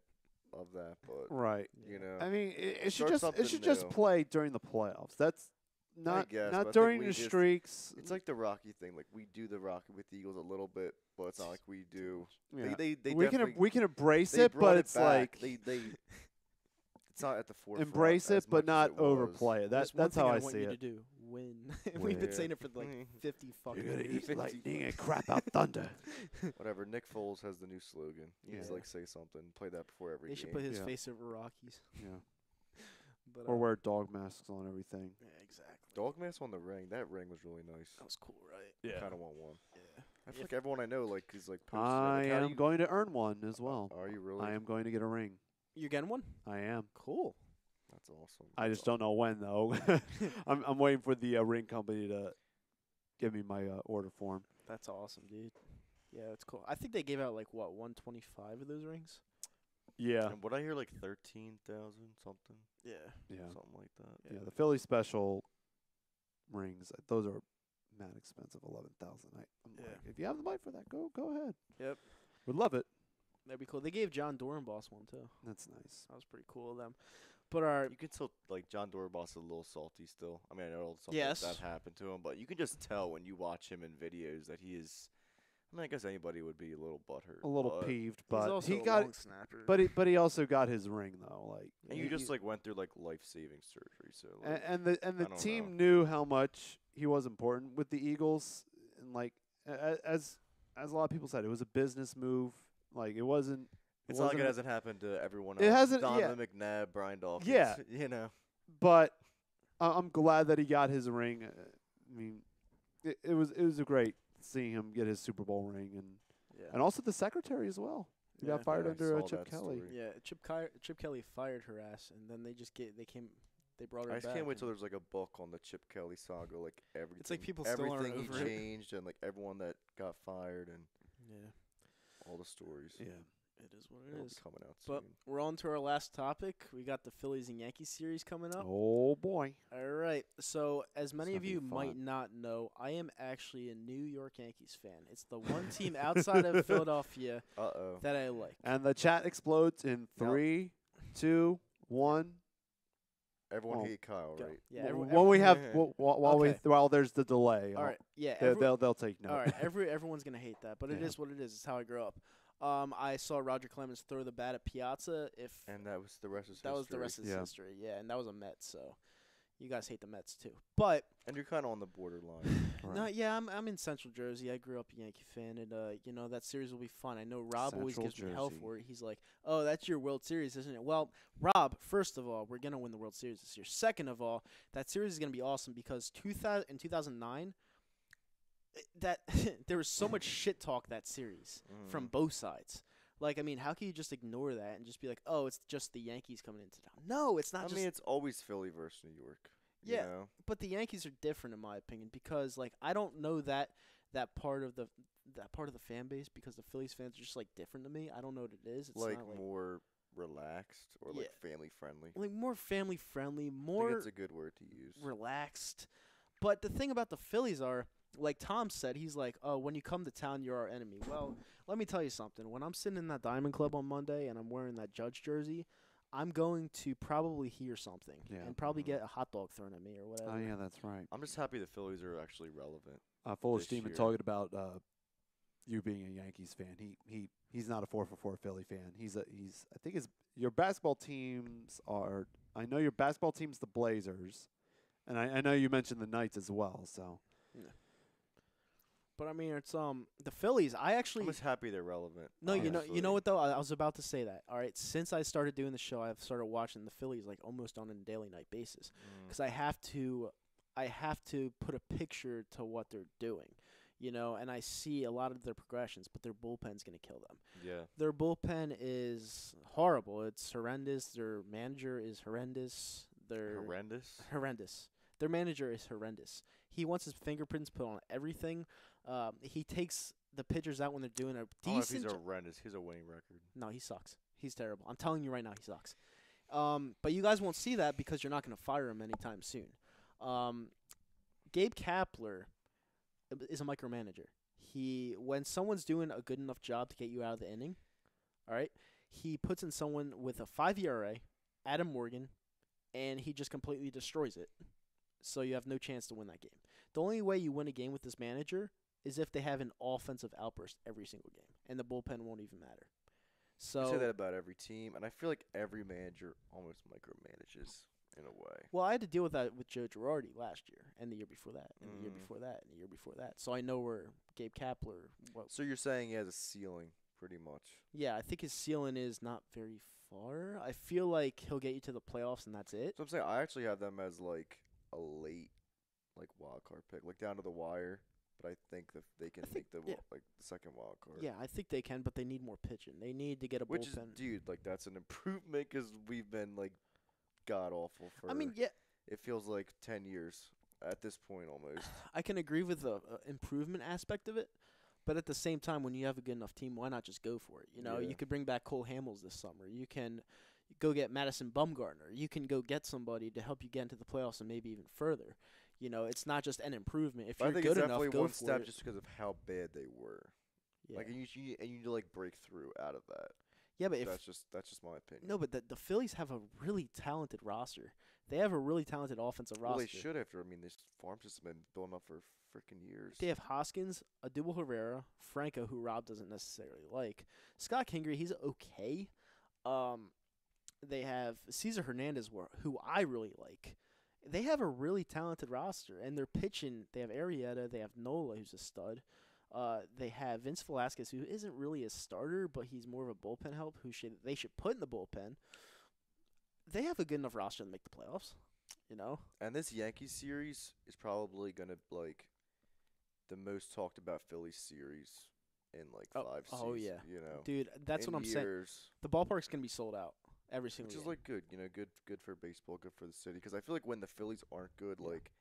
of that. But right. you know, I mean, it should Start just something it should just new. play during the playoffs. That's not guess, but I not think during we the just- streaks. it's like the Rocky thing. Like we do the Rocky with the Eagles a little bit, but it's not like we do. Yeah. They we can definitely- we can embrace they it, brought but it it's back. like they It's not at the forefront. embrace as it, but much as not it was. overplay it. There's That's one how thing I want see you it. to do. Win. We've been Yeah. saying it for like 50 fucking You're gonna years. eat lightning and crap out thunder. Whatever. Nick Foles has the new slogan. He needs to Yeah. like say something. Play that before every They game. should put his Yeah. face over Rockies. Yeah. But, Or wear dog masks on everything. yeah, exactly. Dog mask on the ring. That ring was really nice. That was cool, right? I kind of want one. Yeah. I feel like everyone I know like is like posting. I it. Like, how do am you- going to earn one as well. Are you really? I am going to get a ring. You're getting one? I am. Cool. That's awesome. I just don't know when though. I'm waiting for the ring company to give me my order form. That's awesome, dude. Yeah, that's cool. I think they gave out like what 125 of those rings. Yeah. And what I hear like 13,000 something, Yeah. Yeah. something like that. Yeah. The Philly special rings, those are mad expensive, 11,000. I'm Yeah. like, if you have the money for that, go ahead. Yep. Would love it. That'd be cool. They gave John Dorenboss one too. That's nice. That was pretty cool of them. But our You can still like John Dorenboss is a little salty still. I mean, I know something Yes. that happened to him, but you can just tell when you watch him in videos that he is. I mean, I guess anybody would be a little butthurt. A little but- peeved, he's but also he a got long snapper. but he also got his ring though, like And you just like went through like life-saving surgery, so like, and the I don't team know. knew how much he was important with the Eagles, and like as a lot of people said, it was a business move. Like it wasn't. it's not like it wasn't- hasn't happened to everyone It else. hasn't- Donovan McNabb, Brian Dawkins. Yeah. you know. But I'm glad that he got his ring. I mean, it was a great seeing him get his Super Bowl ring, yeah. and also the secretary as well. He Yeah. got fired Yeah, I under saw Chip that Kelly. story. Yeah, Chip Kelly fired her ass, and then they brought her I back. just can't wait till and- there's like a book on the Chip Kelly saga, like everything. It's like people still aren't everything he over it. changed and like everyone that got fired and Yeah, all the stories. Yeah. it is what It'll it be is. coming out But soon. we're on to our last topic. We got the Phillies and Yankees series coming up. Oh boy. All right. So, as many of gonna be you might fun. not know, I am actually a New York Yankees fan. It's the one team outside of Philadelphia Uh-oh. that I like. And the chat explodes in 3, 2, 1. Everyone Oh. hate Kyle, Go. right? Yeah. When we have Yeah. while while there's the delay, all right. Yeah. they'll take note. All right. Everyone's gonna hate that, but it Yeah. is what it is. It's how I grew up. I saw Roger Clemens throw the bat at Piazza. And that was the rest of That was the rest of his Yeah. history. Yeah, and that was a Mets. So, you guys hate the Mets too. But And you're kind of on the borderline. Right. no, yeah, I'm in Central Jersey. I grew up a Yankee fan, and that series will be fun. I know Rob always Central gives me hell Jersey. for it. He's like, "Oh, that's your World Series, isn't it?" Well, Rob, first of all, we're gonna win the World Series this year. Second of all, that series is gonna be awesome because in 2009, that there was so much shit talk that series from both sides. Like, I mean, how can you just ignore that and just be like, oh, it's just the Yankees coming into town? No, it's not I just. mean, it's always Philly versus New York. Yeah, You know? but the Yankees are different in my opinion because, like, I don't know that part of the fan base because the Phillies fans are just like different to me. I don't know what it is. It's Like not, like more relaxed or like family friendly. like more family friendly, I more think it's a good word to use. relaxed. But the thing about the Phillies are, like Tom said, he's like, oh, when you come to town, you're our enemy. Well, let me tell you something. When I'm sitting in that Diamond Club on Monday and I'm wearing that Judge jersey, I'm going to probably hear something and probably get a hot dog thrown at me or whatever. Oh, yeah, that's right. I'm just happy the Phillies are actually relevant. Full this steam and year. talking about you being a Yankees fan. He's not a 4-for-4 Philly fan. I think your basketball teams are. I know your basketball team's the Blazers, and I know you mentioned the Knights as well. So. Yeah. But I mean, it's the Phillies. I actually I'm just happy they're relevant. no, you honestly. know what though? I was about to say that. All right, since I started doing the show, I've started watching the Phillies like almost on a daily night basis because I have to put a picture to what they're doing, you know, and I see a lot of their progressions, but their bullpen's gonna kill them. Yeah. Their bullpen is horrible. It's horrendous. Their manager is horrendous. Horrendous. Their manager is horrendous. He wants his fingerprints put on everything. He takes the pitchers out when they're doing a decent. He's horrendous. He's a winning record. No, he sucks. He's terrible. I'm telling you right now, he sucks. But you guys won't see that because you're not going to fire him anytime soon. Gabe Kapler is a micromanager. When someone's doing a good enough job to get you out of the inning, all right, he puts in someone with a 5 ERA, Adam Morgan, and he just completely destroys it. So you have no chance to win that game. The only way you win a game with this manager is if they have an offensive outburst every single game, and the bullpen won't even matter. So You say that about every team, and I feel like every manager almost micromanages in a way. well, I had to deal with that with Joe Girardi last year, and the year before that, and the year before that, and the year before that. So I know where Gabe Kapler. So you're saying he has a ceiling, pretty much. Yeah, I think his ceiling is not very far. I feel like he'll get you to the playoffs, and that's it. So I'm saying I actually have them as like a late, like wild card pick, like down to the wire. But I think that they can make the the second wild card. Yeah, I think they can, but they need more pitching. They need to get a Which bullpen. is, dude, like that's an improvement because we've been like god awful for. I mean, yeah, it feels like 10 years at this point almost. I can agree with the improvement aspect of it, but at the same time, when you have a good enough team, why not just go for it? You know, Yeah. you could bring back Cole Hamels this summer. You can go get Madison Bumgarner. You can go get somebody to help you get into the playoffs and maybe even further. You know, it's not just an improvement. If But you're I think good it's enough, definitely go one for step it. just because of how bad they were. Yeah. Like, and you need to like break through out of that. Yeah, but if That's just my opinion. no, but the Phillies have a really talented roster. They have a really talented offensive Well, roster. they should after. I mean, this farm system has been building up for freaking years. They have Hoskins, Adubel Herrera, Franco, who Rob doesn't necessarily like. Scott Kingery, he's okay. They have Cesar Hernandez, who I really like. They have a really talented roster, and they're pitching. They have Arrieta, they have Nola, who's a stud. They have Vince Velasquez, who isn't really a starter, but he's more of a bullpen help. They should put in the bullpen. They have a good enough roster to make the playoffs. You know. And this Yankees series is probably gonna like the most talked about Phillies series in like 5 seasons. Oh yeah, you know, dude, that's in what I'm saying. years, The ballpark's gonna be sold out every single which is game. like good. You know, good for baseball, good for the city. Because I feel like when the Phillies aren't good, like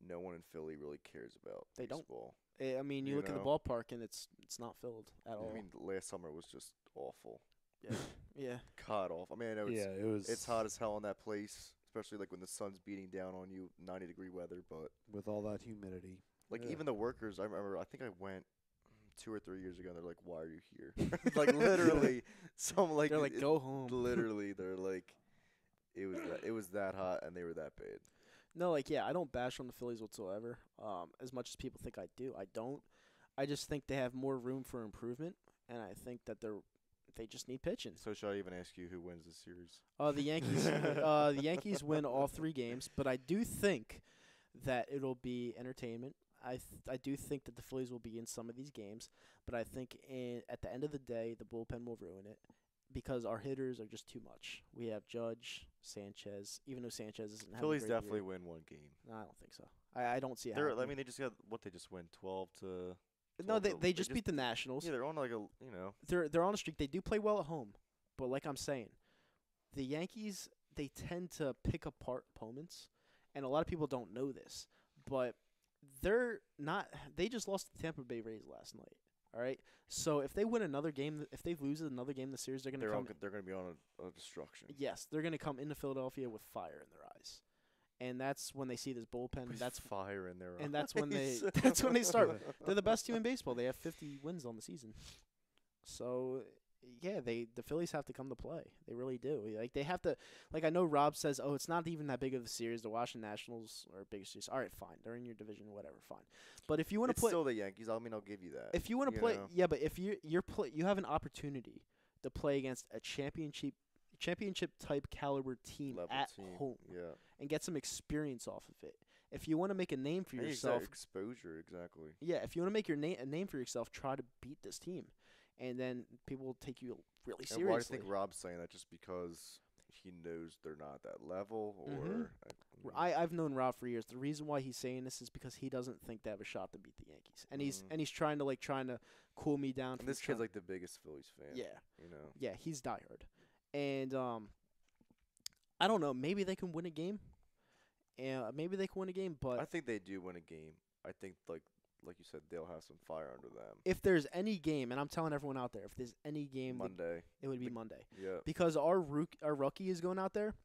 no one in Philly really cares about They don't. baseball. I mean, you look at the know? ballpark and it's not filled at all. I mean, last summer was just awful. Yeah, yeah. God awful. I mean, I know It was. it's hot as hell in that place, especially like when the sun's beating down on you, 90-degree weather. But with all that humidity. like Yeah. even the workers, I remember. I think I went 2 or 3 years ago. And they're like, "Why are you here?" Like literally, some like They're like, go home. Literally, they're like, it was that hot, and they were that bad. No, like, yeah, I don't bash on the Phillies whatsoever. As much as people think I do, I don't. I just think they have more room for improvement, and I think that they just need pitching. So should I even ask you who wins this series? The Yankees. The Yankees win all 3 games, but I do think that it'll be entertainment. I do think that the Phillies will be in some of these games, but I think at the end of the day, the bullpen will ruin it because our hitters are just too much. We have Judge, Sanchez, even though Sanchez isn't having Phillies a great definitely year. win one game. No, I don't think so. I don't see it I happening. mean, they just got what they just win 12 to No, they just beat the Nationals. Yeah, they're on like They're on a streak. They do play well at home, but like I'm saying, the Yankees, they tend to pick apart opponents, and a lot of people don't know this, but they're not. They just lost to the Tampa Bay Rays last night. All right, so if they win another game, if they lose another game this series, they're gonna be on a destruction. Yes, they're gonna come into Philadelphia with fire in their eyes, and that's when they see this bullpen. That's fire in their eyes. And that's when they start. They're the best team in baseball. They have 50 wins on the season. So, yeah, the Phillies have to come to play. They really do. Like they have to. Like I know Rob says, "Oh, it's not even that big of a series. The Washington Nationals are a big series." All right, fine. They're in your division, whatever, fine. But if you want to play, it's still the Yankees. I mean, I'll give you that. If you want to play, yeah, but if you have an opportunity to play against a championship type caliber team at home, and get some experience off of it. If you want to make a name for yourself, exposure, exactly. Yeah, if you want to make a name for yourself, try to beat this team, and then people will take you really seriously. And why do you think Rob's saying that? Just because he knows they're not at that level, or I've known Rob for years. The reason why he's saying this is because he doesn't think they have a shot to beat the Yankees, and he's trying to cool me down. And this kid's like the biggest Phillies fan. Yeah, Yeah, he's diehard, and I don't know. Maybe they can win a game. But I think they do win a game. I think like you said, they'll have some fire under them. If there's any game, and I'm telling everyone out there, if there's any game, Monday, it would be Monday. Yeah, because our rookie is going out there,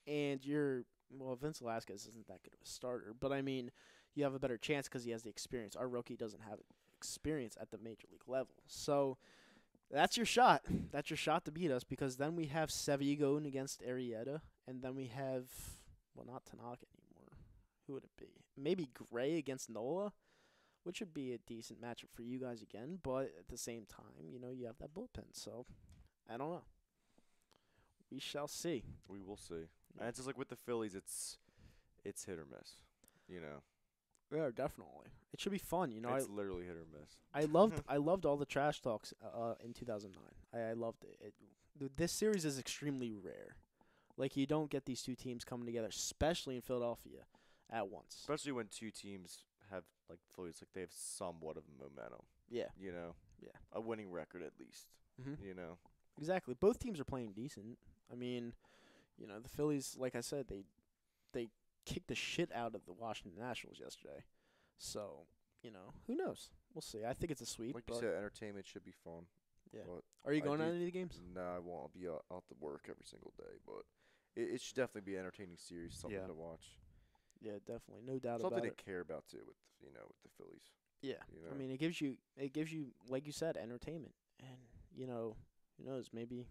and Vince Velasquez isn't that good of a starter, but I mean, you have a better chance because he has the experience. Our rookie doesn't have experience at the major league level, so. That's your shot. That's your shot to beat us because then we have Sevy going against Arrieta, and then we have, not Tanaka anymore. Who would it be? Maybe Gray against Nola, which would be a decent matchup for you guys again, but at the same time, you have that bullpen. So, I don't know. We shall see. We will see. And it's just like with the Phillies, it's hit or miss, Yeah, definitely. It should be fun, It's literally hit or miss. I loved all the trash talks in 2009. I loved it. This series is extremely rare. Like you don't get these two teams coming together, especially in Philadelphia, at once. Especially when two teams have like Phillies, like they have somewhat of momentum. Yeah. Yeah. A winning record at least. Exactly. Both teams are playing decent. I mean, the Phillies, like I said, they kicked the shit out of the Washington Nationals yesterday. So, who knows? We'll see. I think it's a sweep. Like you said, entertainment should be fun. Yeah. Are you going to any of the games? No, I won't. I'll be out to work every single day. But it should definitely be an entertaining series, something to watch. Yeah, definitely. No doubt something about it. Something to care about, too, with the Phillies. Yeah. I mean, it gives you, like you said, entertainment. And, who knows, maybe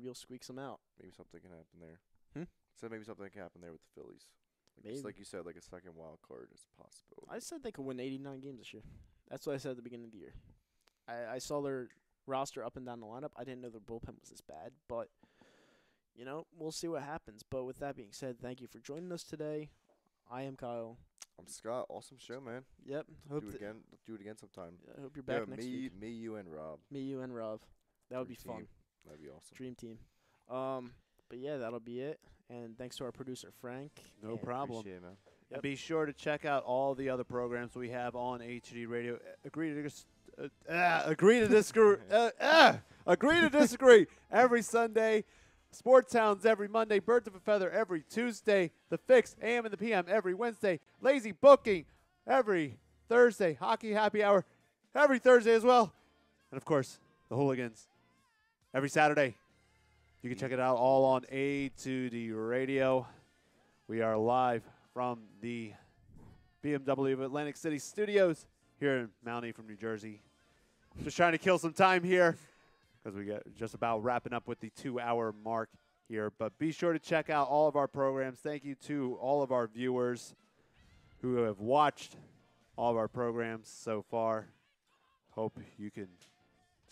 you'll squeak some out. Maybe something can happen there. So maybe something can happen there with the Phillies. Like you said, like a second wild card is a possibility. I said they could win 89 games this year. That's what I said at the beginning of the year. I saw their roster up and down the lineup. I didn't know their bullpen was this bad, but we'll see what happens. But with that being said, thank you for joining us today. I am Kyle. I'm Scott. Awesome show, man. Yep. Do it again sometime. I hope you're back next week. Me, you, and Rob. Me, you, and Rob. That would be fun. That'd be awesome. Dream team. But yeah, that'll be it. And thanks to our producer Frank. No problem. Appreciate it, man. Yep. And be sure to check out all the other programs we have on HD Radio. Agree to disagree. Agree to disagree every Sunday. Sports Sounds every Monday. Birds of a Feather every Tuesday. The Fix AM and the PM every Wednesday. Lazy Booking every Thursday. Hockey Happy Hour every Thursday as well. And of course, the Hooligans every Saturday. You can check it out all on A2D Radio. We are live from the BMW of Atlantic City Studios here in Mount Ephraim, New Jersey. Just trying to kill some time here because we get just about wrapping up with the 2-hour mark here. But be sure to check out all of our programs. Thank you to all of our viewers who have watched all of our programs so far. Hope you can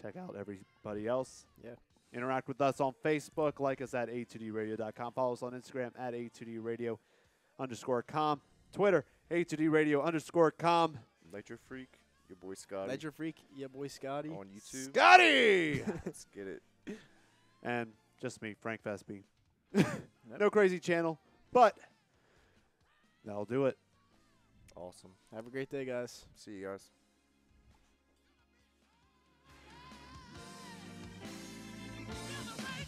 check out everybody else. Yeah. Interact with us on Facebook. Like us at a2dradio.com. Follow us on Instagram at a2dradio_com. Twitter, a2dradio_com. Nitro Freak, your boy Scotty. Nitro Freak, your boy Scotty. On YouTube. Scotty! Let's get it. And just me, Frank Fesby. No crazy channel, but that'll do it. Awesome. Have a great day, guys. See you guys.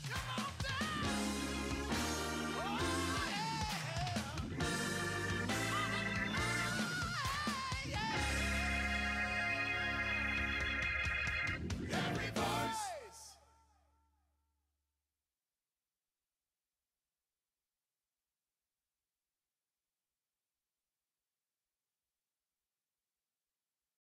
Come on down.